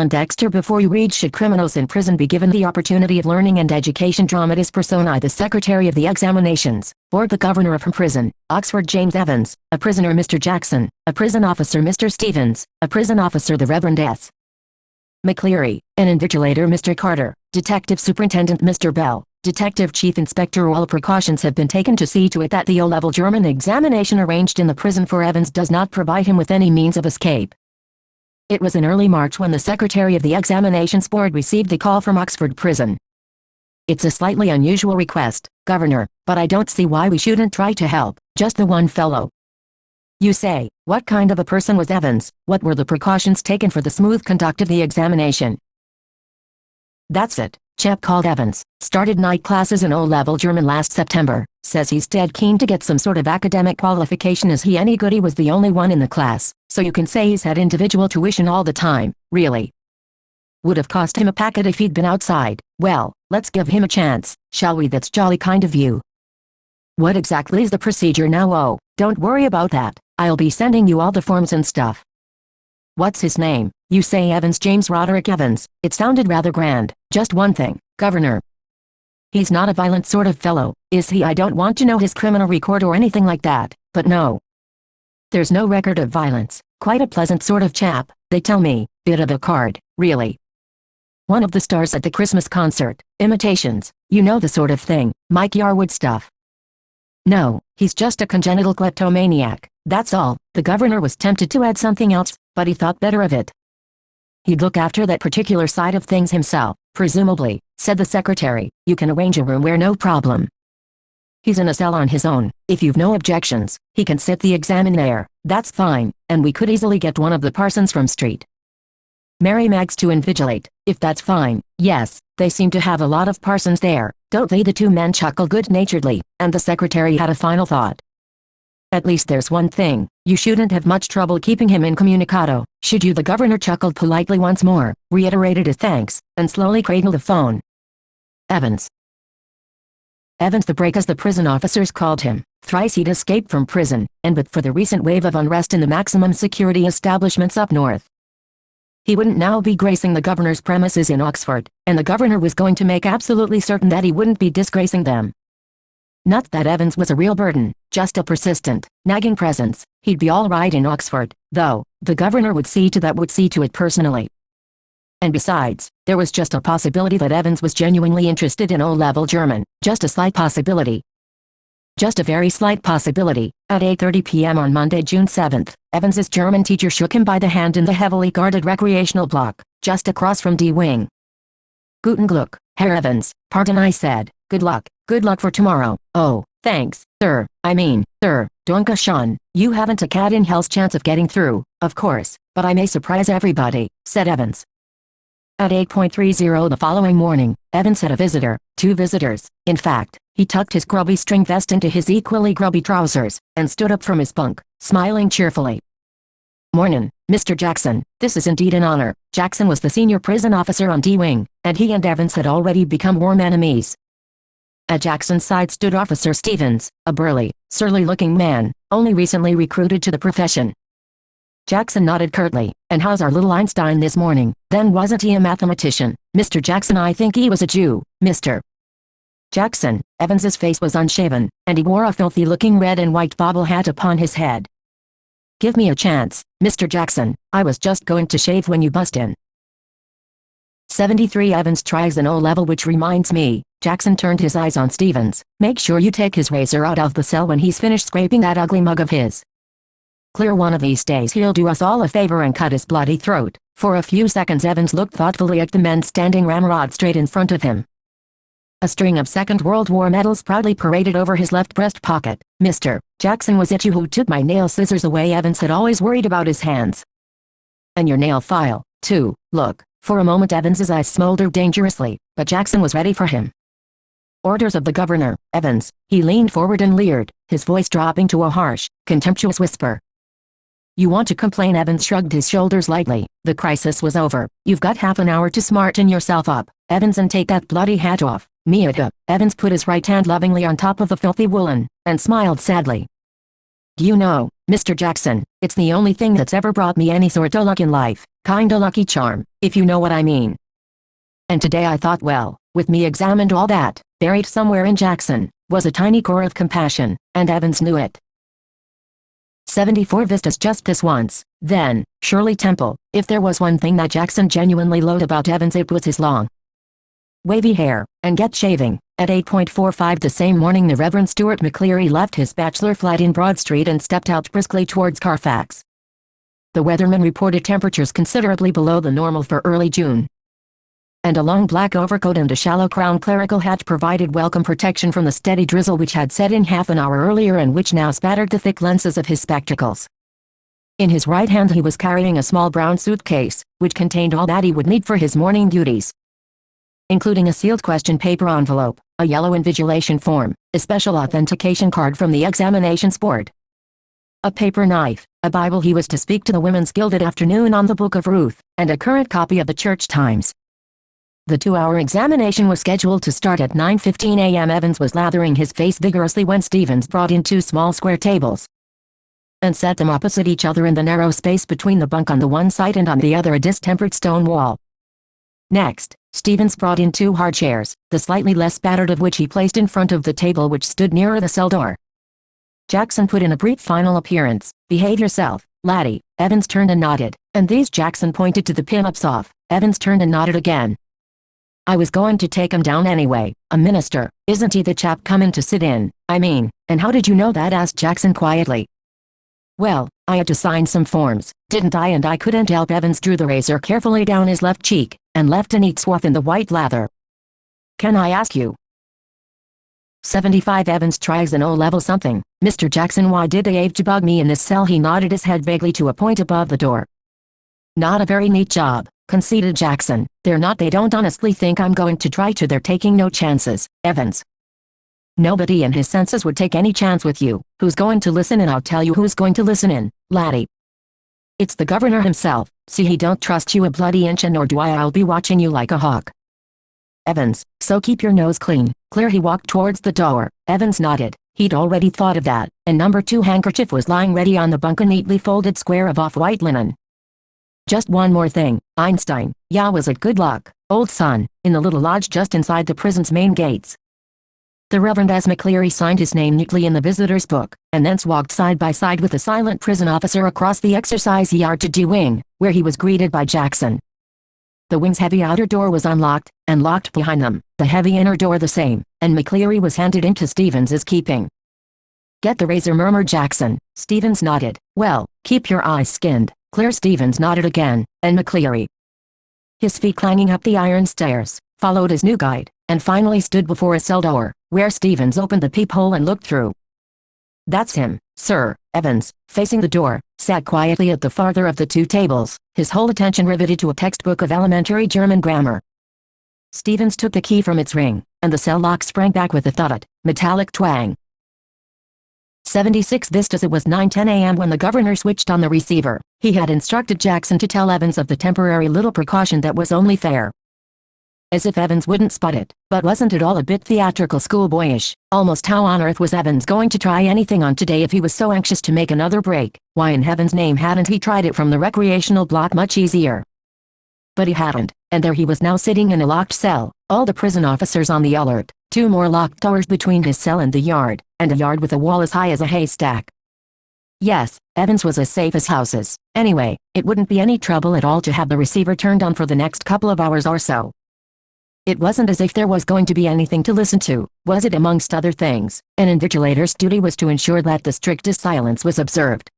Dexter Before you read, should criminals in prison be given the opportunity of learning and education? Dramatis Personae. The Secretary of the Examinations Board, the Governor of Prison, Oxford, James Evans, a prisoner Mr. Jackson, a prison officer Mr. Stevens, a prison officer the Reverend S. McCleary, an invigilator Mr. Carter, Detective Superintendent Mr. Bell, Detective Chief Inspector. All precautions have been taken to see to it that the O-level German examination arranged in the prison for Evans does not provide him with any means of escape. It was in early March when the Secretary of the Examinations Board received the call from Oxford Prison. It's a slightly unusual request, Governor, but I don't see why we shouldn't try to help, just the one fellow. You say, what kind of a person was Evans? What were the precautions taken for the smooth conduct of the examination? That's it. Chap called Evans, started night classes in O-level German last September, says he's dead keen to get some sort of academic qualification. Is he any good? He was the only one in the class, so you can say he's had individual tuition all the time, really. Would have cost him a packet if he'd been outside. Well, let's give him a chance, shall we? That's jolly kind of you. What exactly is the procedure now? Oh, don't worry about that, I'll be sending you all the forms and stuff. What's his name? You say Evans, James Roderick Evans. It sounded rather grand. Just one thing, Governor. He's not a violent sort of fellow, is he? I don't want to know his criminal record or anything like that, but no. There's no record of violence. Quite a pleasant sort of chap, they tell me. Bit of a card, really. One of the stars at the Christmas concert. Imitations, you know the sort of thing, Mike Yarwood stuff. No, he's just a congenital kleptomaniac, that's all. The Governor was tempted to add something else, but he thought better of it. He'd look after that particular side of things himself, presumably, said the Secretary. You can arrange a room where no problem. He's in a cell on his own. If you've no objections, he can sit the exam in there. That's fine, and we could easily get one of the parsons from Street Mary Maggs to invigilate, if that's fine. Yes, they seem to have a lot of parsons there, don't they? The two men chuckled good-naturedly, and the Secretary had a final thought. At least there's one thing, you shouldn't have much trouble keeping him incommunicado, should you? The Governor chuckled politely once more, reiterated his thanks, and slowly cradled the phone. Evans. Evans the Break, as the prison officers called him. Thrice he'd escaped from prison, and but for the recent wave of unrest in the maximum security establishments up north, he wouldn't now be gracing the Governor's premises in Oxford, and the Governor was going to make absolutely certain that he wouldn't be disgracing them. Not that Evans was a real burden, just a persistent, nagging presence. He'd be all right in Oxford, though. The Governor would see to it personally. And besides, there was just a possibility that Evans was genuinely interested in O-level German, just a slight possibility. Just a very slight possibility. At 8:30 p.m. on Monday, June 7th, Evans's German teacher shook him by the hand in the heavily guarded recreational block, just across from D-Wing. Guten Glück, Herr Evans. Pardon, I said. Good luck for tomorrow. Oh, thanks, sir. I mean, sir, Danke schön. You haven't a cat in hell's chance of getting through, of course, but I may surprise everybody, said Evans. At 8:30 the following morning, Evans had a visitor, two visitors, in fact, He tucked his grubby string vest into his equally grubby trousers, and stood up from his bunk, smiling cheerfully. "Mornin', Mr. Jackson, this is indeed an honor." Jackson was the senior prison officer on D-Wing, and he and Evans had already become warm enemies. At Jackson's side stood Officer Stevens, a burly, surly-looking man, only recently recruited to the profession. Jackson nodded curtly. "And how's our little Einstein this morning? Then wasn't he a mathematician, Mr. Jackson?" "I think he was a Jew, Mr. Jackson." Evans's face was unshaven, and he wore a filthy-looking red and white bobble hat upon his head. "Give me a chance, Mr. Jackson. I was just going to shave when you bust in." 73 Evans tries an O-level, which reminds me. Jackson turned his eyes on Stevens. "Make sure you take his razor out of the cell when he's finished scraping that ugly mug of his. Clear one of these days he'll do us all a favor and cut his bloody throat." For a few seconds Evans looked thoughtfully at the men standing ramrod straight in front of him. A string of Second World War medals proudly paraded over his left breast pocket. "Mr. Jackson, was it you who took my nail scissors away?" Evans had always worried about his hands. "And your nail file, too. Look." For a moment Evans's eyes smoldered dangerously, but Jackson was ready for him. "Orders of the governor, Evans." He leaned forward and leered, his voice dropping to a harsh, contemptuous whisper. "You want to complain?" Evans shrugged his shoulders lightly. The crisis was over. "You've got half an hour to smarten yourself up, Evans, and take that bloody hat off." "Mia." Evans put his right hand lovingly on top of the filthy woolen, and smiled sadly. "Do you know, Mr. Jackson, it's the only thing that's ever brought me any sort of luck in life. Kinda lucky charm, if you know what I mean. And today I thought, well, with me examined, all that, buried somewhere in Jackson, was a tiny core of compassion, and Evans knew it." 74 Vistas just this once, then, Shirley Temple. If there was one thing that Jackson genuinely loathed about Evans, it was his long, wavy hair, and get shaving. At 8:45 the same morning the Reverend Stuart McCleary left his bachelor flat in Broad Street and stepped out briskly towards Carfax. The weatherman reported temperatures considerably below the normal for early June. And a long black overcoat and a shallow crown clerical hat provided welcome protection from the steady drizzle which had set in half an hour earlier and which now spattered the thick lenses of his spectacles. In his right hand he was carrying a small brown suitcase, which contained all that he would need for his morning duties, including a sealed question paper envelope, a yellow invigilation form, a special authentication card from the examinations board, a paper knife, a Bible he was to speak to the Women's Guild at afternoon on the Book of Ruth, and a current copy of the Church Times. The 2-hour examination was scheduled to start at 9:15 a.m. Evans was lathering his face vigorously when Stevens brought in 2 small square tables and set them opposite each other in the narrow space between the bunk on the one side and on the other a distempered stone wall. Next, Stevens brought in 2 hard chairs, the slightly less spattered of which he placed in front of the table which stood nearer the cell door. Jackson put in a brief final appearance. "Behave yourself, laddie." Evans turned and nodded. "And these?" Jackson pointed to the pin-ups off. Evans turned and nodded again. "I was going to take him down anyway. A minister, isn't he the chap coming to sit in? I mean, and how did you know that?" asked Jackson quietly. "Well, I had to sign some forms, didn't I? And I couldn't help." Evans drew the razor carefully down his left cheek, and left a neat swath in the white lather. "Can I ask you?" 75 Evans tries an O-level something. "Mr. Jackson, why did they have to bug me in this cell?" He nodded his head vaguely to a point above the door. "Not a very neat job," conceded Jackson. "They're not. They don't honestly think I'm going to try to. They're taking no chances, Evans. Nobody in his senses would take any chance with you. Who's going to listen in? I'll tell you who's going to listen in, laddie. It's the governor himself. See, he don't trust you a bloody inch, and nor do I. I'll be watching you like a hawk, Evans, so keep your nose clean." Clear. He walked towards the door. Evans nodded. He'd already thought of that, and number 2 handkerchief was lying ready on the bunk, a neatly folded square of off-white linen. "Just one more thing, Einstein. Yeah, was it good luck, old son, in the little lodge just inside the prison's main gates?" The Reverend S. McCleary signed his name neatly in the visitor's book, and thence walked side by side with the silent prison officer across the exercise yard to D-Wing, where he was greeted by Jackson. The wing's heavy outer door was unlocked, and locked behind them, the heavy inner door the same, and McCleary was handed into Stevens's keeping. "Get the razor," murmured Jackson. Stevens nodded. "Well, keep your eyes skinned." Clear. Stevens nodded again, and McCleary, his feet clanging up the iron stairs, followed his new guide, and finally stood before a cell door, where Stevens opened the peephole and looked through. "That's him, sir." Evans, facing the door, sat quietly at the farther of the 2 tables, his whole attention riveted to a textbook of elementary German grammar. Stevens took the key from its ring, and the cell lock sprang back with a thud, metallic twang. 76 Vistas. It was 9:10 a.m. when the governor switched on the receiver. He had instructed Jackson to tell Evans of the temporary little precaution that was only fair. As if Evans wouldn't spot it, but wasn't it all a bit theatrical, schoolboyish? Almost how on earth was Evans going to try anything on today if he was so anxious to make another break? Why in heaven's name hadn't he tried it from the recreational block much easier? But he hadn't, and there he was now sitting in a locked cell, all the prison officers on the alert, 2 more locked doors between his cell and the yard, and a yard with a wall as high as a haystack. Yes, Evans was as safe as houses. Anyway, it wouldn't be any trouble at all to have the receiver turned on for the next couple of hours or so. It wasn't as if there was going to be anything to listen to, was it? Amongst other things, an invigilator's duty was to ensure that the strictest silence was observed.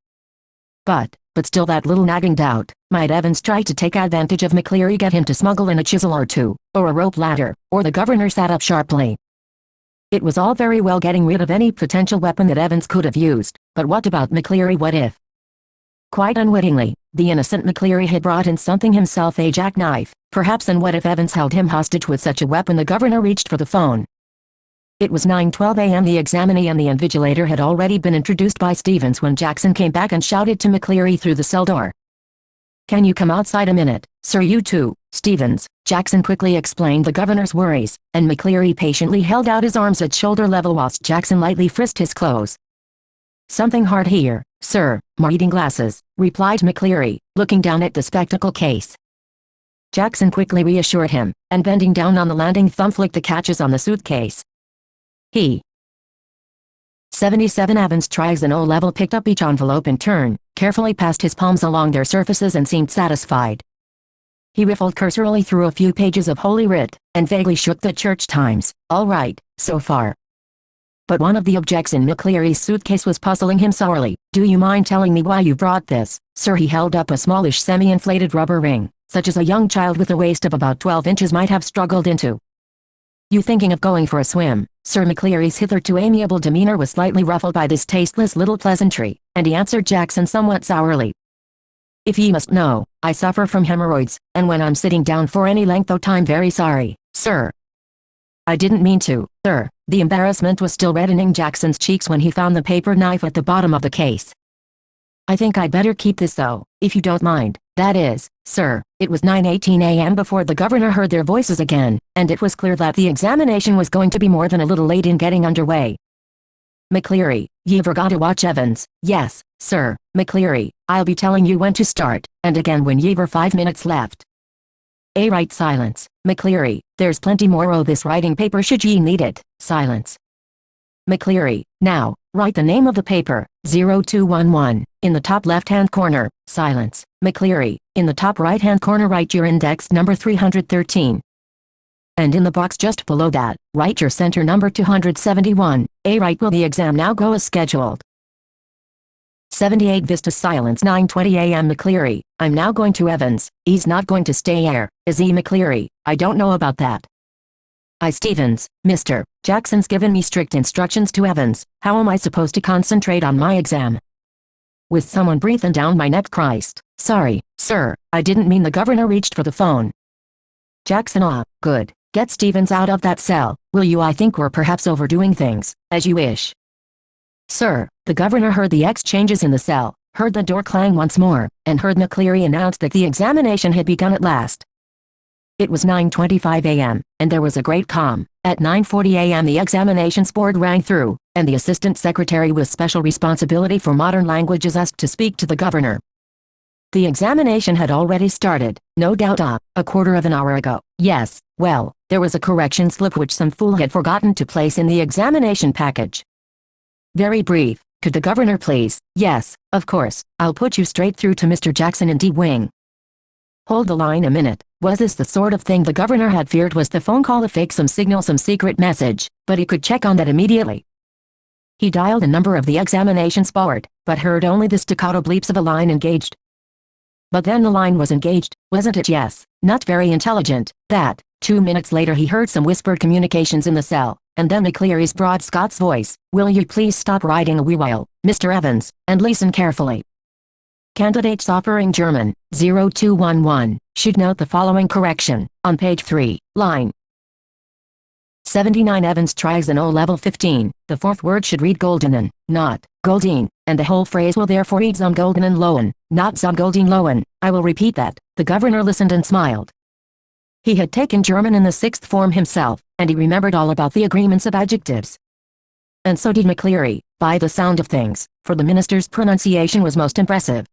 But still that little nagging doubt, might Evans try to take advantage of McCleary, get him to smuggle in a chisel or two, or a rope ladder, or the governor sat up sharply. It was all very well getting rid of any potential weapon that Evans could have used, but what about McCleary? What if? Quite unwittingly, the innocent McCleary had brought in something himself, a jackknife, perhaps, and what if Evans held him hostage with such a weapon? The governor reached for the phone. It was 9:12 a.m. The examinee and the invigilator had already been introduced by Stevens when Jackson came back and shouted to McCleary through the cell door. "Can you come outside a minute, sir?" "You too, Stevens," Jackson quickly explained the governor's worries, and McCleary patiently held out his arms at shoulder level whilst Jackson lightly frisked his clothes. "Something hard here, sir, my reading glasses," replied McCleary, looking down at the spectacle case. Jackson quickly reassured him, and bending down on the landing thumb flicked the catches on the suitcase. 77 Evans tries an O-level, picked up each envelope in turn, carefully passed his palms along their surfaces and seemed satisfied. He riffled cursorily through a few pages of Holy Writ, and vaguely shook the Church Times. All right, so far. But one of the objects in McCleary's suitcase was puzzling him sorely. "Do you mind telling me why you brought this, sir?" He held up a smallish semi-inflated rubber ring, such as a young child with a waist of about 12 inches might have struggled into. "You thinking of going for a swim, sir?" McCleary's hitherto amiable demeanor was slightly ruffled by this tasteless little pleasantry, and he answered Jackson somewhat sourly. "If ye must know, I suffer from hemorrhoids, and when I'm sitting down for any length of time, very sorry, sir." "I didn't mean to, sir." The embarrassment was still reddening Jackson's cheeks when he found the paper knife at the bottom of the case. "I think I'd better keep this though, if you don't mind, that is, sir." It was 9:18 a.m. before the governor heard their voices again, and it was clear that the examination was going to be more than a little late in getting underway. "McCleary, ye forgot to watch Evans." "Yes, sir, McCleary, I'll be telling you when to start, and again when ye've 5 minutes left." "A right." Silence. "McCleary, there's plenty more o' this writing paper should ye need it." Silence. "McCleary, now, write the name of the paper, 0211, in the top left-hand corner." Silence. "McCleary, in the top right-hand corner write your index number 313. And in the box just below that, write your center number 271. A right." "Will the exam now go as scheduled?" 78 Vistas. Silence. 9:20 a.m. "McCleary, I'm now going to Evans. He's not going to stay here, is he?" "McCleary, I don't know about that." "Stevens, Mr. Jackson's given me strict instructions to Evans. How am I supposed to concentrate on my exam with someone breathing down my neck?" "Christ, sorry, sir, I didn't mean." The governor reached for the phone. Jackson. "Ah, good. Get Stevens out of that cell, will you? I think we're perhaps overdoing things." "As you wish, sir." The governor heard the exchanges in the cell, heard the door clang once more, and heard McCleary announce that the examination had begun at last. It was 9:25 a.m., and there was a great calm. At 9:40 a.m. the examinations board rang through, and the assistant secretary with special responsibility for modern languages asked to speak to the governor. The examination had already started, no doubt a quarter of an hour ago. Yes, well, there was a correction slip which some fool had forgotten to place in the examination package. "Very brief, could the governor please?" "Yes, of course, I'll put you straight through to Mr. Jackson in D wing." "Hold the line a minute." Was this the sort of thing the governor had feared? Was the phone call a fake, some signal, some secret message? But he could check on that immediately. He dialed the number of the examinations board, but heard only the staccato bleeps of a line engaged. But then the line was engaged, wasn't it? Yes. Not very intelligent, that. 2 minutes later he heard some whispered communications in the cell, and then McCleary's broad Scots voice. "Will you please stop writing a wee while, Mr. Evans, and listen carefully? Candidates offering German, 0211, should note the following correction. On page 3, line 79 Evans tries an O-level 15. The fourth word should read Goldenen, not Goldine, and the whole phrase will therefore read zum Goldenen Lohen, not zum Goldine Lohen. I will repeat that. The governor listened and smiled. He had taken German in the sixth form himself, and he remembered all about the agreements of adjectives. And so did McCleary, by the sound of things, for the minister's pronunciation was most impressive.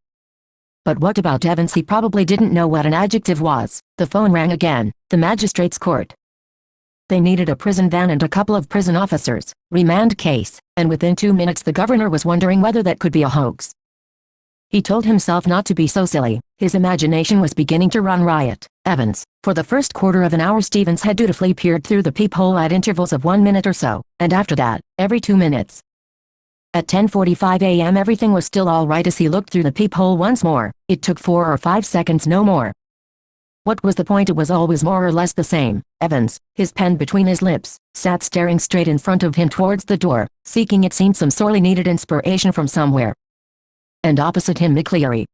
But what about Evans? He probably didn't know what an adjective was. The phone rang again. The magistrate's court. They needed a prison van and a couple of prison officers. Remand case. And within 2 minutes the governor was wondering whether that could be a hoax. He told himself not to be so silly. His imagination was beginning to run riot. Evans. For the first quarter of an hour Stevens had dutifully peered through the peephole at intervals of 1 minute or so, and after that, every 2 minutes. At 10:45 a.m. everything was still all right as he looked through the peephole once more. It took 4 or 5 seconds, no more. What was the point? It was always more or less the same. Evans, his pen between his lips, sat staring straight in front of him towards the door, seeking it seemed some sorely needed inspiration from somewhere. And opposite him McCleary.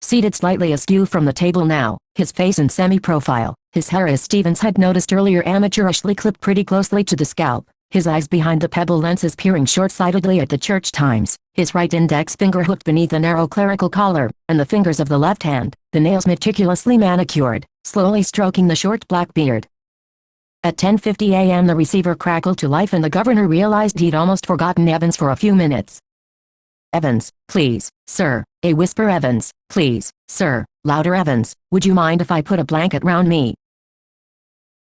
Seated slightly askew from the table now, his face in semi-profile, his hair as Stevens had noticed earlier amateurishly clipped pretty closely to the scalp. His eyes behind the pebble lenses peering short-sightedly at the church Times, his right index finger hooked beneath a narrow clerical collar, and the fingers of the left hand, the nails meticulously manicured, slowly stroking the short black beard. At 10:50 a.m. the receiver crackled to life and the governor realized he'd almost forgotten Evans for a few minutes. Evans, please, sir, a whisper. Evans, please, sir, louder. Evans, would you mind if I put a blanket round me?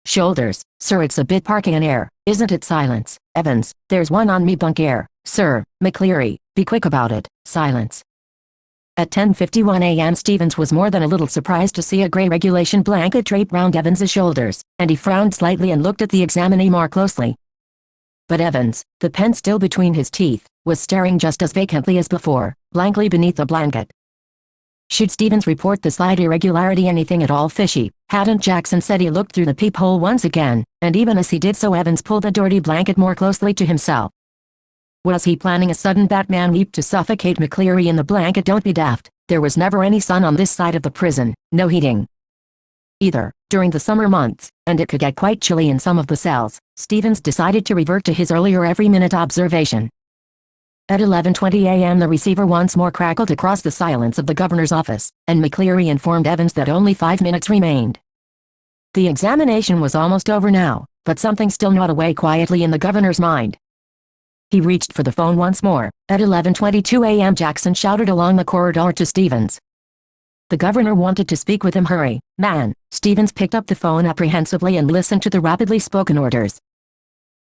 Shoulders, sir, it's a bit parking in air, isn't it? Silence. Evans, there's one on me bunk air, sir. McCleary, be quick about it. Silence. At 10:51 a.m. Stevens was more than a little surprised to see a gray regulation blanket draped round Evans's shoulders, and he frowned slightly and looked at the examinee more closely. But Evans, the pen still between his teeth, was staring just as vacantly as before, blankly beneath the blanket. Should Stevens report the slight irregularity, anything at all fishy? Hadn't Jackson said? He looked through the peephole once again, and even as he did so Evans pulled the dirty blanket more closely to himself. Was he planning a sudden Batman leap to suffocate McCleary in the blanket? Don't be daft. There was never any sun on this side of the prison, no heating either, during the summer months, and it could get quite chilly in some of the cells. Stevens decided to revert to his earlier every-minute observation. At 11:20 a.m. the receiver once more crackled across the silence of the governor's office, and McCleary informed Evans that only 5 minutes remained. The examination was almost over now, but something still gnawed away quietly in the governor's mind. He reached for the phone once more. At 11:22 a.m. Jackson shouted along the corridor to Stevens. The governor wanted to speak with him. Hurry, man. Stevens picked up the phone apprehensively and listened to the rapidly spoken orders.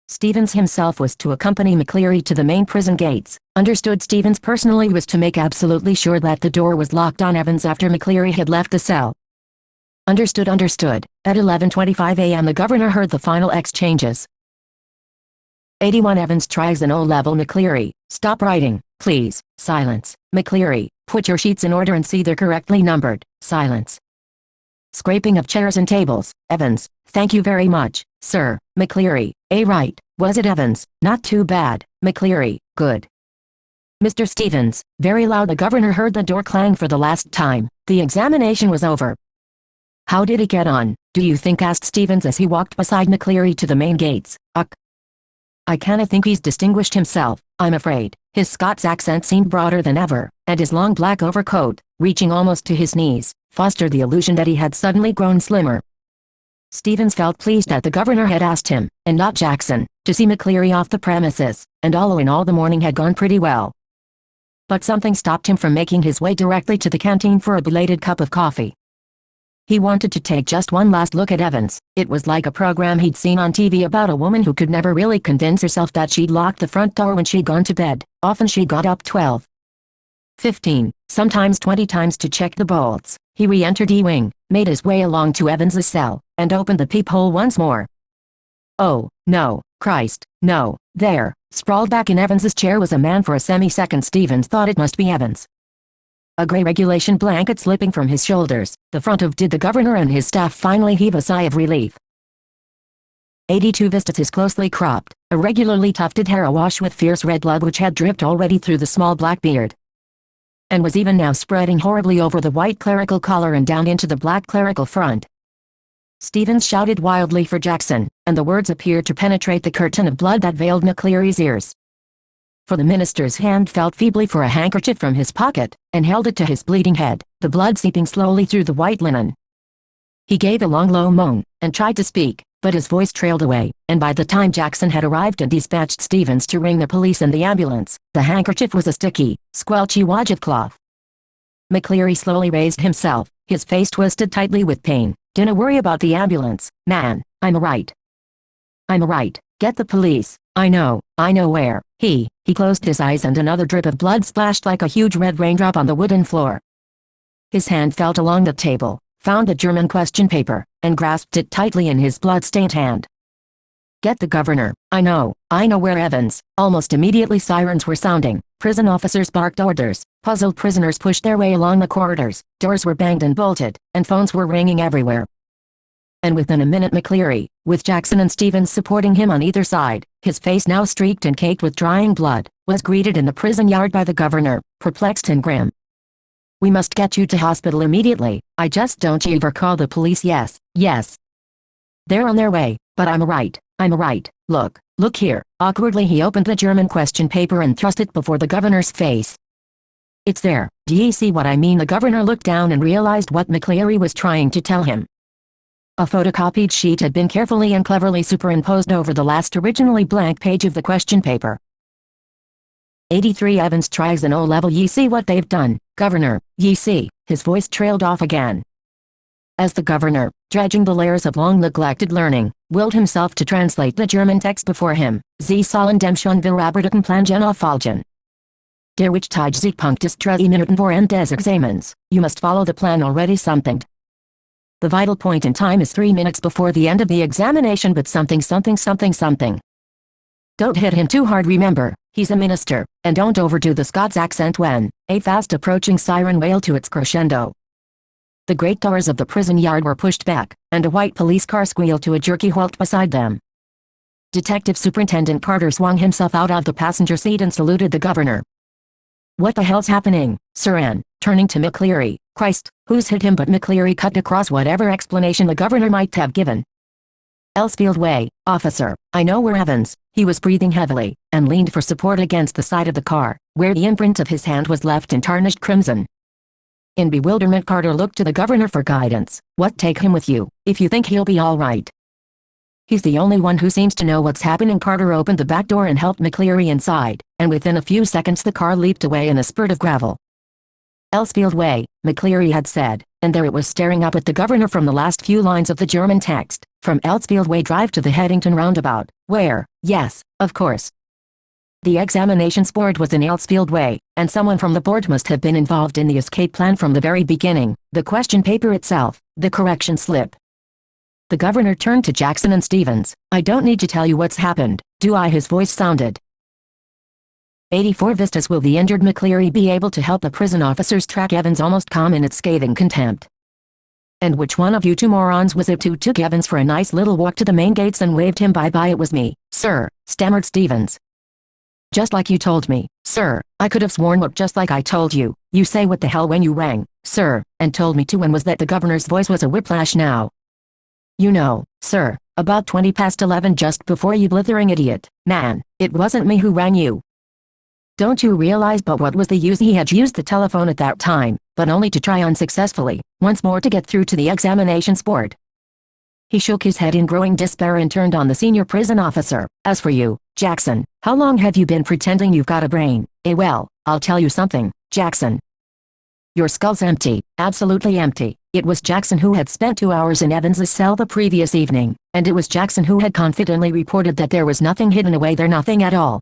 Stevens himself was to accompany McCleary to the main prison gates. Understood. Stevens personally was to make absolutely sure that the door was locked on Evans after McCleary had left the cell. Understood. At 11:25 a.m. the governor heard the final exchanges. 81 Evans tries an O-level. McCleary, stop writing, please. Silence. McCleary, put your sheets in order and see they're correctly numbered. Silence. Scraping of chairs and tables. Evans, thank you very much, sir. McCleary, right, was it? Evans, not too bad. McCleary, good. Mr. Stevens, very loud. The governor heard the door clang for the last time. The examination was over. How did he get on, do you think? Asked Stevens as he walked beside McCleary to the main gates. I kinda think he's distinguished himself, I'm afraid. His Scots accent seemed broader than ever, and his long black overcoat, reaching almost to his knees, fostered the illusion that he had suddenly grown slimmer. Stevens felt pleased that the governor had asked him, and not Jackson, to see McCleary off the premises, and all in all the morning had gone pretty well. But something stopped him from making his way directly to the canteen for a belated cup of coffee. He wanted to take just one last look at Evans. It was like a program he'd seen on TV about a woman who could never really convince herself that she'd locked the front door when she'd gone to bed. Often she got up 12, 15, sometimes 20 times to check the bolts. He re-entered E-wing, made his way along to Evans's cell, and opened the peephole once more. Oh, no, Christ, no. There, sprawled back in Evans's chair was a man. For a semi-second Stevens thought it must be Evans. A gray regulation blanket slipping from his shoulders, the front of did the governor and his staff finally heave a sigh of relief. 82 Vistas. His closely cropped, irregularly tufted hair awash with fierce red blood which had dripped already through the small black beard, and was even now spreading horribly over the white clerical collar and down into the black clerical front. Stevens shouted wildly for Jackson, and the words appeared to penetrate the curtain of blood that veiled McCleary's ears. For the minister's hand felt feebly for a handkerchief from his pocket, and held it to his bleeding head, the blood seeping slowly through the white linen. He gave a long low moan, and tried to speak, but his voice trailed away, and by the time Jackson had arrived and dispatched Stevens to ring the police and the ambulance, the handkerchief was a sticky, squelchy wad of cloth. McCleary slowly raised himself, his face twisted tightly with pain. "Dinna worry about the ambulance, man, I'm alright. I'm alright, get the police, I know where." He closed his eyes and another drip of blood splashed like a huge red raindrop on the wooden floor. His hand felt along the table, found the German question paper, and grasped it tightly in his blood-stained hand. "Get the governor, I know where Evans." Almost immediately sirens were sounding, prison officers barked orders, puzzled prisoners pushed their way along the corridors, doors were banged and bolted, and phones were ringing everywhere. And within a minute McCleary, with Jackson and Stevens supporting him on either side, his face now streaked and caked with drying blood, was greeted in the prison yard by the governor, perplexed and grim. "We must get you to hospital immediately, I just don't ever call the police." Yes. "They're on their way, but I'm alright. Look here." Awkwardly he opened the German question paper and thrust it before the governor's face. "It's there, do ye see what I mean?" The governor looked down and realized what McCleary was trying to tell him. A photocopied sheet had been carefully and cleverly superimposed over the last originally blank page of the question paper. 83 Evans tries an O-level. "Ye see what they've done, Governor, ye see." His voice trailed off again. As the governor, dredging the layers of long-neglected learning, willed himself to translate the German text before him, "Sie sollen dem schon verarbeiteten Plan folgen. Der Wichtige Zeitpunkt ist 3 Minuten vor Ende des Examens." You must follow the plan already something. The vital point in time is 3 minutes before the end of the examination, but something. Don't hit him too hard, remember, he's a minister, and don't overdo the Scots accent when a fast-approaching siren wailed to its crescendo. The great doors of the prison yard were pushed back, and a white police car squealed to a jerky halt beside them. Detective Superintendent Carter swung himself out of the passenger seat and saluted the governor. "What the hell's happening, Sir Ann?" Turning to McCleary. "Christ, who's hit him?" But McCleary cut across whatever explanation the governor might have given. "Elsfield Way, officer, I know where Evans." He was breathing heavily, and leaned for support against the side of the car, where the imprint of his hand was left in tarnished crimson. In bewilderment Carter looked to the governor for guidance. "What, take him with you, if you think he'll be all right? He's the only one who seems to know what's happening." Carter opened the back door and helped McCleary inside, and within a few seconds the car leaped away in a spurt of gravel. "Elsfield Way," McCleary had said, and there it was staring up at the governor from the last few lines of the German text. "From Elsfield Way drive to the Headington roundabout, where, yes, of course." The examinations board was in Elsfield Way, and someone from the board must have been involved in the escape plan from the very beginning. The question paper itself, the correction slip. The governor turned to Jackson and Stevens. "I don't need to tell you what's happened, do I?" His voice sounded. 84 Vistas. Will the injured McCleary be able to help the prison officers track Evans? Almost calm in its scathing contempt. "And which one of you two morons was it who took Evans for a nice little walk to the main gates and waved him bye-bye?" "It was me, sir," stammered Stevens. "Just like you told me, sir. I could have sworn what just like I told you. You say what the hell when you rang, sir, and told me to." "When was that?" The governor's voice was a whiplash now. "You know, sir, about 20 past 11, just before you blithering idiot. Man, it wasn't me who rang you. Don't you realize?" But what was the use? He had used the telephone at that time, but only to try unsuccessfully, once more to get through to the examinations board. He shook his head in growing despair and turned on the senior prison officer. "As for you, Jackson, how long have you been pretending you've got a brain? Well, I'll tell you something, Jackson. Your skull's empty, absolutely empty." It was Jackson who had spent 2 hours in Evans's cell the previous evening, and it was Jackson who had confidently reported that there was nothing hidden away there, nothing at all.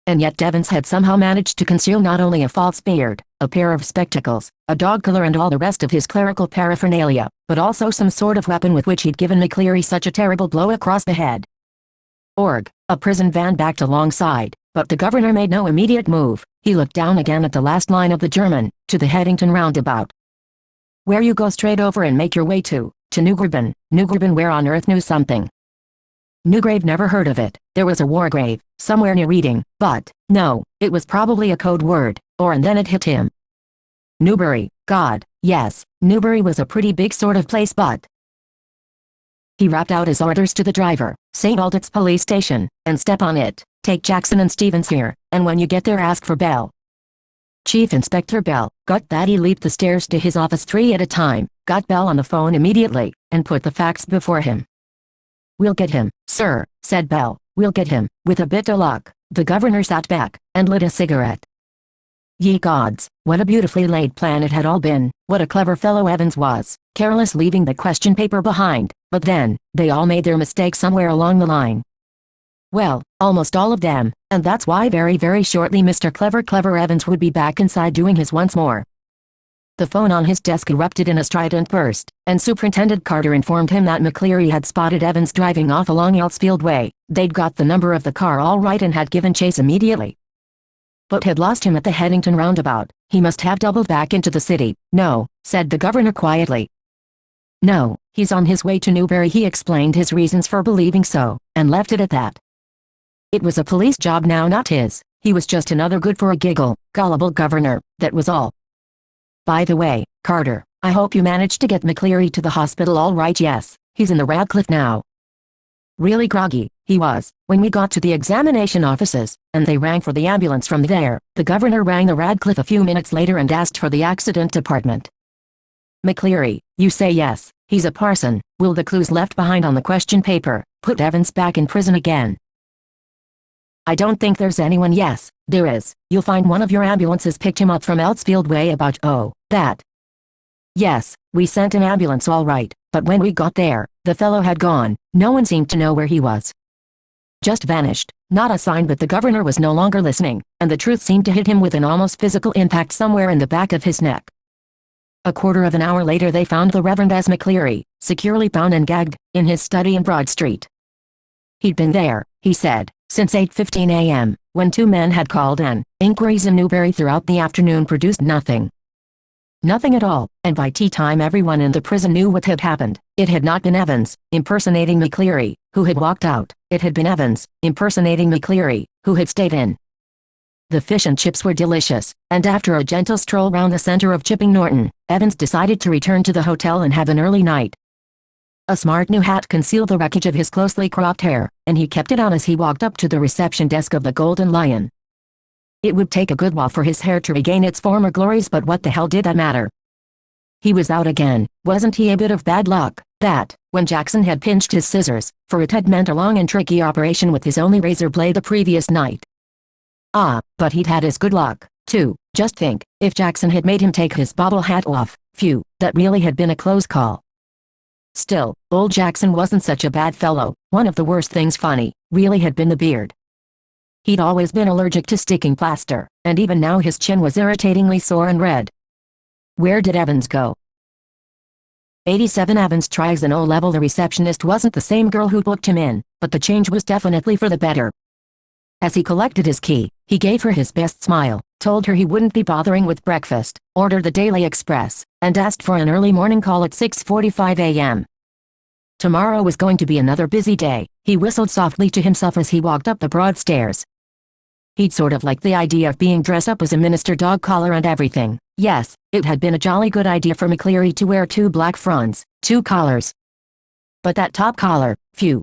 And yet Evans had somehow managed to conceal not only a false beard, a pair of spectacles, a dog collar and all the rest of his clerical paraphernalia, but also some sort of weapon with which he'd given McCleary such a terrible blow across the head. A prison van backed alongside, but the governor made no immediate move. He looked down again at the last line of the German, "To the Headington roundabout. Where you go straight over and make your way to Newgraben." Newgraben? Where on earth? Knew something. Newgrave? Never heard of it. There was a war grave, somewhere near Reading, but, no, it was probably a code word, and then it hit him. Newbury, God, yes, Newbury was a pretty big sort of place, but He rapped out his orders to the driver. "St. Aldits Police Station, and step on it. Take Jackson and Stevens here, and when you get there ask for Bell." Chief Inspector Bell. Got that. He leaped the stairs to his office 3 at a time, got Bell on the phone immediately, and put the facts before him. "We'll get him, sir," said Bell. "We'll get him." With a bit of luck, the governor sat back, and lit a cigarette. Ye gods, what a beautifully laid plan it had all been. What a clever fellow Evans was, careless leaving the question paper behind. But then, they all made their mistake somewhere along the line. Well, almost all of them, and that's why very shortly Mr. Clever Evans would be back inside doing his once more. The phone on his desk erupted in a strident burst, and Superintendent Carter informed him that McCleary had spotted Evans driving off along Elsfield Way. They'd got the number of the car all right and had given chase immediately, but had lost him at the Headington roundabout. He must have doubled back into the city. "No," said the governor quietly. "No, he's on his way to Newbury." He explained his reasons for believing so, and left it at that. It was a police job now, not his. He was just another good-for-a-giggle, gullible governor, that was all. "By the way, Carter, I hope you managed to get McCleary to the hospital all right." "Yes, he's in the Radcliffe now." Really groggy, he was, when we got to the examination offices, and they rang for the ambulance from there. The governor rang the Radcliffe a few minutes later and asked for the accident department. "McCleary, you say yes, he's a parson. Will the clues left behind on the question paper put Evans back in prison again?" "I don't think there's anyone." "Yes, there is. You'll find one of your ambulances picked him up from Elsfield Way about that." "Yes, we sent an ambulance all right, but when we got there, the fellow had gone. No one seemed to know where he was. Just vanished. Not a sign." But the governor was no longer listening, and the truth seemed to hit him with an almost physical impact somewhere in the back of his neck. A quarter of an hour later they found the Reverend S. McCleary, securely bound and gagged, in his study in Broad Street. He'd been there, he said, since 8:15 a.m., when 2 men had called in. Inquiries in Newbury throughout the afternoon produced nothing. Nothing at all, and by tea time everyone in the prison knew what had happened. It had not been Evans, impersonating McCleary, who had walked out. It had been Evans, impersonating McCleary, who had stayed in. The fish and chips were delicious, and after a gentle stroll round the center of Chipping Norton, Evans decided to return to the hotel and have an early night. A smart new hat concealed the wreckage of his closely cropped hair, and he kept it on as he walked up to the reception desk of the Golden Lion. It would take a good while for his hair to regain its former glories, but what the hell did that matter? He was out again. Wasn't he a bit of bad luck, that, when Jackson had pinched his scissors, for it had meant a long and tricky operation with his only razor blade the previous night. But he'd had his good luck, too. Just think, if Jackson had made him take his bobble hat off, phew, that really had been a close call. Still, old Jackson wasn't such a bad fellow. One of the worst things funny, really had been the beard. He'd always been allergic to sticking plaster, and even now his chin was irritatingly sore and red. Where did Evans go? 87 Evans tries an O-level. The receptionist wasn't the same girl who booked him in, but the change was definitely for the better. As he collected his key, he gave her his best smile, told her he wouldn't be bothering with breakfast, ordered the Daily Express, and asked for an early morning call at 6:45 a.m. Tomorrow was going to be another busy day, he whistled softly to himself as he walked up the broad stairs. He'd sort of liked the idea of being dressed up as a minister, dog collar and everything. Yes, it had been a jolly good idea for McCleary to wear 2 black fronts, 2 collars. But that top collar, phew.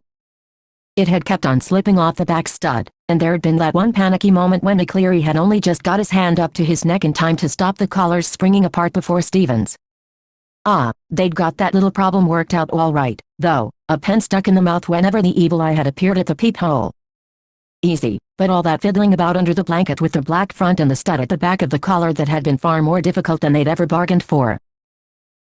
It had kept on slipping off the back stud, and there had been that one panicky moment when McCleary had only just got his hand up to his neck in time to stop the collars springing apart before Stevens. They'd got that little problem worked out all right, though, a pen stuck in the mouth whenever the evil eye had appeared at the peephole. Easy, but all that fiddling about under the blanket with the black front and the stud at the back of the collar, that had been far more difficult than they'd ever bargained for.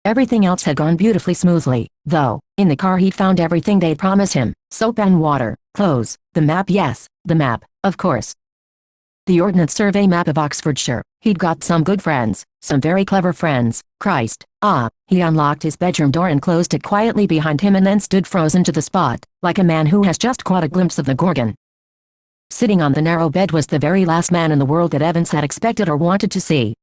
Everything else had gone beautifully smoothly, though. In the car he'd found everything they'd promised him: soap and water, clothes, the map, yes, the map, of course. The Ordnance Survey map of Oxfordshire. He'd got some good friends, some very clever friends. Christ, he unlocked his bedroom door and closed it quietly behind him and then stood frozen to the spot, like a man who has just caught a glimpse of the Gorgon. Sitting on the narrow bed was the very last man in the world that Evans had expected or wanted to see.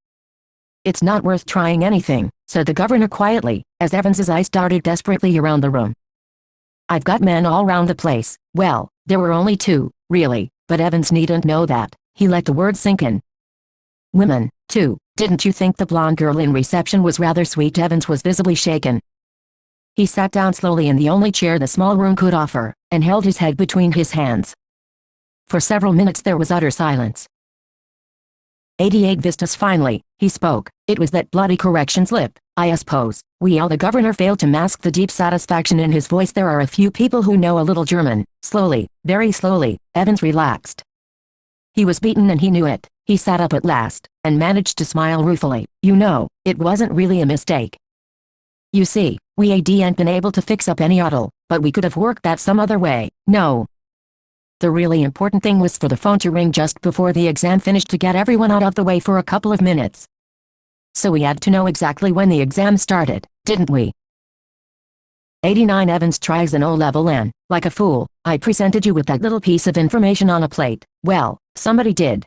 "It's not worth trying anything," said the governor quietly, as Evans's eyes darted desperately around the room. "I've got men all round the place." Well, there were only 2, really, but Evans needn't know that. He let the word sink in. "Women, too. Didn't you think the blonde girl in reception was rather sweet?" Evans was visibly shaken. He sat down slowly in the only chair the small room could offer, and held his head between his hands. For several minutes there was utter silence. 88 Vistas finally, he spoke. It was that bloody correction slip, I suppose. We all. The governor failed to mask the deep satisfaction in his voice. There are a few people who know a little German. Slowly, very slowly, Evans relaxed. He was beaten and he knew it. He sat up at last, and managed to smile ruefully. You know, it wasn't really a mistake. You see, we hadn't been able to fix up any auto, but we could have worked that some other way. No. The really important thing was for the phone to ring just before the exam finished to get everyone out of the way for a couple of minutes. So we had to know exactly when the exam started, didn't we? 89 Evans tries an O-level and, like a fool, I presented you with that little piece of information on a plate. Well, somebody did.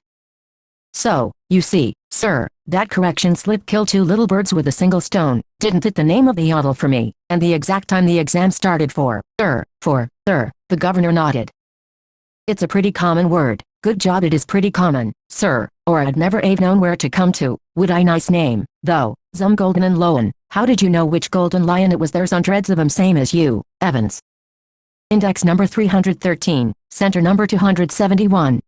So, you see, sir, that correction slip killed two little birds with a single stone. Didn't fit the name of the yodel for me, and the exact time the exam started for, the governor nodded. It's a pretty common word. Good job, it is pretty common, sir, or I'd never have known where to come to, would I? Nice name, though, Zum Golden and Lowen. How did you know which golden lion it was? There's hundreds of 'em same as you, Evans. Index number 313, center number 271.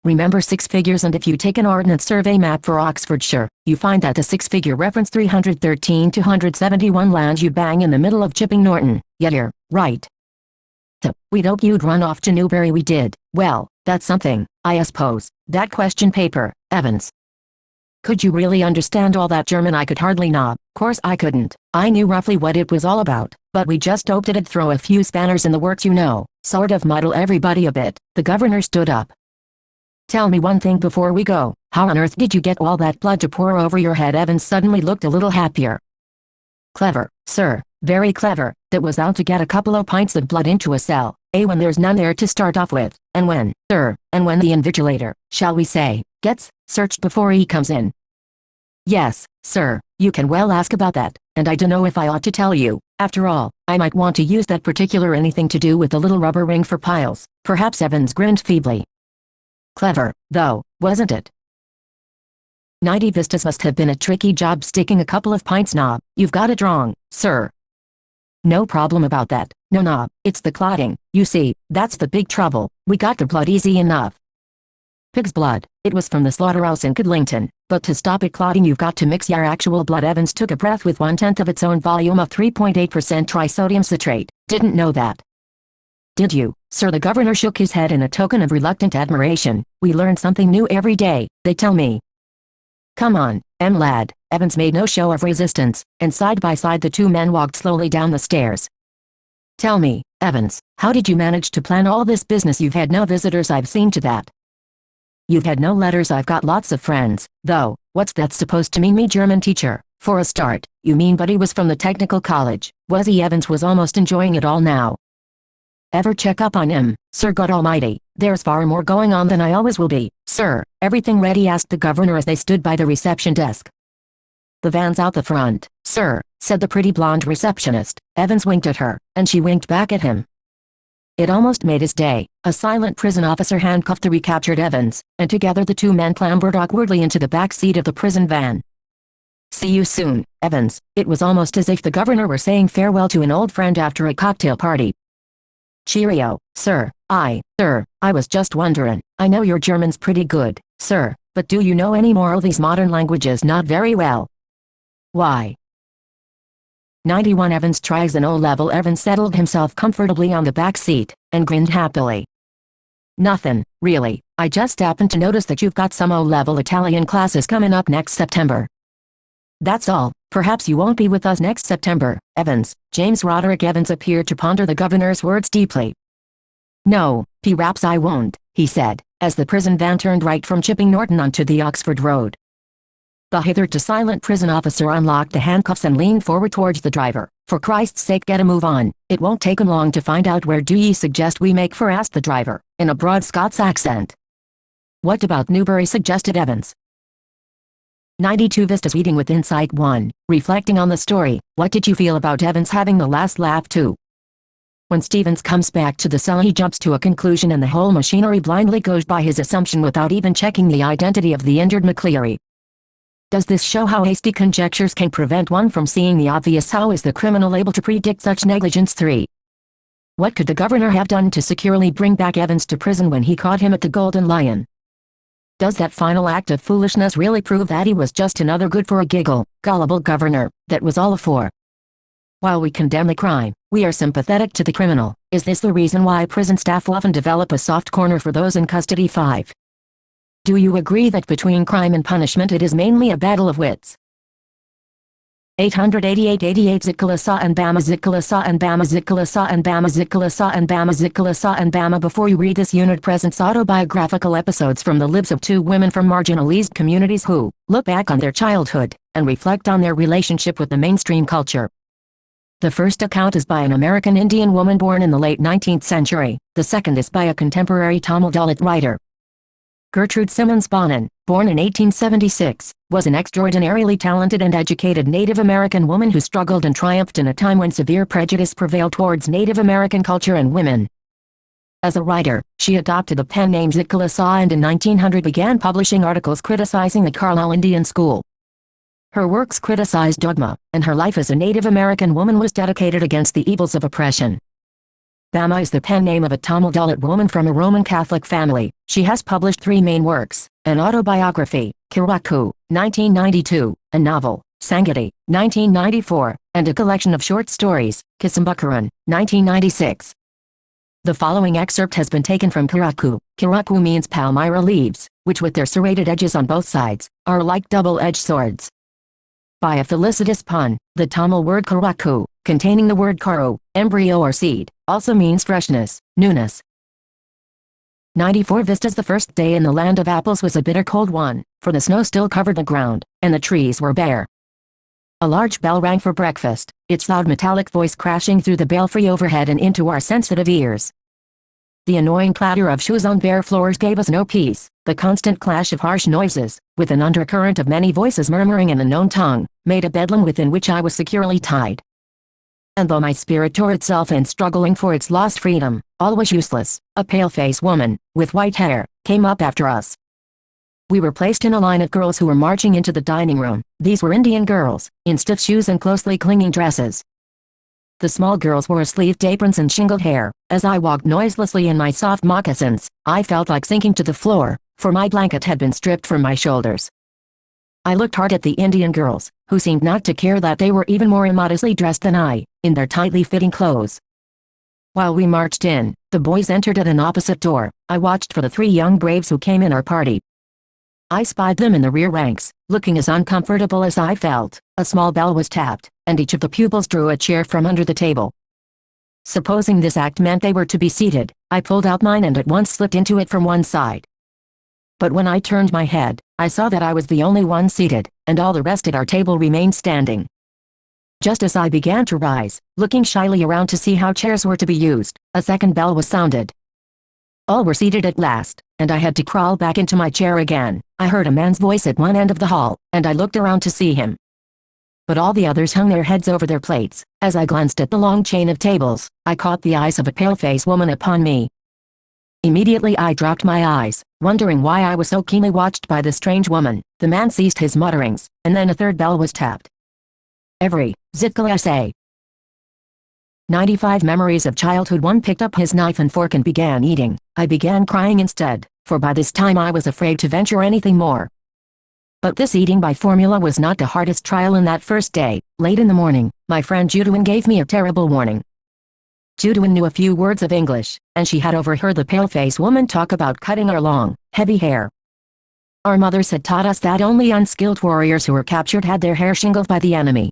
Remember 6 figures, and if you take an ordnance survey map for Oxfordshire, you find that the 6-figure reference 313-271 lands you bang in the middle of Chipping Norton. Yeah, you're right. We'd hoped you'd run off to Newbury. We did. Well, that's something, I suppose. That question paper, Evans. Could you really understand all that German? I could hardly. Of course I couldn't. I knew roughly what it was all about, but we just hoped it'd throw a few spanners in the works, you know, sort of muddle everybody a bit. The governor stood up. Tell me one thing before we go. How on earth did you get all that blood to pour over your head? Evans suddenly looked a little happier. Clever, sir, very clever. That was out to get a couple of pints of blood into a cell, when there's none there to start off with, and when, sir, and when the invigilator, shall we say, gets searched before he comes in. Yes, sir, you can well ask about that, and I dunno if I ought to tell you. After all, I might want to use that particular anything to do with the little rubber ring for piles. Perhaps. Evans grinned feebly. Clever, though, wasn't it? 90 Vistas must have been a tricky job sticking a couple of pints. Knob, you've got it wrong, sir. No problem about that. No, Knob, it's the clotting. You see, that's the big trouble. We got the blood easy enough. Pig's blood. It was from the slaughterhouse in Kidlington, but to stop it clotting you've got to mix your actual blood. Evans took a breath. With 1/10 of its own volume of 3.8% trisodium citrate. Didn't know that. Did you, sir? The governor shook his head in a token of reluctant admiration. We learn something new every day, they tell me. Come on, lad. Evans made no show of resistance, and side by side the two men walked slowly down the stairs. Tell me, Evans, how did you manage to plan all this business? You've had no visitors, I've seen to that. You've had no letters. I've got lots of friends, though. What's that supposed to mean? Me German teacher, for a start. You mean? But he was from the technical college, was he? Evans was almost enjoying it all now. Ever check up on him, sir? God almighty, there's far more going on than I always will be, sir. Everything ready? Asked the governor as they stood by the reception desk. The van's out the front, sir, said the pretty blonde receptionist. Evans winked at her, and she winked back at him. It almost made his day. A silent prison officer handcuffed the recaptured Evans, and together the two men clambered awkwardly into the back seat of the prison van. See you soon, Evans. It was almost as if the governor were saying farewell to an old friend after a cocktail party. Cheerio, sir. I was just wonderin'. I know your German's pretty good, sir, but do you know any more of these modern languages? Not very well. Why? 91 Evans tries an O-level. Evans settled himself comfortably on the back seat, and grinned happily. Nothin', really. I just happened to notice that you've got some O-level Italian classes coming up next September. That's all. Perhaps you won't be with us next September, Evans. James Roderick Evans appeared to ponder the governor's words deeply. No, perhaps I won't, he said, as the prison van turned right from Chipping Norton onto the Oxford Road. The hitherto silent prison officer unlocked the handcuffs and leaned forward towards the driver. For Christ's sake, get a move on. It won't take 'em long to find out. Where do ye suggest we make for? Asked the driver, in a broad Scots accent. What about Newbury? Suggested Evans. 92 Vistas reading with Insight 1, reflecting on the story. What did you feel about Evans having the last laugh too? When Stevens comes back to the cell, he jumps to a conclusion and the whole machinery blindly goes by his assumption without even checking the identity of the injured McCleary. Does this show how hasty conjectures can prevent one from seeing the obvious? How is the criminal able to predict such negligence? 3. What could the governor have done to securely bring back Evans to prison when he caught him at the Golden Lion? Does that final act of foolishness really prove that he was just another good-for-a-giggle, gullible governor, that was all for? While we condemn the crime, we are sympathetic to the criminal. Is this the reason why prison staff often develop a soft corner for those in custody? 5. Do you agree that between crime and punishment it is mainly a battle of wits? 888 Zikala Sa and Bama Zikala Sa and Bama Zikala Sa and Bama Zikala Sa and Bama Zikala Sa and Bama. Before you read this unit presents autobiographical episodes from the lives of two women from marginalized communities who look back on their childhood and reflect on their relationship with the mainstream culture. The first account is by an American Indian woman born in the late 19th century. The second is by a contemporary Tamil Dalit writer. Gertrude Simmons Bonin, born in 1876, was an extraordinarily talented and educated Native American woman who struggled and triumphed in a time when severe prejudice prevailed towards Native American culture and women. As a writer, she adopted the pen name Zikala Sa and in 1900 began publishing articles criticizing the Carlisle Indian School. Her works criticized dogma, and her life as a Native American woman was dedicated against the evils of oppression. Bama is the pen name of a Tamil Dalit woman from a Roman Catholic family. She has published 3 main works: an autobiography, Kirakku, 1992, a novel, Sangati, 1994, and a collection of short stories, Kisambukaran, 1996. The following excerpt has been taken from Kirakku. Kirakku means palmyra leaves, which with their serrated edges on both sides, are like double-edged swords. By a felicitous pun, the Tamil word Kirakku, containing the word karu, embryo or seed, also means freshness, newness. 94 Vistas. The first day in the land of apples was a bitter cold one, for the snow still covered the ground, and the trees were bare. A large bell rang for breakfast, its loud metallic voice crashing through the belfry overhead and into our sensitive ears. The annoying clatter of shoes on bare floors gave us no peace. The constant clash of harsh noises, with an undercurrent of many voices murmuring in a known tongue, made a bedlam within which I was securely tied. And though my spirit tore itself in struggling for its lost freedom, all was useless. A pale-faced woman, with white hair, came up after us. We were placed in a line of girls who were marching into the dining room. These were Indian girls, in stiff shoes and closely clinging dresses. The small girls wore sleeved aprons and shingled hair. As I walked noiselessly in my soft moccasins, I felt like sinking to the floor, for my blanket had been stripped from my shoulders. I looked hard at the Indian girls, who seemed not to care that they were even more immodestly dressed than I, in their tightly fitting clothes. While we marched in, the boys entered at an opposite door. I watched for the 3 young braves who came in our party. I spied them in the rear ranks, looking as uncomfortable as I felt. A small bell was tapped, and each of the pupils drew a chair from under the table. Supposing this act meant they were to be seated, I pulled out mine and at once slipped into it from one side. But when I turned my head, I saw that I was the only one seated, and all the rest at our table remained standing. Just as I began to rise, looking shyly around to see how chairs were to be used, a second bell was sounded. All were seated at last, and I had to crawl back into my chair again. I heard a man's voice at one end of the hall, and I looked around to see him. But all the others hung their heads over their plates. As I glanced at the long chain of tables, I caught the eyes of a pale-faced woman upon me. Immediately I dropped my eyes, wondering why I was so keenly watched by the strange woman. The man ceased his mutterings, and then a third bell was tapped. Every Zikala Sa. 95 Memories of childhood. One picked up his knife and fork and began eating. I began crying instead, for by this time I was afraid to venture anything more. But this eating by formula was not the hardest trial in that first day. Late in the morning, my friend Judwin gave me a terrible warning. Judwin knew a few words of English, and she had overheard the pale-faced woman talk about cutting our long, heavy hair. Our mothers had taught us that only unskilled warriors who were captured had their hair shingled by the enemy.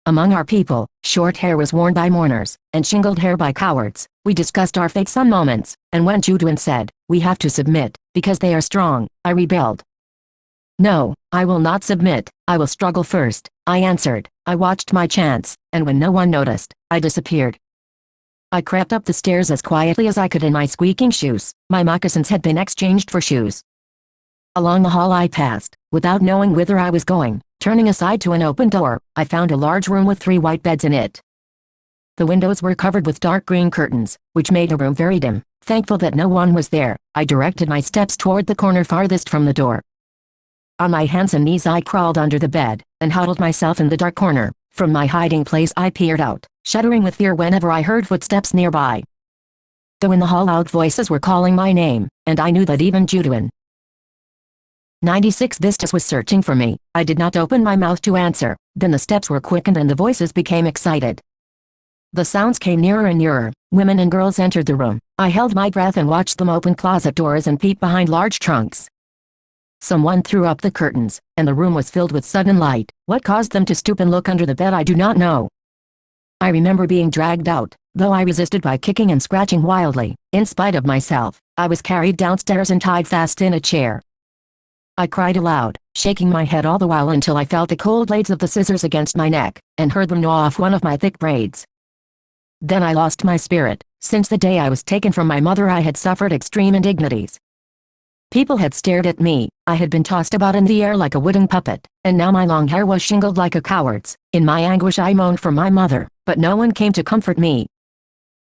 Among our people, short hair was worn by mourners, and shingled hair by cowards. We discussed our fate some moments, and when Judwin said, "We have to submit, because they are strong," I rebelled. "No, I will not submit, I will struggle first," I answered. I watched my chance, and when no one noticed, I disappeared. I crept up the stairs as quietly as I could in my squeaking shoes. My moccasins had been exchanged for shoes. Along the hall I passed, without knowing whither I was going. Turning aside to an open door, I found a large room with 3 white beds in it. The windows were covered with dark green curtains, which made the room very dim. Thankful that no one was there, I directed my steps toward the corner farthest from the door. On my hands and knees I crawled under the bed, and huddled myself in the dark corner. From my hiding place I peered out, shuddering with fear whenever I heard footsteps nearby. Though in the hall loud voices were calling my name, and I knew that even Judean 96 Vistas was searching for me. I did not open my mouth to answer. Then the steps were quickened and the voices became excited. The sounds came nearer and nearer. Women and girls entered the room. I held my breath and watched them open closet doors and peep behind large trunks. Someone threw up the curtains, and the room was filled with sudden light. What caused them to stoop and look under the bed I do not know. I remember being dragged out, though I resisted by kicking and scratching wildly. In spite of myself, I was carried downstairs and tied fast in a chair. I cried aloud, shaking my head all the while until I felt the cold blades of the scissors against my neck, and heard them gnaw off one of my thick braids. Then I lost my spirit. Since the day I was taken from my mother I had suffered extreme indignities. People had stared at me, I had been tossed about in the air like a wooden puppet, and now my long hair was shingled like a coward's. In my anguish I moaned for my mother, but no one came to comfort me.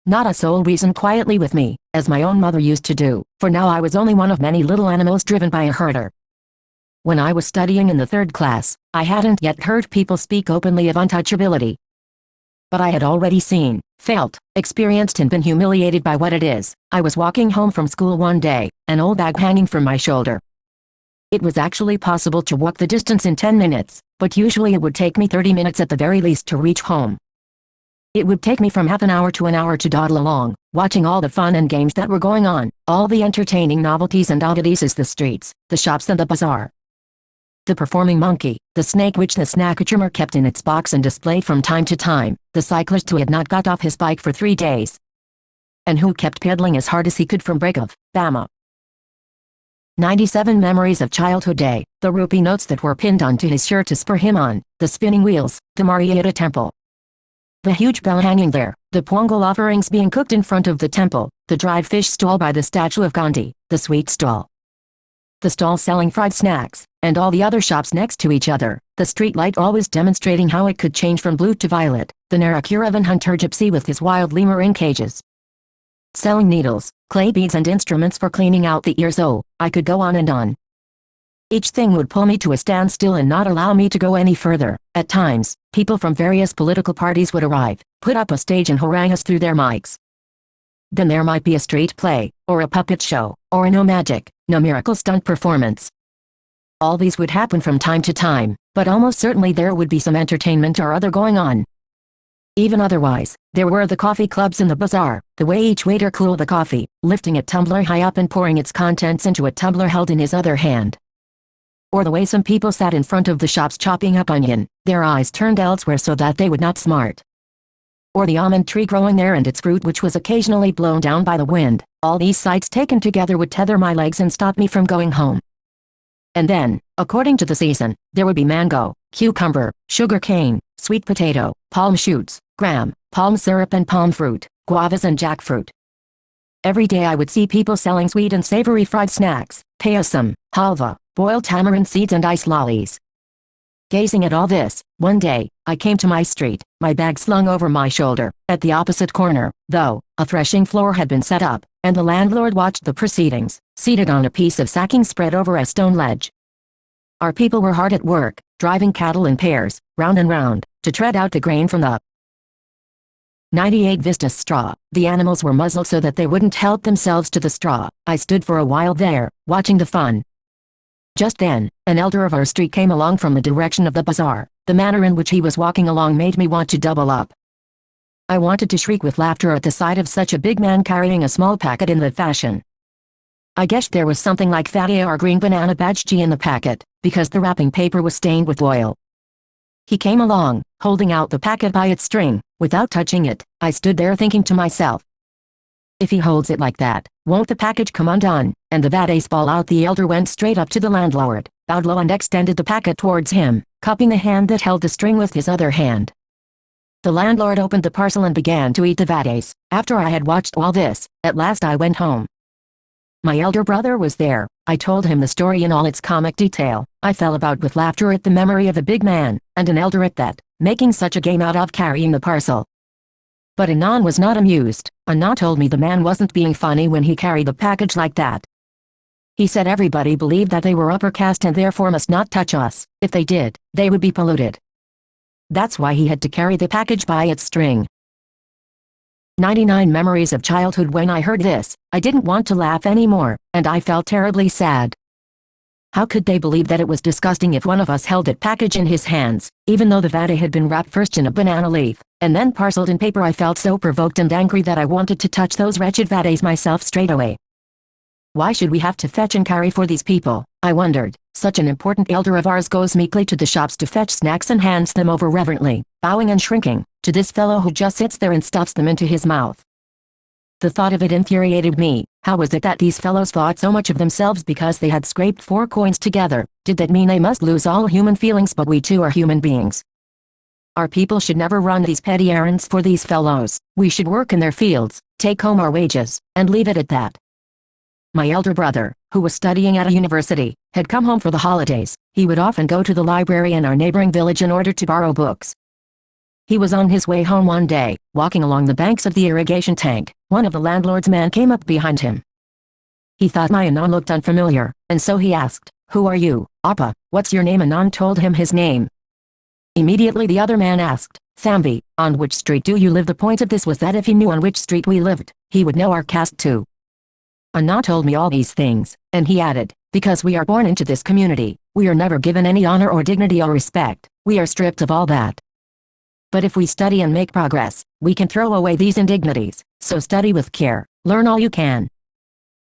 Not a soul reasoned quietly with me, as my own mother used to do, for now I was only one of many little animals driven by a herder. When I was studying in the 3rd class, I hadn't yet heard people speak openly of untouchability. But I had already seen, felt, experienced and been humiliated by what it is. I was walking home from school one day, an old bag hanging from my shoulder. It was actually possible to walk the distance in 10 minutes, but usually it would take me 30 minutes at the very least to reach home. It would take me from half an hour to an hour to dawdle along, watching all the fun and games that were going on, all the entertaining novelties and oddities as the streets, the shops and the bazaar. The performing monkey, the snake which the snack-charmer kept in its box and displayed from time to time, the cyclist who had not got off his bike for 3 days, and who kept pedaling as hard as he could from break of Bama. 97 memories of childhood day, the rupee notes that were pinned onto his shirt to spur him on, the spinning wheels, the Marietta temple. The huge bell hanging there, the pongal offerings being cooked in front of the temple, the dried fish stall by the statue of Gandhi, the sweet stall, the stall selling fried snacks, and all the other shops next to each other, the street light always demonstrating how it could change from blue to violet, the Narakuravan hunter gypsy with his wild lemur in cages, selling needles, clay beads and instruments for cleaning out the ears. Oh, I could go on and on. Each thing would pull me to a standstill and not allow me to go any further. At times, people from various political parties would arrive, put up a stage and harangue us through their mics. Then there might be a street play, or a puppet show, or a no magic, no miracle stunt performance. All these would happen from time to time, but almost certainly there would be some entertainment or other going on. Even otherwise, there were the coffee clubs in the bazaar, the way each waiter cooled the coffee, lifting a tumbler high up and pouring its contents into a tumbler held in his other hand. Or the way some people sat in front of the shops chopping up onion, their eyes turned elsewhere so that they would not smart. Or the almond tree growing there and its fruit which was occasionally blown down by the wind. All these sights taken together would tether my legs and stop me from going home. And then, according to the season, there would be mango, cucumber, sugar cane, sweet potato, palm shoots, gram, palm syrup and palm fruit, guavas and jackfruit. Every day I would see people selling sweet and savory fried snacks, payasam, halva, boiled tamarind seeds and ice lollies. Gazing at all this, one day, I came to my street, my bag slung over my shoulder. At the opposite corner, though, a threshing floor had been set up, and the landlord watched the proceedings, seated on a piece of sacking spread over a stone ledge. Our people were hard at work, driving cattle in pairs, round and round, to tread out the grain from the 98 Vistas straw. The animals were muzzled so that they wouldn't help themselves to the straw. I stood for a while there, watching the fun. Just then, an elder of our street came along from the direction of the bazaar. The manner in which he was walking along made me want to double up. I wanted to shriek with laughter at the sight of such a big man carrying a small packet in that fashion. I guessed there was something like fatty or green banana bhajji in the packet, because the wrapping paper was stained with oil. He came along, holding out the packet by its string, without touching it. I stood there thinking to myself, if he holds it like that, won't the package come undone? And the vades fall out. The elder went straight up to the landlord, bowed low and extended the packet towards him, cupping the hand that held the string with his other hand. The landlord opened the parcel and began to eat the vades. After I had watched all this, at last I went home. My elder brother was there. I told him the story in all its comic detail. I fell about with laughter at the memory of a big man, and an elder at that, making such a game out of carrying the parcel. But Anand was not amused. Anand told me the man wasn't being funny when he carried the package like that. He said everybody believed that they were upper caste and therefore must not touch us. If they did, they would be polluted. That's why he had to carry the package by its string. 99 memories of childhood. When I heard this, I didn't want to laugh anymore, and I felt terribly sad. How could they believe that it was disgusting if one of us held that package in his hands, even though the vade had been wrapped first in a banana leaf, and then parceled in paper? I felt so provoked and angry that I wanted to touch those wretched vades myself straight away. Why should we have to fetch and carry for these people, I wondered. Such an important elder of ours goes meekly to the shops to fetch snacks and hands them over reverently, bowing and shrinking, to this fellow who just sits there and stuffs them into his mouth. The thought of it infuriated me. How was it that these fellows thought so much of themselves because they had scraped 4 coins together? Did that mean they must lose all human feelings? But we too are human beings. Our people should never run these petty errands for these fellows. We should work in their fields, take home our wages, and leave it at that. My elder brother, who was studying at a university, had come home for the holidays. He would often go to the library in our neighboring village in order to borrow books. He was on his way home one day, walking along the banks of the irrigation tank. One of the landlord's men came up behind him. He thought my Anand looked unfamiliar, and so he asked, "Who are you, Appa? What's your name?" Anand told him his name. Immediately the other man asked, "Thambi, on which street do you live?" The point of this was that if he knew on which street we lived, he would know our caste too. Anand told me all these things, and he added, "Because we are born into this community, we are never given any honor or dignity or respect. We are stripped of all that. But if we study and make progress, we can throw away these indignities, so study with care, learn all you can.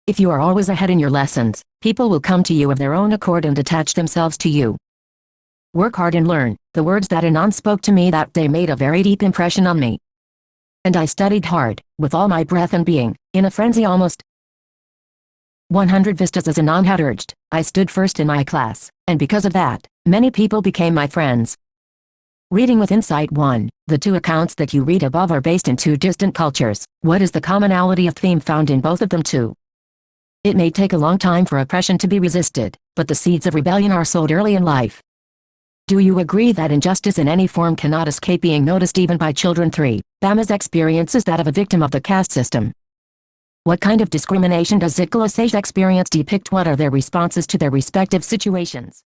If you are always ahead in your lessons, people will come to you of their own accord and attach themselves to you. Work hard and learn." The words that Anand spoke to me that day made a very deep impression on me. And I studied hard, with all my breath and being, in a frenzy almost. 100 vistas as Anand had urged. I stood first in my class, and because of that, many people became my friends. Reading with insight 1. The 2 accounts that you read above are based in 2 distant cultures. What is the commonality of theme found in both of them too? It may take a long time for oppression to be resisted, but the seeds of rebellion are sowed early in life. Do you agree that injustice in any form cannot escape being noticed even by children? 3. Bama's experience is that of a victim of the caste system. What kind of discrimination does Zitgala's experience depict? What are their responses to their respective situations?